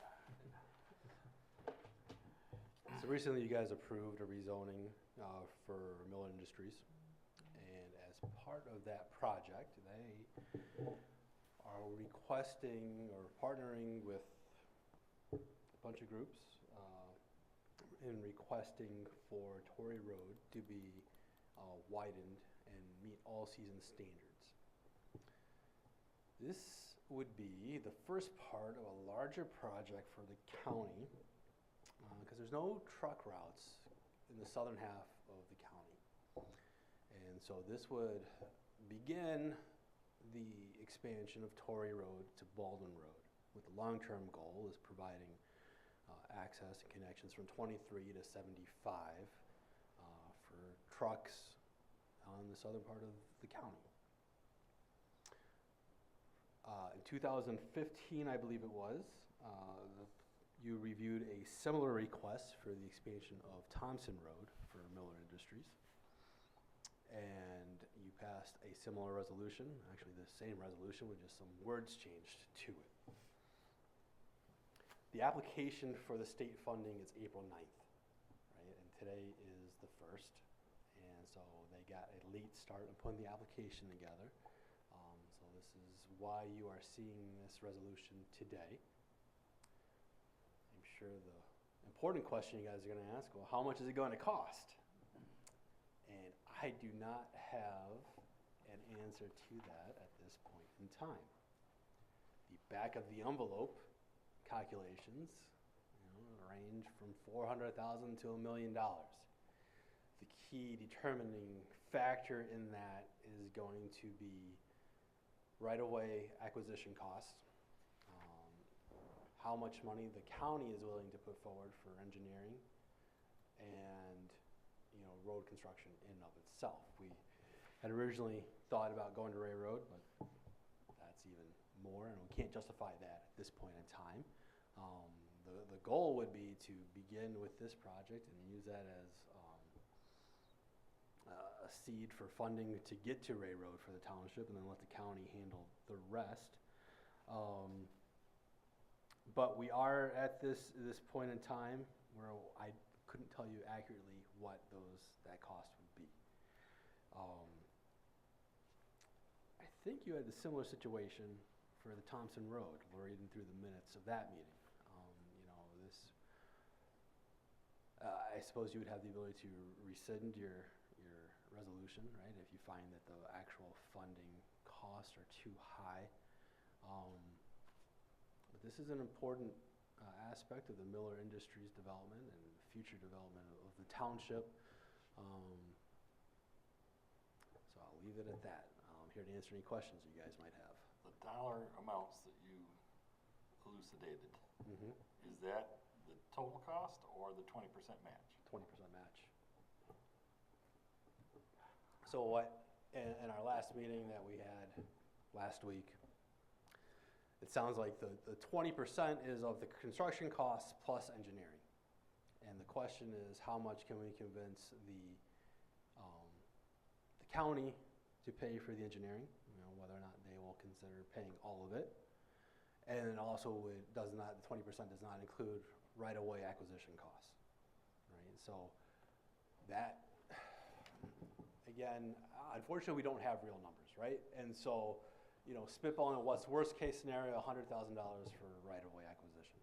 So recently you guys approved a rezoning for Miller Industries. And as part of that project, they are requesting or partnering with a bunch of groups in requesting for Torrey Road to be widened and meet all season standards. This would be the first part of a larger project for the county because there's no truck routes in the southern half of the county. And so this would begin the expansion of Torrey Road to Baldwin Road, with the long-term goal is providing access and connections from 23 to 75 for trucks on the southern part of the county. In 2015, I believe it was, you reviewed a similar request for the expansion of Thompson Road for Miller Industries. And you passed a similar resolution, actually the same resolution with just some words changed to it. The application for the state funding is April 9th, right? And today is the 1st. And so they got a late start in putting the application together. So this is why you are seeing this resolution today. I'm sure the important question you guys are going to ask, well, how much is it going to cost? And I do not have an answer to that at this point in time. The back of the envelope calculations range from $400,000 to $1 million. The key determining factor in that is going to be right-of-way acquisition costs, how much money the county is willing to put forward for engineering, and road construction in and of itself. We had originally thought about going to Ray Road, but that's even more, and we can't justify that at this point in time. The goal would be to begin with this project and use that as a seed for funding to get to Ray Road for the township, and then let the county handle the rest. But we are at this point in time where I couldn't tell you accurately what that cost would be. I think you had a similar situation for the Thompson Road. We're reading through the minutes of that meeting. I suppose you would have the ability to rescind your resolution, right, if you find that the actual funding costs are too high. But this is an important aspect of the Miller Industries development and future development of the township. So I'll leave it at that. I'm here to answer any questions you guys might have. The dollar amounts that you elucidated, is that the total cost or the 20% match? 20% match. So what, in our last meeting that we had last week, it sounds like the 20% is of the construction costs plus engineering. And the question is, how much can we convince the county to pay for the engineering, whether or not they will consider paying all of it. And it also the 20% does not include right-of-way acquisition costs, right? So that, again, unfortunately, we don't have real numbers, right? And so, spitballing what's worst case scenario, $100,000 for right-of-way acquisition.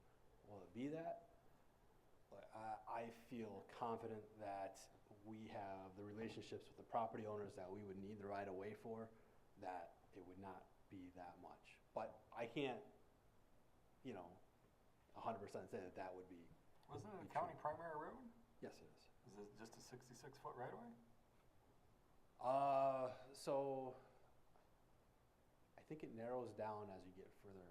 Will it be that? I feel confident that we have the relationships with the property owners that we would need the right-of-way for, that it would not be that much. But I can't, 100% say that would be. Wasn't it a county primary road? Yes, it is. Is it just a 66-foot right-of-way? So I think it narrows down as you get further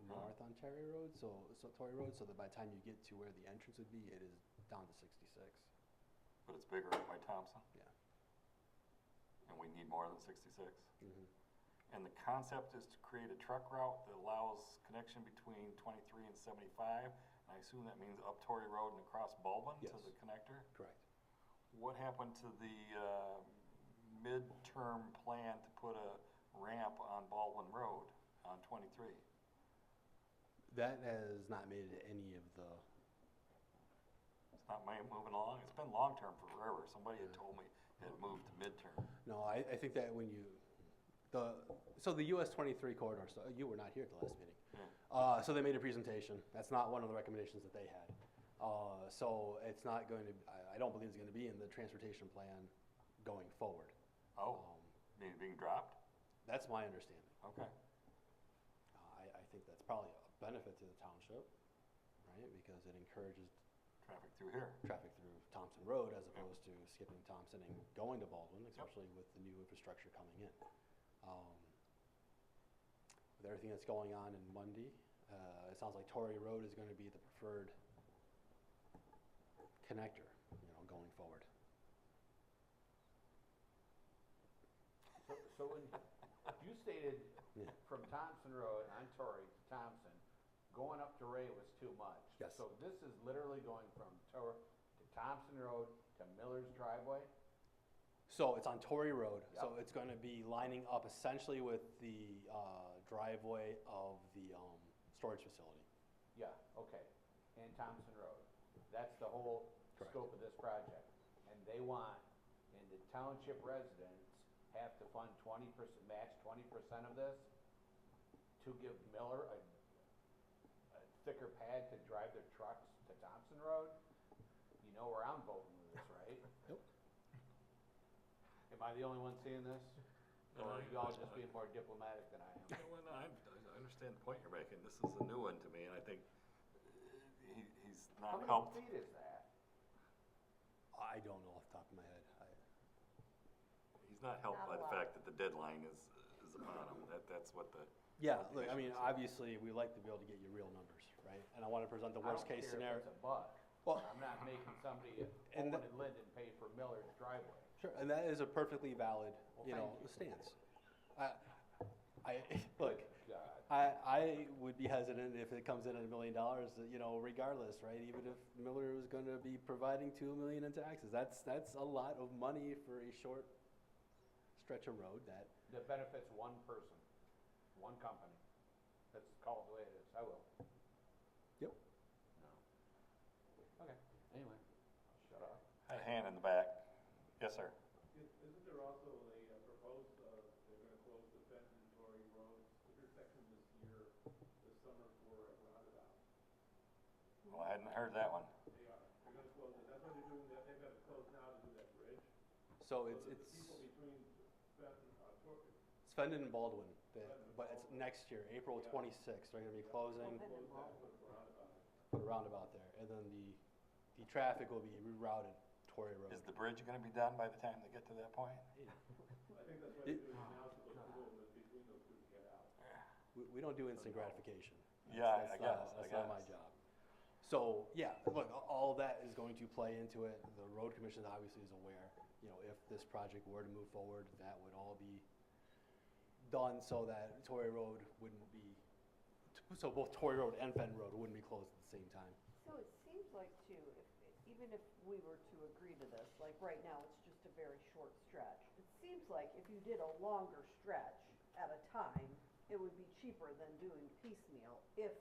north on Terry Road, so Torrey Road, so that by the time you get to where the entrance would be, it is down to 66. But it's bigger by Thompson? Yeah. And we need more than 66? Mhm. And the concept is to create a truck route that allows connection between 23 and 75, and I assume that means up Torrey Road and across Baldwin to Yes. the connector? Correct. What happened to the midterm plan to put a ramp on Baldwin Road on 23? That has not made it any of the, It's not moving along? It's been long-term forever. Somebody had told me it had moved to midterm. no, I think that when you, so the US 23 corridor, so you were not here at the last meeting. Yeah. So they made a presentation. That's not one of the recommendations that they had. So it's not going to, I don't believe it's going to be in the transportation plan going forward. Oh, being dropped? That's my understanding. Okay. I think that's probably a benefit to the township, right? Because it encourages Traffic through here. traffic through Thompson Road as opposed to skipping Thompson and going to Baldwin, especially with the new infrastructure coming in. With everything that's going on in Mundy, it sounds like Torrey Road is going to be the preferred connector, going forward. So when you stated Yeah. from Thompson Road on Torrey to Thompson, going up to Ray was too much. Yes. So this is literally going from to Thompson Road to Miller's driveway? So it's on Torrey Road, so Yep. it's going to be lining up essentially with the driveway of the storage facility. Yeah, okay, and Thompson Road. That's the whole Correct. scope of this project. And they want, and the township residents have to fund 20%, match 20% of this to give Miller a thicker pad to drive their trucks to Thompson Road. You know where I'm voting with this, right? Yep. Am I the only one seeing this? Or are you all just being more diplomatic than I am? Well, no, I understand the point you're making. This is a new one to me, and I think he's How not many helped. feet is that? I don't know off the top of my head. He's not helped Not a by the lot. fact that the deadline is upon him. That's what the. Yeah, what the look, I mean, issue is. obviously, we like to be able to get you real numbers, right? And I want to present the worst case scenario. I don't care if it's a buck. Well- I'm not making somebody at And Owen and Linden pay for Miller's driveway. Sure, and that is a perfectly valid, Well, thank you. stance. Look, God. I would be hesitant if it comes in at $1 million, regardless, right? Even if Miller was going to be providing $2 million in taxes, that's a lot of money for a short stretch of road that. That benefits one person, one company. Let's call it the way it is. I will. Yep. No. Okay, anyway, I'll shut up. Had a hand in the back. Yes, sir. Isn't there also a proposed, they're gonna close the Fenton Torrey Road intersection this year, this summer for a roundabout? Well, I hadn't heard that one. They are, they're gonna close it, that's what they're doing, they've got to close now to do that bridge. So So it's the people between Fenton, it's Fenton and Baldwin, but it's next year, April 26th. They're going to be closing, close that, put a roundabout. put a roundabout there, and then the traffic will be rerouted Torrey Road. Is the bridge going to be done by the time they get to that point? I think that's what they're doing now, so those two of them between those two to get out. We don't do instant gratification. Yeah, That's I guess. That's not my job. So, yeah, look, all of that is going to play into it. The road commission obviously is aware, if this project were to move forward, that would all be done so that Torrey Road wouldn't be, so both Torrey Road and Fenton Road wouldn't be closed at the same time. So it seems like too, even if we were to agree to this, like right now, it's just a very short stretch. It seems like if you did a longer stretch at a time, it would be cheaper than doing piecemeal if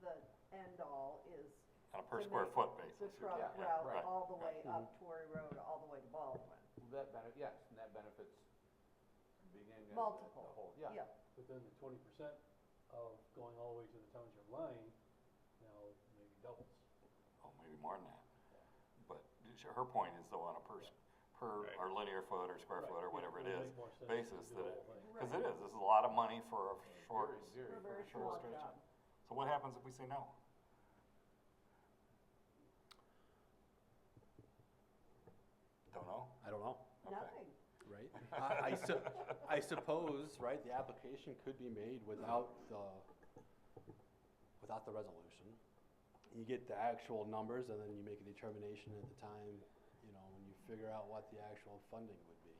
the end all is. On a per to square make foot basis. The you're truck talking. route Right. all the way up Torrey Road, all the way to Baldwin. Well, yes, and that benefits the beginning of Multiple, the whole, yeah. yeah. But then the 20% of going all the way to the township line now maybe doubles. Oh, maybe more than that. But her point is though on a per or linear foot or square Right, foot or yeah, whatever it it'll is, make more sense to basis do that the it, whole thing. because it is, this is a lot of money for a short, Very, For a very short small stretch. job. So what happens if we say no? Don't know? I don't know, Okay. Nothing. right? I suppose, right, the application could be made without without the resolution. You get the actual numbers, and then you make a determination at the time, you know, when you figure out what the actual funding would be.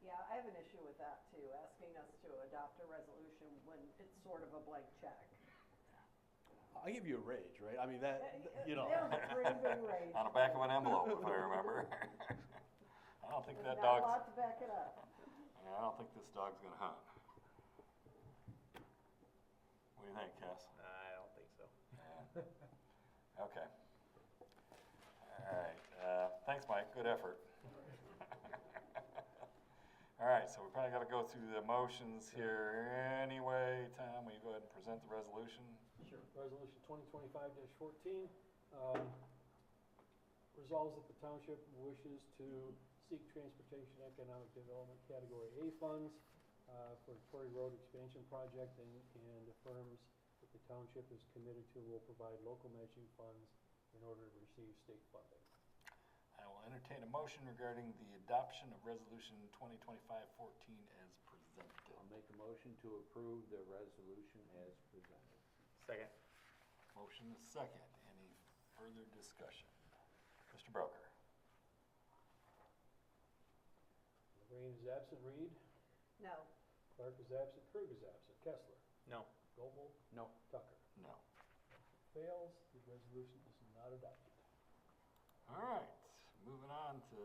Yeah, I have an issue with that too, asking us to adopt a resolution when it's sort of a blank check. I give you a raise, right? I mean, that, you know. There's a pretty big range. On the back of an envelope, if I remember. I don't think that Not a dog's, lot to back it up. I don't think this dog's gonna hunt. What do you think, Cass? I don't think so. Yeah. Okay. All right, thanks, Mike, good effort. All right, so we probably gotta go through the motions here anyway. Tom, will you go ahead and present the resolution? Sure. Resolution 2025-14, resolves that the township wishes to seek transportation economic development category A funds for the Torrey Road expansion project and affirms that the township is committed to and will provide local matching funds in order to receive state funding. I will entertain a motion regarding the adoption of resolution 2025-14 as presented. I'll make a motion to approve the resolution as presented. Second. Motion is second. Any further discussion? Mr. Broker? Lorraine is absent. Reed? No. Clark is absent. Krug is absent. Kessler? No. Goble? No. Tucker? No. Fails. The resolution is not adopted. All right, moving on to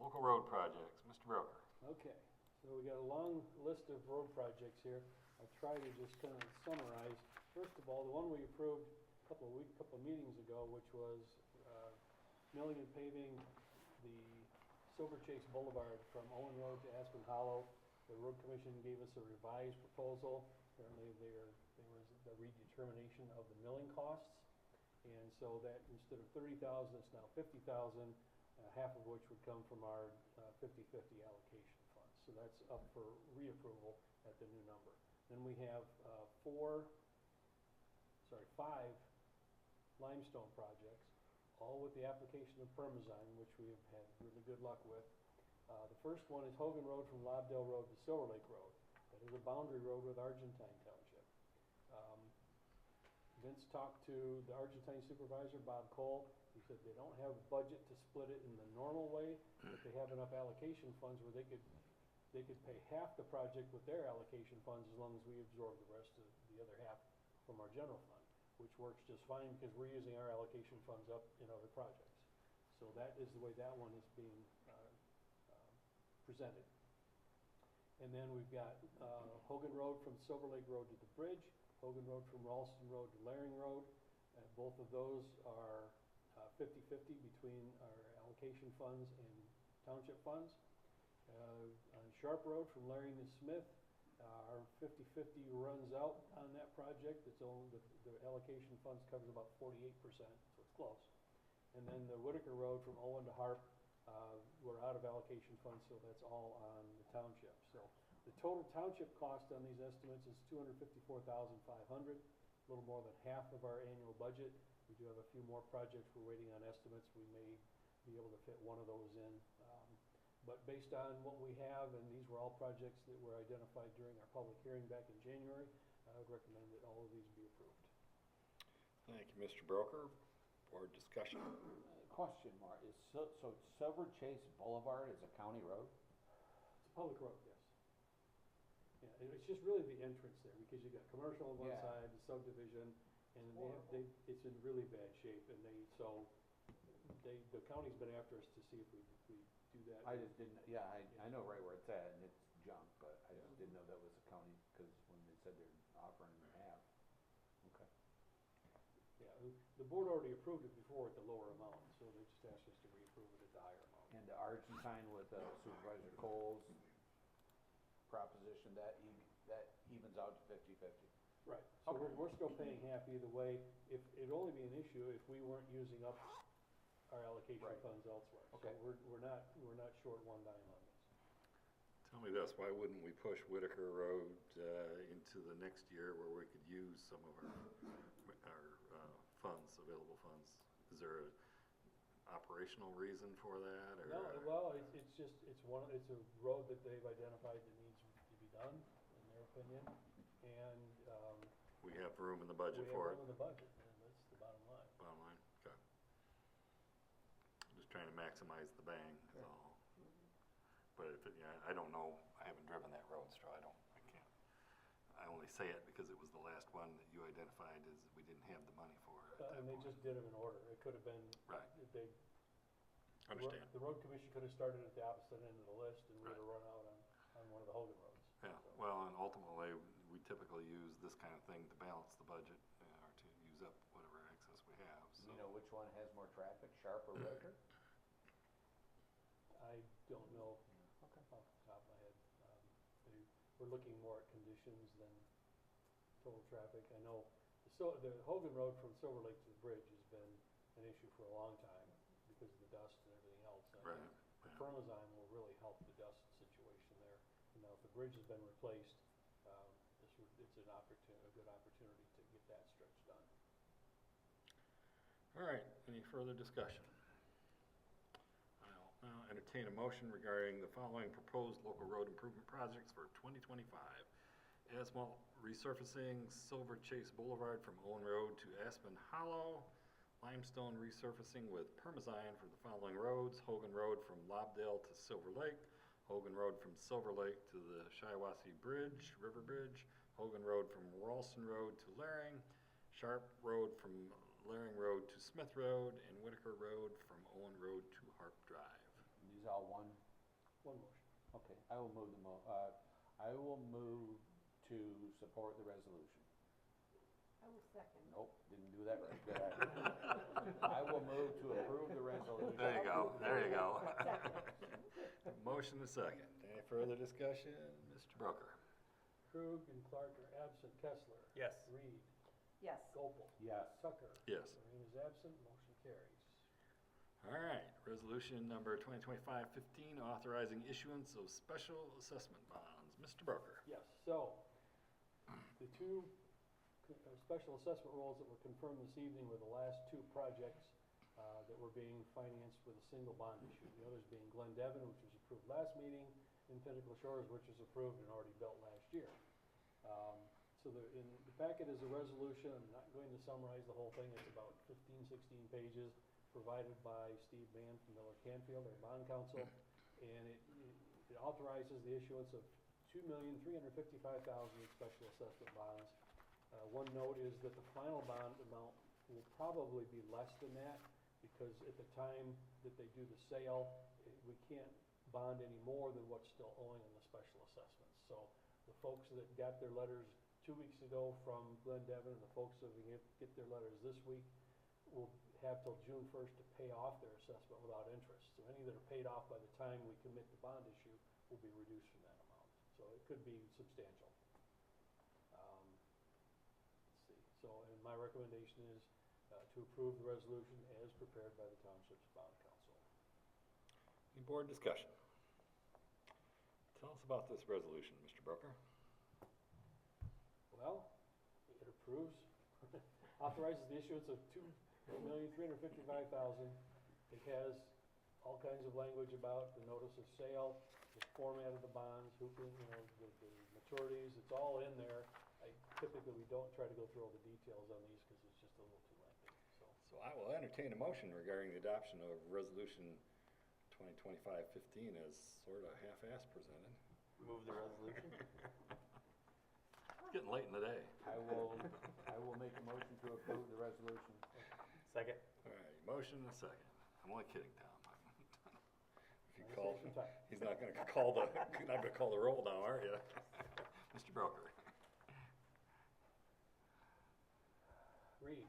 local road projects. Mr. Broker? Okay, so we got a long list of road projects here. I'll try to just kind of summarize. First of all, the one we approved a couple of meetings ago, which was milling and paving the Silver Chase Boulevard from Owen Road to Aspen Hollow. The road commission gave us a revised proposal. Apparently there was a redetermination of the milling costs. And so that instead of 30,000, it's now 50,000, half of which would come from our 50/50 allocation funds. So that's up for reapproval at the new number. Then we have 5 limestone projects, all with the application of Permazyme, which we have had really good luck with. The first one is Hogan Road from Lobdell Road to Silver Lake Road. That is a boundary road with Argentine Township. Vince talked to the Argentine supervisor, Bob Cole. He said they don't have a budget to split it in the normal way, but they have enough allocation funds where they could pay half the project with their allocation funds as long as we absorb the rest of the other half from our general fund, which works just fine because we're using our allocation funds up in other projects. So that is the way that one is being presented. And then we've got Hogan Road from Silver Lake Road to the bridge, Hogan Road from Ralston Road to Laring Road. Both of those are 50/50 between our allocation funds and township funds. On Sharp Road from Laring to Smith, our 50/50 runs out on that project. It's only, the allocation funds covers about 48%, so it's close. And then the Whitaker Road from Owen to Harp, we're out of allocation funds, so that's all on the township. So the total township cost on these estimates is $254,500, a little more than half of our annual budget. We do have a few more projects we're waiting on estimates. We may be able to fit one of those in. But based on what we have, and these were all projects that were identified during our public hearing back in January, I would recommend that all of these be approved. Thank you, Mr. Broker. Board discussion. Question mark, so Silver Chase Boulevard is a county road? It's a public road, yes. Yeah, it's just really the entrance there, because you got commercial on one side, the subdivision, and it's in really bad shape, and the county's been after us to see if we do that. I just didn't, I know right where it's at, and it's junk, but I just didn't know that was a county, because when they said they're offering half. Okay. Yeah, the board already approved it before at the lower amount, so they just asked us to reapprove it at the higher amount. And the Argentine with Supervisor Cole's proposition, that evens out to 50/50. Right, so we're still paying half either way. It'd only be an issue if we weren't using up our allocation funds elsewhere. Okay. So we're not short one dime on this. Tell me this, why wouldn't we push Whitaker Road into the next year where we could use some of our funds, available funds? Is there an operational reason for that, or? No, well, it's a road that they've identified that needs to be done, in their opinion. And we have room in the budget We for have it. room in the budget, and that's the bottom line. Bottom line, okay. Just trying to maximize the bang, is all. But if, yeah, I don't know, I haven't driven that road, so I can't. I only say it because it was the last one that you identified as we didn't have the money for at that And they point. just did them in order. It could have been. Right. They. Understand. The road commission could have started at the opposite end of the list and we'd have run out on one of the Hogan roads. Yeah, well, and ultimately, we typically use this kind of thing to balance the budget, or to use up whatever excess we have, so. You know which one has more traffic, Sharp or Ricker? I don't know off the top of my head. We're looking more at conditions than total traffic. I know, the Hogan Road from Silver Lake to the bridge has been an issue for a long time because of the dust and everything else. I Right, think the Firmazyme will really help the dust situation there. And now, if the bridge has been replaced, it's a good opportunity to get that stretch done. All right, any further discussion? I'll now entertain a motion regarding the following proposed local road improvement projects for 2025. Asphalt resurfacing Silver Chase Boulevard from Owen Road to Aspen Hollow. Limestone resurfacing with Permazyme for the following roads: Hogan Road from Lobdell to Silver Lake, Hogan Road from Silver Lake to the Shiawassee Bridge, River Bridge, Hogan Road from Ralston Road to Laring, Sharp Road from Laring Road to Smith Road, and Whitaker Road from Owen Road to Harp Drive. These all one? One motion. Okay, I will move I will move to support the resolution. I will second. Nope, didn't do that right. Good idea. I will move to approve the resolution. There you go, there you go. Motion is second. Any further discussion? Mr. Broker? Krug and Clark are absent. Kessler. Yes. Reed. Yes. Gopel. Yes. Tucker. Yes. Lorraine is absent. Motion carries. All right, resolution number 2025-15, authorizing issuance of special assessment bonds. Mr. Broker? Yes, so, the two special assessment rolls that were confirmed this evening were the last two projects that were being financed with a single bond issue. The others being Glen Devon, which was approved last meeting, and Pinnacle Shores, which was approved and already built last year. So in the packet is a resolution. I'm not going to summarize the whole thing. It's about 15, 16 pages, provided by Steve Mann from Miller Canfield, our bond counsel, and it authorizes the issuance of $2,355,000 in special assessment bonds. One note is that the final bond amount will probably be less than that, because at the time that they do the sale, we can't bond any more than what's still owing on the special assessments. So the folks that got their letters 2 weeks ago from Glen Devon, and the folks that will get their letters this week, will have till June 1st to pay off their assessment without interest. So any that are paid off by the time we commit the bond issue will be reduced from that amount. So it could be substantial. Let's see. So, and my recommendation is to approve the resolution as prepared by the Township's bond counsel. Any board discussion? Tell us about this resolution, Mr. Broker. Well, it approves, authorizes the issuance of $2,355,000. It has all kinds of language about the notice of sale, the format of the bonds, the maturities, it's all in there. Typically, we don't try to go through all the details on these because it's just a little too lengthy, so. So I will entertain a motion regarding the adoption of resolution 2025-15 as sort of half-assed presented. Move the resolution. It's getting late in the day. I will make a motion to approve the resolution. Second. All right, motion and a second. I'm only kidding, Tom. If you I'll call, save some time. he's not gonna call the roll now, are you? Mr. Broker? Reed.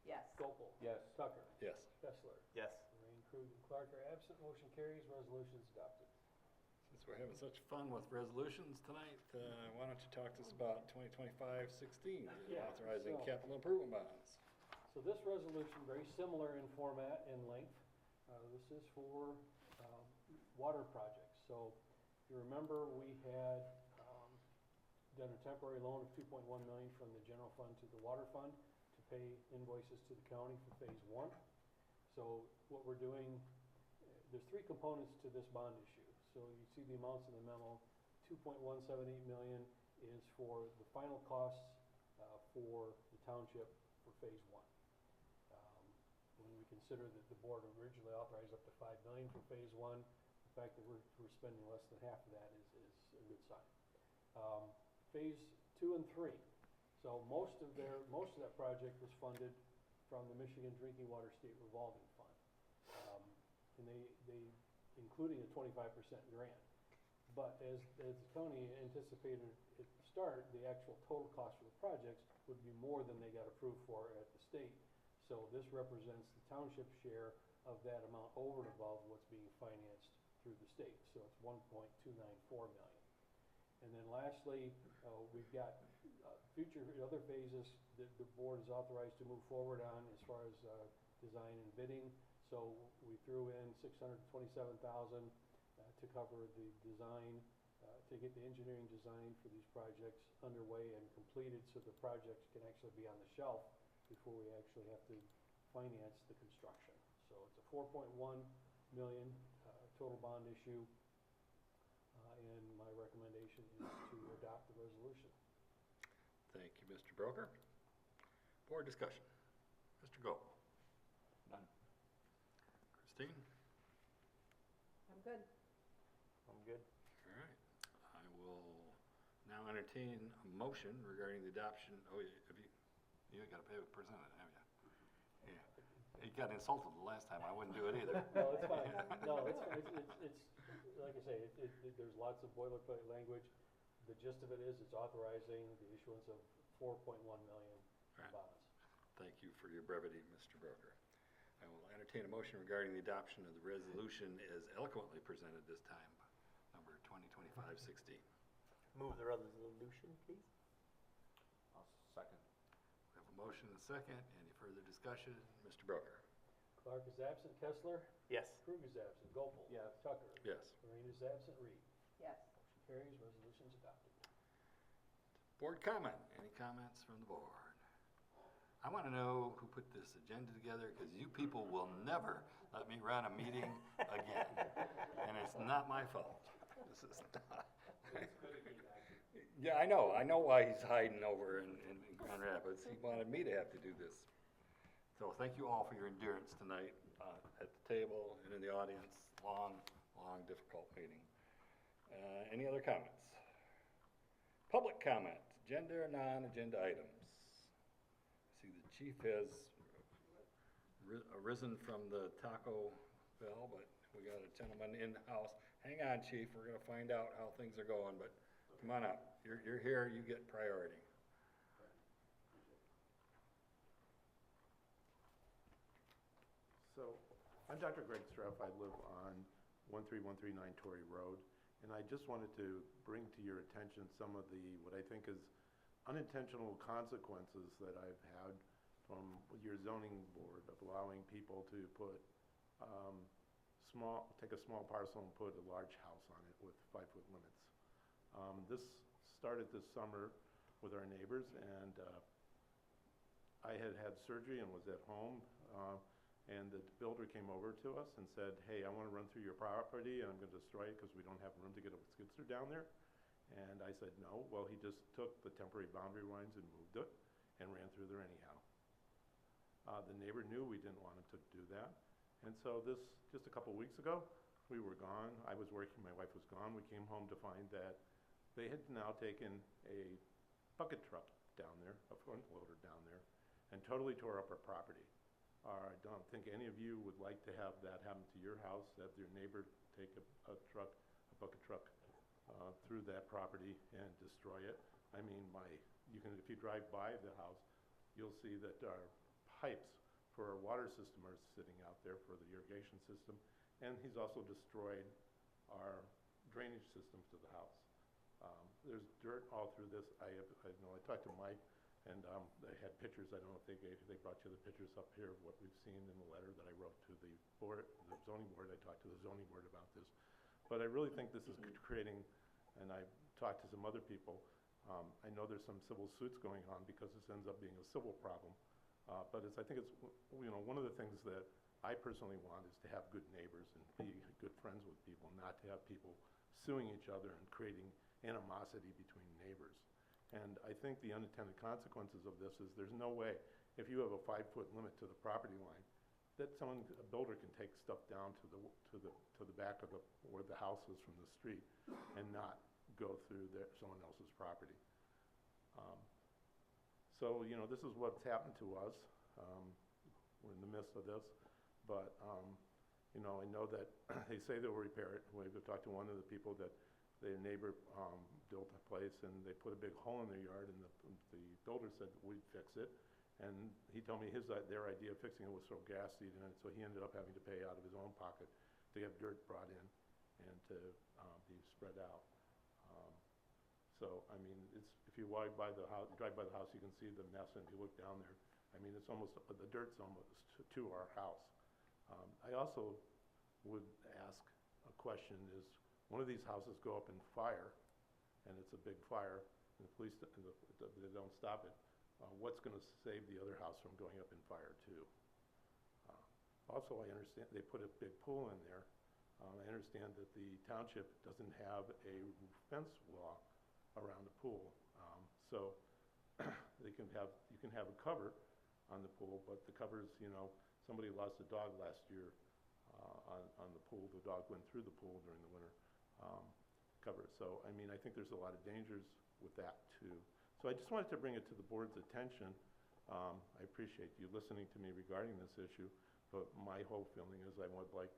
Yes. Gopel. Yes. Tucker. Yes. Kessler. Yes. Lorraine, Krug, and Clark are absent. Motion carries. Resolution is adopted. Since we're having such fun with resolutions tonight, why don't you talk to us about 2025-16, Yeah, authorizing so- capital improvement bonds? So this resolution, very similar in format and length. This is for water projects. So if you remember, we had done a temporary loan of $2.1 million from the general fund to the water fund to pay invoices to the county for phase 1. So what we're doing, there's 3 components to this bond issue. So you see the amounts in the memo. $2.178 million is for the final costs for the township for phase one. When we consider that the board originally authorized up to $5 million for phase one, the fact that we're spending less than half of that is a good sign. Phase 2 and 3. So most of that project was funded from the Michigan Drinking Water State Revolving Fund. And they including a 25% grant. But as the county anticipated at the start, the actual total cost for the projects would be more than they got approved for at the state. So this represents the township share of that amount over and above what's being financed through the state. So it's $1.294 million. And then lastly, we've got future other phases that the board is authorized to move forward on as far as design and bidding. So we threw in $627,000 to cover the design, to get the engineering design for these projects underway and completed so the projects can actually be on the shelf before we actually have to finance the construction. So it's a $4.1 million total bond issue, and my recommendation is to adopt the resolution. Thank you, Mr. Broker. Board discussion. Mr. Gold. None. Christine? I'm good. I'm good. All right. I will now entertain a motion regarding the adoption. Oh, you got to pay a percentage, haven't you? Yeah. You got insulted the last time. I wouldn't do it either. No, it's fine. No, it's like I say, there's lots of boilerplate language. The gist of it is it's authorizing the issuance of $4.1 million bonds. Thank you for your brevity, Mr. Broker. I will entertain a motion regarding the adoption of the resolution as eloquently presented this time, number 2025-16. Move the resolution, please. I'll second. We have a motion and a second. Any further discussion? Mr. Broker? Clark is absent. Kessler? Yes. Krug is absent. Gopel? Yes. Tucker? Yes. Lorraine is absent. Reed? Yes. Motion carries. Resolution's adopted. Board comment. Any comments from the board? I want to know who put this agenda together because you people will never let me run a meeting again. And it's not my fault. This is not. Yeah, I know. I know why he's hiding over in Grand Rapids. He wanted me to have to do this. So thank you all for your endurance tonight at the table and in the audience. Long, difficult meeting. Any other comments? Public comment, agenda or non-agenda items. I see the chief has arisen from the Taco Bell, but we got a gentleman in-house. Hang on, chief, we're gonna find out how things are going, but come on up. You're here, you get priority. So, I'm Dr. Greg Streff. I live on 13139 Torrey Road, and I just wanted to bring to your attention some of the, what I think is unintentional consequences that I've had from your zoning board of allowing people to put take a small parcel and put a large house on it with 5-foot limits. This started this summer with our neighbors, and I had surgery and was at home, and the builder came over to us and said, hey, I want to run through your property and I'm going to destroy it because we don't have room to get a skid steer down there. And I said, no. Well, he just took the temporary boundary lines and moved it and ran through there anyhow. The neighbor knew we didn't want him to do that. And so just a couple weeks ago, we were gone. I was working, my wife was gone. We came home to find that they had now taken a bucket truck down there, a front loader down there, and totally tore up our property. I don't think any of you would like to have that happen to your house, have your neighbor take a bucket truck through that property and destroy it. I mean, if you drive by the house, you'll see that our pipes for our water system are sitting out there for the irrigation system, and he's also destroyed our drainage system to the house. There's dirt all through this. I talked to Mike, and they had pictures. I don't know if they brought you the pictures up here of what we've seen in the letter that I wrote to the board, the zoning board. I talked to the zoning board about this. But I really think this is creating, and I talked to some other people, I know there's some civil suits going on because this ends up being a civil problem. But I think it's, one of the things that I personally want is to have good neighbors and be good friends with people, not to have people suing each other and creating animosity between neighbors. And I think the unintended consequences of this is there's no way, if you have a 5-foot limit to the property line, that a builder can take stuff down to the back of where the house is from the street and not go through someone else's property. So, you know, this is what's happened to us. We're in the midst of this, but, you know, I know that they say they'll repair it. We've talked to one of the people that their neighbor built a place and they put a big hole in their yard, and the builder said we'd fix it. And he told me their idea of fixing it was throw gas seed in it, so he ended up having to pay out of his own pocket to have dirt brought in and to be spread out. So, I mean, if you drive by the house, you can see the mess, and if you look down there, I mean, the dirt's almost to our house. I also would ask a question is, one of these houses go up in fire, and it's a big fire, and the police, they don't stop it. What's going to save the other house from going up in fire too? Also, I understand they put a big pool in there. I understand that the township doesn't have a fence wall around the pool. So you can have a cover on the pool, but the covers, you know, somebody lost a dog last year on the pool. The dog went through the pool during the winter cover. So, I mean, I think there's a lot of dangers with that too. So I just wanted to bring it to the board's attention. I appreciate you listening to me regarding this issue, but my whole feeling is I would like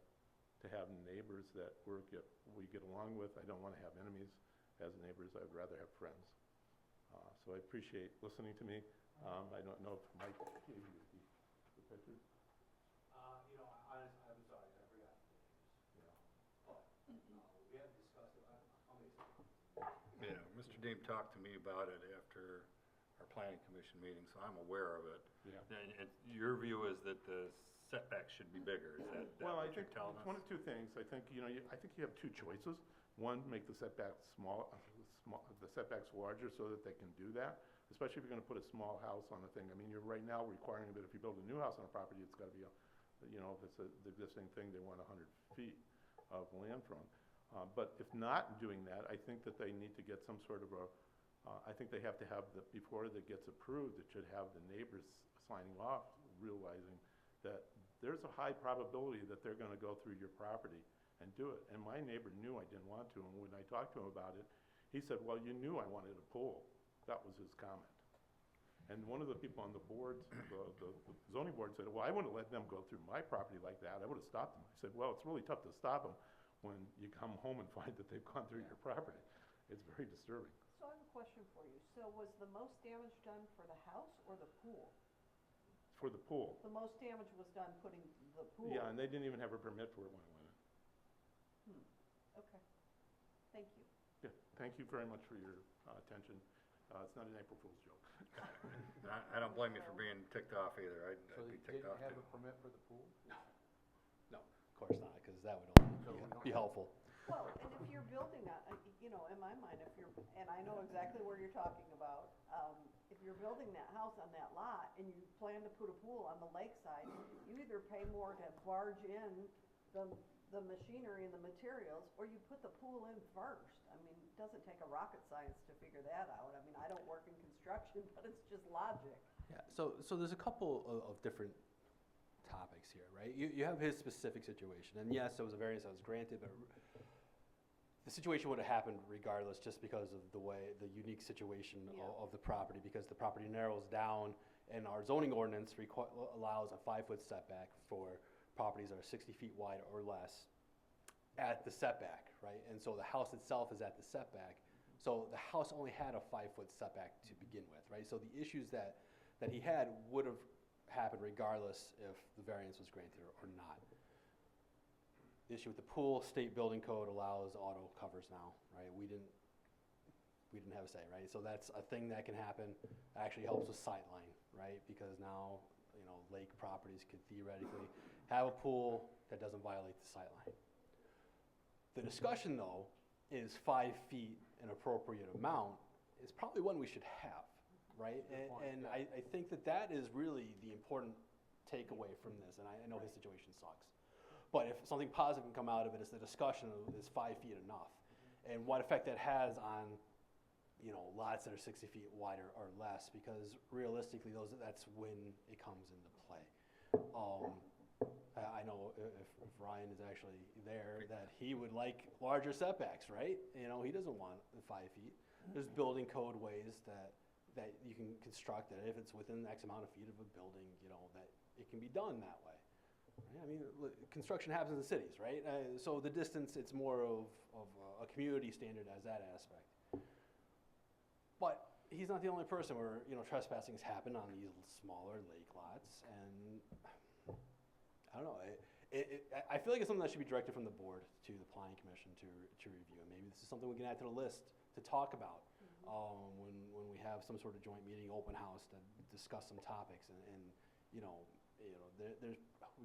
to have neighbors that we get along with. I don't want to have enemies as neighbors. I'd rather have friends. So I appreciate listening to me. I don't know if Mike gave you the pictures. You know, honestly, I'm sorry, I forgot. Yeah. But we haven't discussed it. I'll make some. Yeah, Mr. Deem talked to me about it after our planning commission meeting, so I'm aware of it. Yeah. And your view is that the setbacks should be bigger, is that Well, I what you're think telling us? one of two things. I think, you know, I think you have two choices. One, make the setbacks the setbacks larger so that they can do that, especially if you're going to put a small house on a thing. I mean, you're right now requiring that if you build a new house on a property, it's got to be, you know, if it's the existing thing, they want 100 feet of land from. But if not doing that, I think that they need to get some sort of I think they have to have, before that gets approved, it should have the neighbors signing off, realizing that there's a high probability that they're going to go through your property and do it. And my neighbor knew I didn't want to, and when I talked to him about it, he said, well, you knew I wanted a pool. That was his comment. And one of the people on the board, the zoning board, said, well, I wouldn't let them go through my property like that. I would have stopped them. I said, well, it's really tough to stop them when you come home and find that they've gone through your property. It's very disturbing. So I have a question for you. So was the most damage done for the house or the pool? For the pool. The most damage was done putting the pool? Yeah, and they didn't even have a permit for it when it went in. Okay. Thank you. Yeah, thank you very much for your attention. It's not an April Fool's joke. I don't blame you for being ticked off either. I'd be ticked off too. Have a permit for the pool? No, of course not, because that would only be helpful. Well, and if you're building you know, in my mind, and I know exactly where you're talking about, if you're building that house on that lot and you plan to put a pool on the lakeside, you either pay more to barge in the machinery and the materials, or you put the pool in first. I mean, it doesn't take a rocket science to figure that out. I mean, I don't work in construction, but it's just logic. Yeah, so there's a couple of different topics here, right? You have his specific situation, and yes, it was a variance that was granted, but the situation would have happened regardless, just because of the unique situation of the property, because the property narrows down, and our zoning ordinance allows a 5-foot setback for properties that are 60 feet wide or less at the setback, right? And so the house itself is at the setback. So the house only had a 5-foot setback to begin with, right? So the issues that he had would have happened regardless if the variance was granted or not. The issue with the pool, state building code allows auto covers now, right? We didn't have a say, right? So that's a thing that can happen. Actually helps with sightline, right? Because now, you know, lake properties could theoretically have a pool that doesn't violate the sightline. The discussion, though, is 5 feet an appropriate amount is probably one we should have, right? And I think that is really the important takeaway from this, and I know his situation sucks. But if something positive can come out of it, is the discussion of is 5 feet enough? And what effect that has on lots that are 60 feet wide or less, because realistically, that's when it comes into play. I know if Ryan is actually there, that he would like larger setbacks, right? He doesn't want the 5 feet. There's building code ways that you can construct it, if it's within X amount of feet of a building, that it can be done that way. Right? I mean, construction happens in cities, right? So the distance, it's more of a community standard as that aspect. But he's not the only person where, trespassings happen on these smaller lake lots, and I don't know, I feel like it's something that should be directed from the board to the planning commission to review. Maybe this is something we can add to the list to talk about when we have some sort of joint meeting, open house, to discuss some topics, and we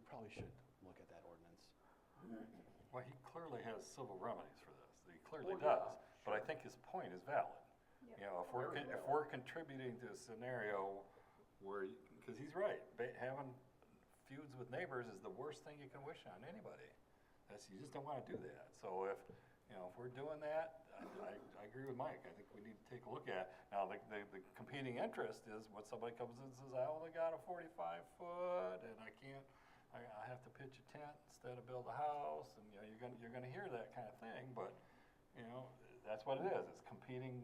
probably should look at that ordinance. Well, he clearly has civil remedies for this. He clearly does. But I think his point is valid. If we're contributing to a scenario where, because he's right, having feuds with neighbors is the worst thing you can wish on anybody. You just don't want to do that. So if we're doing that, I agree with Mike. I think we need to take a look at it. Now, the competing interest is when somebody comes in and says, I only got a 45-foot, and I have to pitch a tent instead of build a house, and you're gonna hear that kind of thing. But that's what it is. It's competing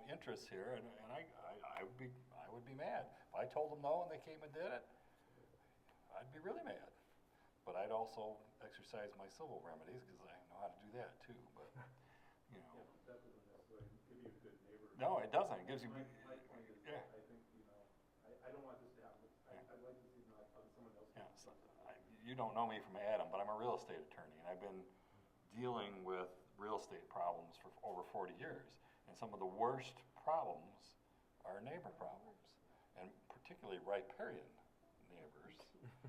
interests here, and I would be mad if I told them no and they came and did it. I'd be really mad. But I'd also exercise my civil remedies, because I know how to do that too. But That doesn't necessarily give you a good neighbor. no, it doesn't. It gives you. My point is, I think, I don't want this to happen. I'd like to see someone else. Yeah, so you don't know me from Adam, but I'm a real estate attorney, and I've been dealing with real estate problems for over 40 years. And some of the worst problems are neighbor problems, and particularly riparian neighbors,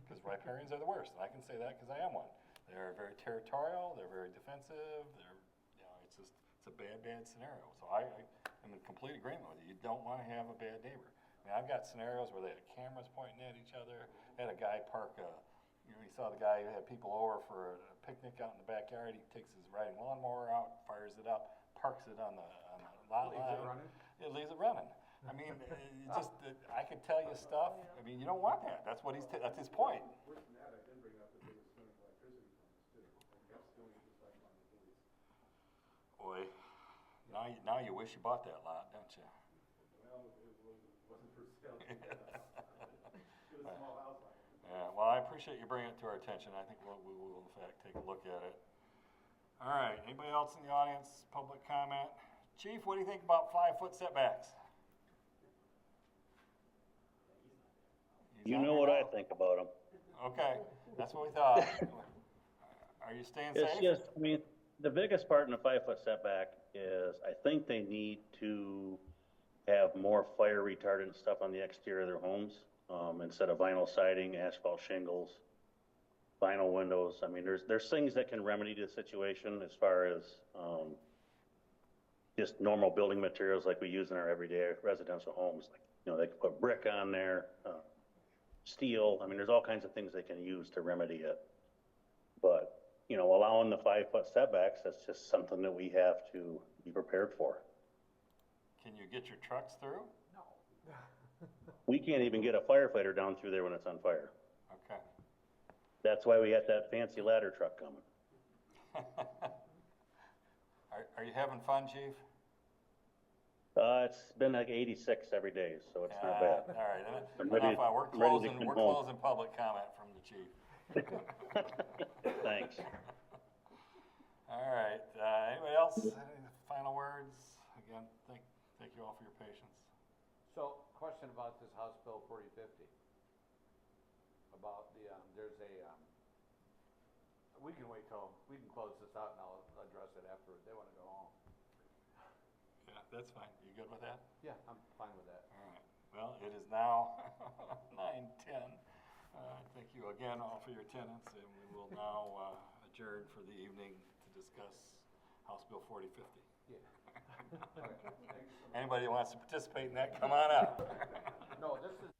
because riparians are the worst. And I can say that because I am one. They're very territorial, they're very defensive, it's a bad scenario. So I am in complete agreement with you. You don't want to have a bad neighbor. I mean, I've got scenarios where they had cameras pointing at each other. I had a guy park he saw the guy who had people over for a picnic out in the backyard. He takes his riding lawnmower out, fires it up, parks it on the lot line. Leaves it running? It leaves it running. I mean, I could tell you stuff. I mean, you don't want that. That's that's his point. Worse than that, I did bring up that they were stealing electricity from us too. And kept stealing it just like on the police. Boy, now you wish you bought that lot, don't you? Well, it wasn't for sale. It was a small house on it. Yeah, well, I appreciate you bringing it to our attention. I think we will, in fact, take a look at it. All right, anybody else in the audience, public comment? Chief, what do you think about 5-foot setbacks? You know what I think about them. Okay, that's what we thought. Are you staying safe? It's just, I mean, the biggest part in a 5-foot setback is I think they need to have more fire retardant stuff on the exterior of their homes, instead of vinyl siding, asphalt shingles, vinyl windows. I mean, there's things that can remedy the situation as far as just normal building materials like we use in our everyday residential homes. Like, they can put brick on there, steel. I mean, there's all kinds of things they can use to remedy it. But, allowing the 5-foot setbacks, that's just something that we have to be prepared for. Can you get your trucks through? No. We can't even get a firefighter down through there when it's on fire. Okay. That's why we got that fancy ladder truck coming. Are you having fun, Chief? It's been like 86 every day, so it's not bad. All right, I'm ready, we're closing public comment from the chief. Thanks. All right, anybody else? Any final words? Again, thank you all for your patience. So, question about this House Bill 4050. About there's a, we can close this out and I'll address it after they want to go home. Yeah, that's fine. You good with that? Yeah, I'm fine with that. All right. Well, it is now 9:10. Thank you again all for your attendance, and we will now adjourn for the evening to discuss House Bill 4050. Yeah. Anybody who wants to participate in that, come on out. No, this is.